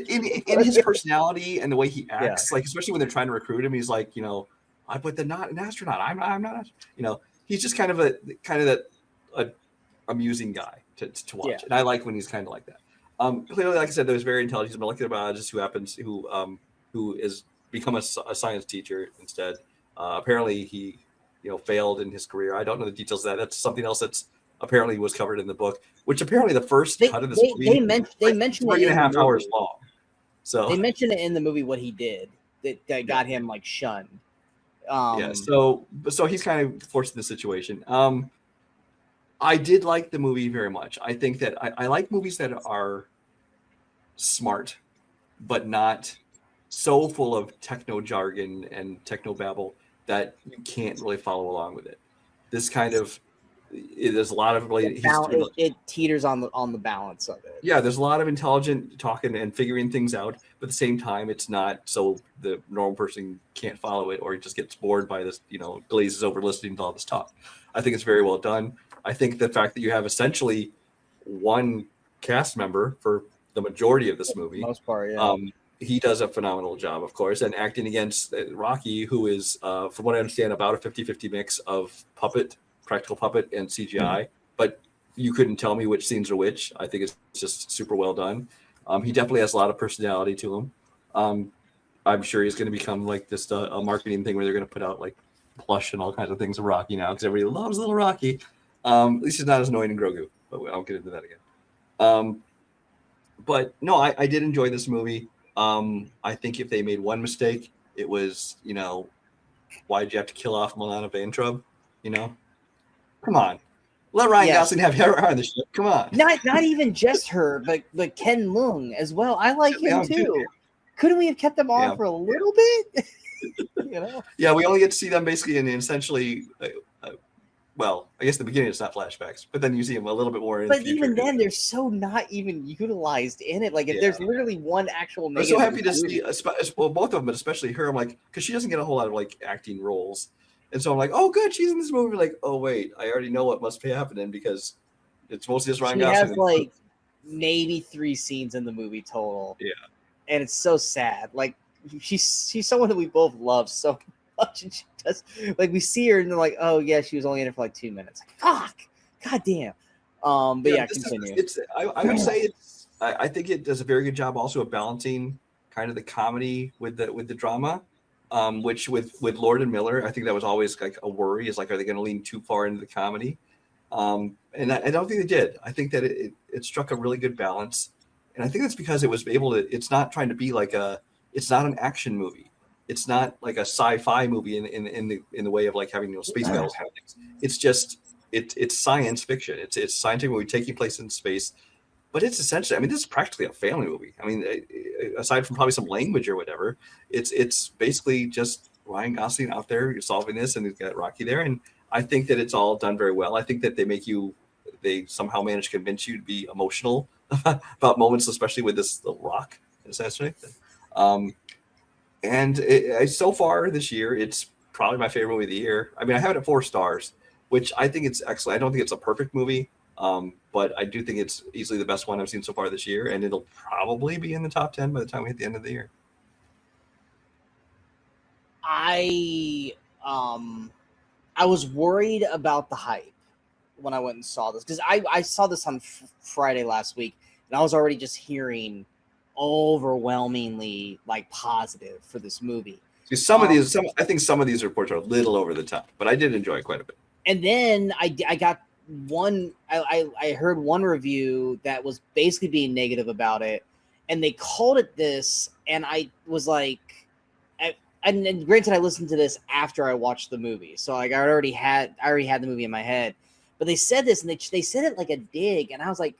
in his personality and the way he acts, like especially when they're trying to recruit him, he's like, but not an astronaut. I'm not. He's just kind of that amusing guy to watch. Yeah. And I like when he's kind of like that. Clearly, like I said, there's very intelligent. He's a molecular biologist who is become a science teacher instead. Apparently, he failed in his career. I don't know the details of that. That's something else that's apparently was covered in the book. Which apparently the first cut of this movie they mentioned 3.5 hours long. So they mentioned it in the movie what he did that got him like shunned. So he's kind of forced in the situation. I did like the movie very much. I think that I like movies that are smart, but not so full of techno jargon and techno babble that you can't really follow along with it. This kind of there's a lot of really it teeters on the balance of it. Yeah, there's a lot of intelligent talking and figuring things out, but at the same time, it's not so the normal person can't follow it or just gets bored by this, glazes over listening to all this talk. I think it's very well done. I think the fact that you have essentially one cast member for the majority of this movie, most part, yeah. He does a phenomenal job, of course, and acting against Rocky, who is, from what I understand, about a 50-50 mix of practical puppet, and CGI. Mm-hmm. But you couldn't tell me which scenes are which. I think it's just super well done. He definitely has a lot of personality to him. I'm sure he's going to become like just a marketing thing where they're going to put out like plush and all kinds of things of Rocky now because everybody loves little Rocky. At least he's not as annoying in Grogu, but I'll get into that again. But no, I did enjoy this movie. I think if they made one mistake, it was, why'd you have to kill off Milana Vaintrub? You know, come on, let Ryan Gosling have her on the ship. Come on, not even just her, but Ken Leung as well. I like him too. Couldn't we have kept them on for a little bit? You know? Yeah, we only get to see them basically in essentially. Well, I guess the beginning it's not flashbacks, but then you see them a little bit more. But even then, they're so not even utilized in it. Like, if there's literally one actual. I'm so happy to see, well, both of them, but especially her. I'm like, because she doesn't get a whole lot of like acting roles, and so I'm like, oh, good, she's in this movie. Like, oh wait, I already know what must be happening because it's mostly just Ryan Gosling. She has like maybe 3 scenes in the movie total. Yeah, and it's so sad. Like, she's someone that we both love so much, and she does, like, we see her and they're like, oh yeah, she was only in it for like 2 minutes. Like, fuck, god damn. But continue. I would say I think it does a very good job also of balancing kind of the comedy with the drama, which with Lord and Miller, I think that was always like a worry, is like, are they going to lean too far into the comedy? And I don't think they did. I think that it struck a really good balance, and I think that's because it was able to. It's not trying to be like it's not an action movie. It's not like a sci-fi movie in the way of like having space battles happening. It's just it's science fiction. It's scientific movie taking place in space, but it's essentially, I mean, this is practically a family movie. I mean, aside from probably some language or whatever, it's basically just Ryan Gosling out there solving this, and he's got Rocky there, and I think that it's all done very well. I think that they somehow manage to convince you to be emotional about moments, especially with this little rock, essentially. And so far this year, it's probably my favorite movie of the year. I mean, I have it at 4 stars, which I think it's excellent. I don't think it's a perfect movie, but I do think it's easily the best one I've seen so far this year, and it'll probably be in the top 10 by the time we hit the end of the year. I was worried about the hype when I went and saw this, because I saw this on Friday last week, and I was already just hearing overwhelmingly like positive for this movie. See, I think some of these reports are a little over the top, but I did enjoy it quite a bit. And then I got one. I heard one review that was basically being negative about it, and they called it this, and I was like, and granted, I listened to this after I watched the movie, so like I already had the movie in my head, but they said this, and they said it like a dig, and I was like,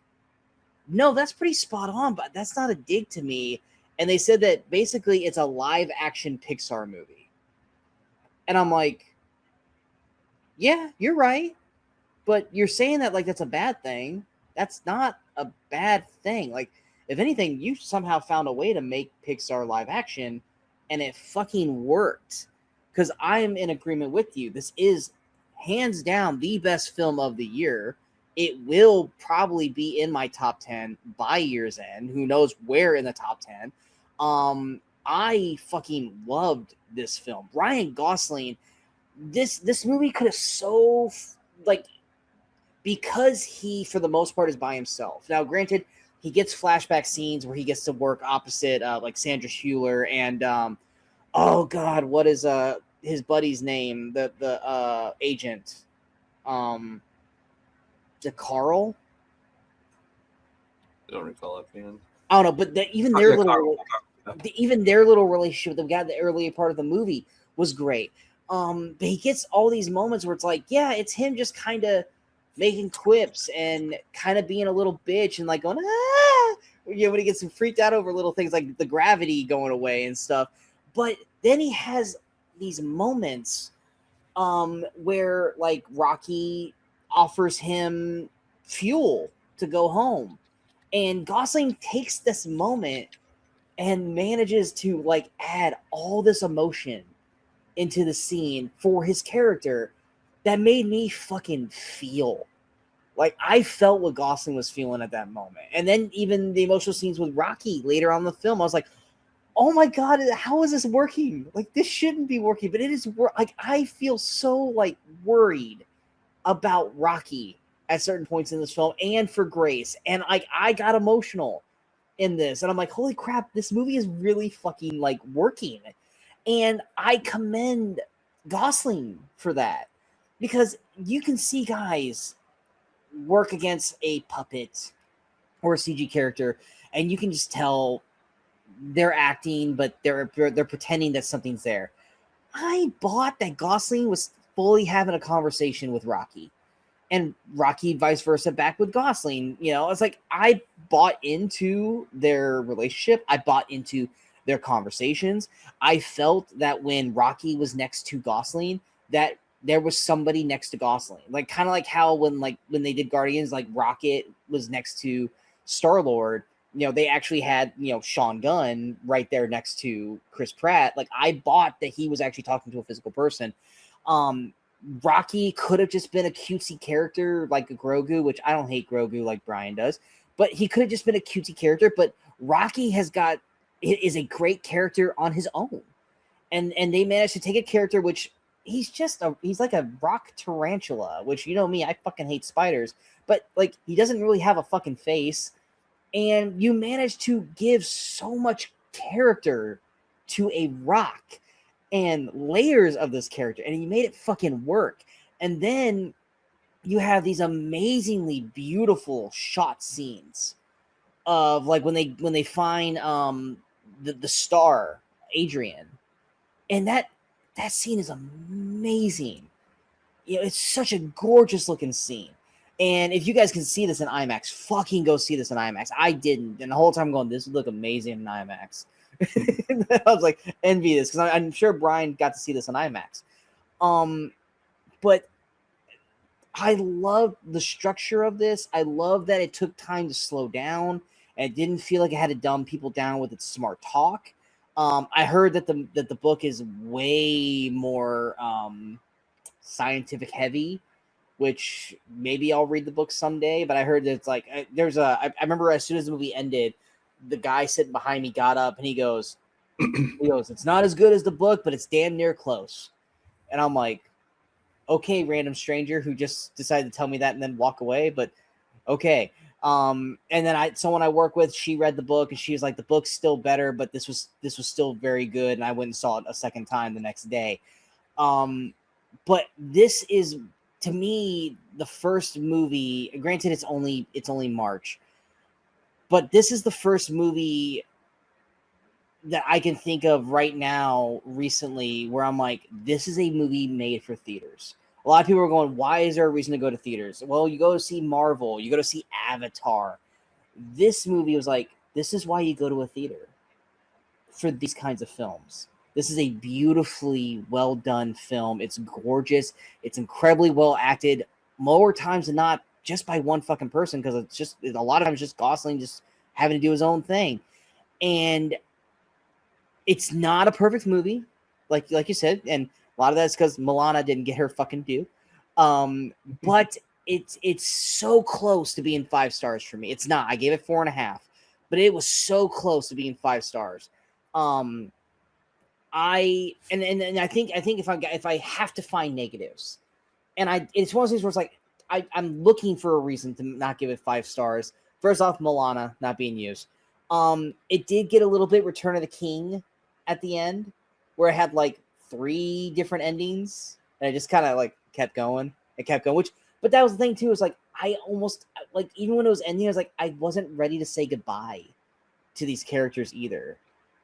no, that's pretty spot on, but that's not a dig to me. And they said that basically it's a live action Pixar movie. And I'm like, yeah, you're right. But you're saying that like that's a bad thing. That's not a bad thing. Like, if anything, you somehow found a way to make Pixar live action, and it fucking worked. Because I am in agreement with you. This is hands down the best film of the year. It will probably be in my top 10 by year's end. Who knows where in the top 10. I fucking loved this film. Ryan Gosling, this movie could have because he, for the most part, is by himself. Now, granted, he gets flashback scenes where he gets to work opposite like Sandra Hüller and oh god, what is his buddy's name? The agent. The Carl? I don't recall it, man. I don't know, but even their little relationship that we got in the earlier part of the movie was great. But he gets all these moments where it's like, yeah, it's him just kind of making quips and kind of being a little bitch and like going, when he gets freaked out over little things like the gravity going away and stuff. But then he has these moments where like Rocky offers him fuel to go home, and Gosling takes this moment and manages to like add all this emotion into the scene for his character that made me fucking feel like I felt what Gosling was feeling at that moment. And then even the emotional scenes with Rocky later on in the film, I was like, oh my god, how is this working? Like, this shouldn't be working, but it is. Like, I feel so like worried about Rocky at certain points in this film, and for Grace, and like I got emotional in this, and I'm like, holy crap, this movie is really fucking like working, and I commend Gosling for that, because you can see guys work against a puppet or a CG character, and you can just tell they're acting, but they're pretending that something's there. I bought that Gosling was fully having a conversation with Rocky, and Rocky vice versa back with Gosling. You know, it's like I bought into their relationship. I bought into their conversations. I felt that when Rocky was next to Gosling, that there was somebody next to Gosling. Like kind of like how when they did Guardians, like Rocket was next to Star-Lord. You know, they actually had, you know, Sean Gunn right there next to Chris Pratt. Like I bought that he was actually talking to a physical person. Rocky could have just been a cutesy character like a Grogu, which I don't hate Grogu like Brian does, but he could have just been a cutesy character. But Rocky is a great character on his own, and they managed to take a character which he's like a rock tarantula, which, you know me, I fucking hate spiders, but like he doesn't really have a fucking face, and you managed to give so much character to a rock and layers of this character, and he made it fucking work. And then you have these amazingly beautiful shot scenes of like when they find the star Adrian, and that scene is amazing. You know, it's such a gorgeous looking scene. And if you guys can see this in IMAX, fucking go see this in IMAX. I didn't, and the whole time I'm going, this would look amazing in IMAX. I was like, envy this, because I'm sure Brian got to see this in IMAX. But I love the structure of this. I love that it took time to slow down, and it didn't feel like it had to dumb people down with its smart talk. I heard that the book is way more scientific heavy, which maybe I'll read the book someday. But I heard that it's like I remember as soon as the movie ended, the guy sitting behind me got up and he goes, it's not as good as the book, but it's damn near close. And I'm like, okay, random stranger who just decided to tell me that and then walk away, but okay. And then someone I work with, she read the book and she was like, the book's still better, but this was still very good. And I went and saw it a second time the next day. But this is, to me, the first movie. Granted, it's only March, but this is the first movie that I can think of right now recently where I'm like, this is a movie made for theaters. A lot of people are going, why is there a reason to go to theaters? Well, you go to see Marvel, you go to see Avatar. This movie was like, this is why you go to a theater, for these kinds of films. This is a beautifully well done film. It's gorgeous. It's incredibly well acted, more times than not just by one fucking person, because it's a lot of times just Gosling just having to do his own thing. And it's not a perfect movie, like you said, and a lot of that's because Milana didn't get her fucking due. But it's so close to being 5 stars for me. It's not. I gave it 4.5, but it was so close to being 5 stars. I think if I have to find negatives, and it's one of those things where it's like I'm looking for a reason to not give it 5 stars. First off, Milana not being used. It did get a little bit Return of the King at the end, where it had like 3 different endings, and it just kind of like kept going. It kept going, but that was the thing too. Is like I almost like, even when it was ending, I was like, I wasn't ready to say goodbye to these characters either.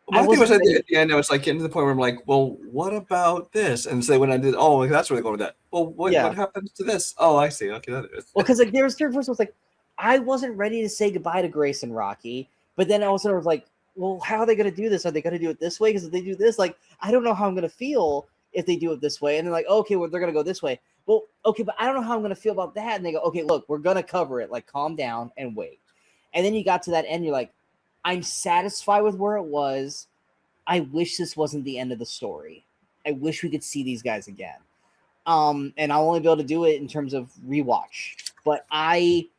Well, my thing was at the end, I was like getting to the point where I'm like, well, what about this? And so when I did, oh, that's where they're going with that. Well, what happens to this? Oh, I see. Okay, that is. Well, because like there was certain first was like, I wasn't ready to say goodbye to Grace and Rocky, but then also I was like, well, how are they going to do this? Are they going to do it this way? Because if they do this, like, I don't know how I'm going to feel if they do it this way. And they're like, okay, well, they're going to go this way. Well, okay, but I don't know how I'm going to feel about that. And they go, okay, look, we're going to cover it. Like, calm down and wait. And then you got to that end. You're like, I'm satisfied with where it was. I wish this wasn't the end of the story. I wish we could see these guys again. And I'll only be able to do it in terms of rewatch. But I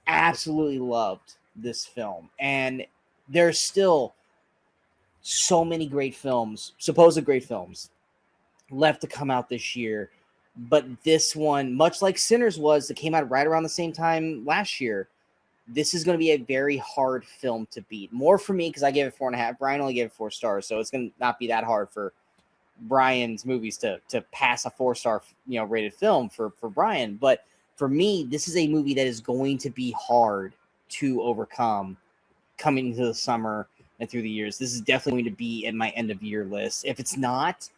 absolutely loved this film. And there's still so many great films, supposed great films, left to come out this year. But this one, much like Sinners was, that came out right around the same time last year, this is going to be a very hard film to beat. More for me, because I gave it 4.5. Brian only gave it 4 stars, so it's going to not be that hard for Brian's movies to pass a 4-star rated film for Brian. But for me, this is a movie that is going to be hard to overcome coming into the summer and through the years. This is definitely going to be in my end of year list. If it's not,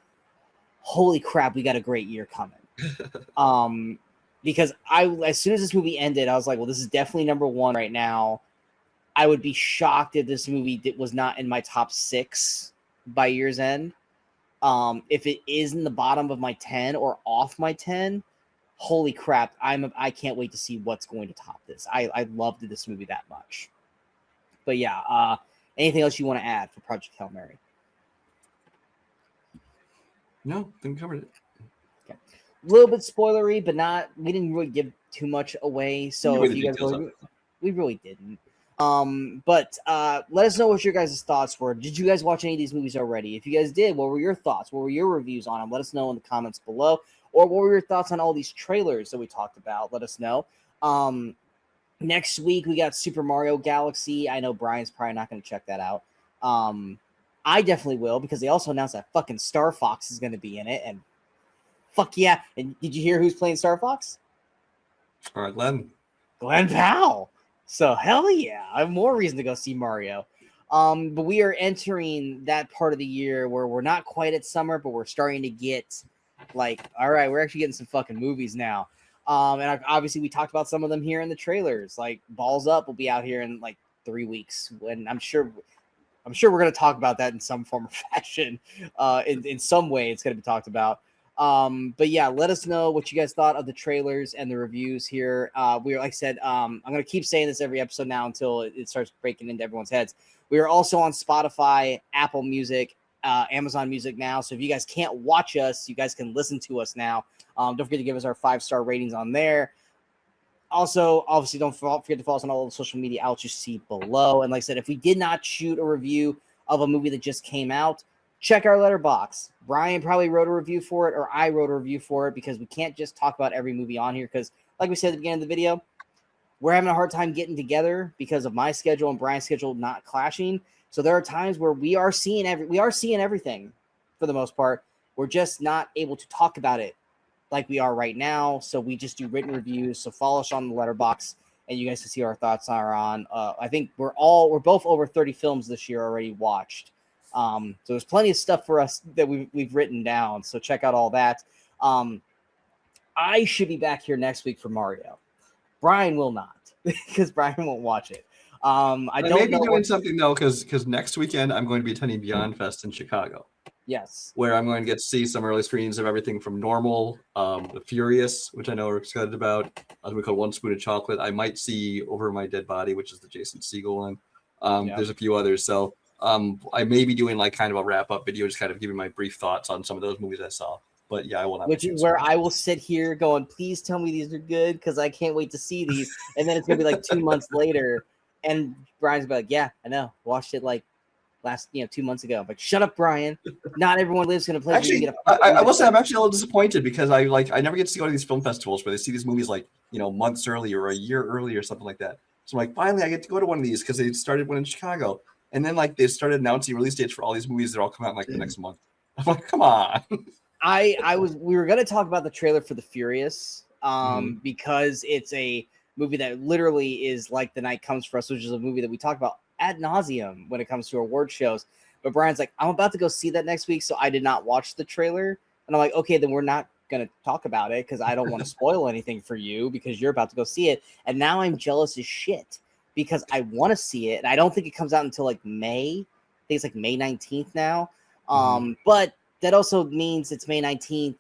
holy crap, we got a great year coming. Because as soon as this movie ended, I was like, well, this is definitely number one right now. I would be shocked if this movie was not in my top 6 by year's end. If it is in the bottom of my 10 or off my 10, holy crap, I can't wait to see what's going to top this. I loved this movie that much. But yeah, anything else you want to add for Project Hail Mary? No, I think we covered it. Okay. A little bit spoilery, but we didn't really give too much away. So if you guys we really didn't. But let us know what your guys' thoughts were. Did you guys watch any of these movies already? If you guys did, what were your thoughts? What were your reviews on them? Let us know in the comments below. Or what were your thoughts on all these trailers that we talked about? Let us know. Next week, we got Super Mario Galaxy. I know Brian's probably not going to check that out. I definitely will, because they also announced that fucking Star Fox is going to be in it. And fuck yeah. And did you hear who's playing Star Fox? All right, Glenn Powell. So hell yeah. I have more reason to go see Mario. But we are entering that part of the year where we're not quite at summer, but we're starting to get like, all right, we're actually getting some fucking movies now. And obviously we talked about some of them here in the trailers. Like Balls Up will be out here in like 3 weeks. When I'm sure we're going to talk about that in some form or fashion. In some way it's going to be talked about. But yeah, let us know what you guys thought of the trailers and the reviews here. Like I said, I'm going to keep saying this every episode now until it starts breaking into everyone's heads. We are also on Spotify, Apple Music, Amazon Music now. So if you guys can't watch us, you guys can listen to us now. Don't forget to give us our 5-star ratings on there. Also, obviously, don't forget to follow us on all the social media outlets you see below. And like I said, if we did not shoot a review of a movie that just came out, check our Letterboxd. Brian probably wrote a review for it, or I wrote a review for it, because we can't just talk about every movie on here. Because, like we said at the beginning of the video, we're having a hard time getting together because of my schedule and Brian's schedule not clashing. So there are times where we are seeing everything for the most part. We're just not able to talk about it like we are right now. So we just do written reviews. So follow us on the Letterboxd, and you guys can see our thoughts are on. I think we're both over 30 films this year already watched. So there's plenty of stuff for us that we've written down. So check out all that. I should be back here next week for Mario. Brian will not, because Brian won't watch it. I may be doing something though, because next weekend I'm going to be attending Beyond Fest in Chicago. Yes, where I'm going to get to see some early screenings of everything from Normal, The Furious, which I know we're excited about. We call One Spoon of Chocolate. I might see Over My Dead Body, which is the Jason Segel one. There's a few others. So I may be doing like kind of a wrap up video, just kind of giving my brief thoughts on some of those movies I saw. But yeah, I will not. Which is where I will sit here going, please tell me these are good, because I can't wait to see these. And then it's gonna be like 2 months later, and Brian's gonna be like, yeah, I know, watched it like last 2 months ago. But shut up, Brian. Not everyone lives gonna play. Actually, I will say I'm actually a little disappointed, because I never get to go to these film festivals where they see these movies like months early or a year early or something like that. So I'm like, finally I get to go to one of these, because they started one in Chicago, and then like they started announcing release dates for all these movies that all come out in like the next month. I'm like, come on. We were gonna talk about the trailer for The Furious, because it's a movie that literally is like The Night Comes for Us, which is a movie that we talk about ad nauseum when it comes to award shows. But Brian's like, I'm about to go see that next week, so I did not watch the trailer. And I'm like, okay, then we're not gonna talk about it, because I don't want to spoil anything for you, because you're about to go see it. And now I'm jealous as shit, because I want to see it, and I don't think it comes out until like May. I think it's like May 19th now. But that also means it's May 19th.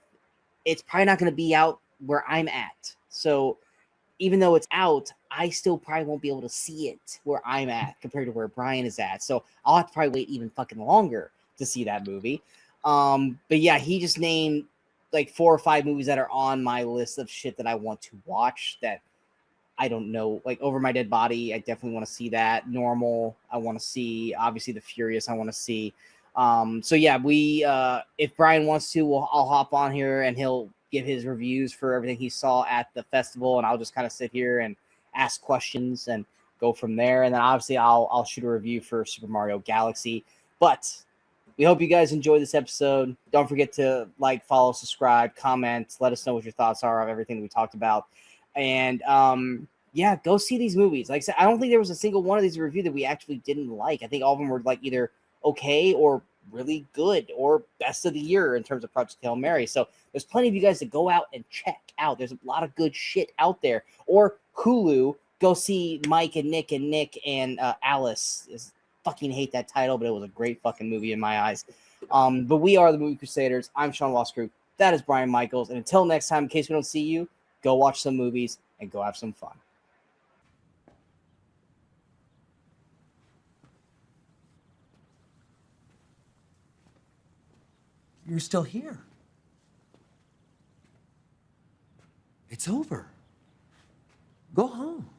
It's probably not going to be out where I'm at. So even though it's out, I still probably won't be able to see it where I'm at compared to where Brian is at. So I'll have to probably wait even fucking longer to see that movie. But yeah, he just named like 4 or 5 movies that are on my list of shit that I want to watch that I don't know. Like Over My Dead Body, I definitely want to see that. Normal, I want to see. Obviously, The Furious, I want to see. So yeah, if Brian wants to, I'll hop on here and he'll give his reviews for everything he saw at the festival, and I'll just kind of sit here and ask questions and go from there. And then obviously I'll shoot a review for Super Mario Galaxy. But we hope you guys enjoyed this episode. Don't forget to like, follow, subscribe, comment, let us know what your thoughts are of everything we talked about. And yeah, go see these movies. Like I said, I don't think there was a single one of these review that we actually didn't like. I think all of them were like either okay or really good or best of the year in terms of Project Hail Mary. So there's plenty of you guys to go out and check out. There's a lot of good shit out there. Or Hulu, go see Mike and Nick and Alice. Fucking hate that title, but it was a great fucking movie in my eyes. But we are the Movie Crusaders. I'm Sean Wascrew. That is Brian Michaels. And until next time, in case we don't see you, go watch some movies and go have some fun. You're still here. It's over. Go home.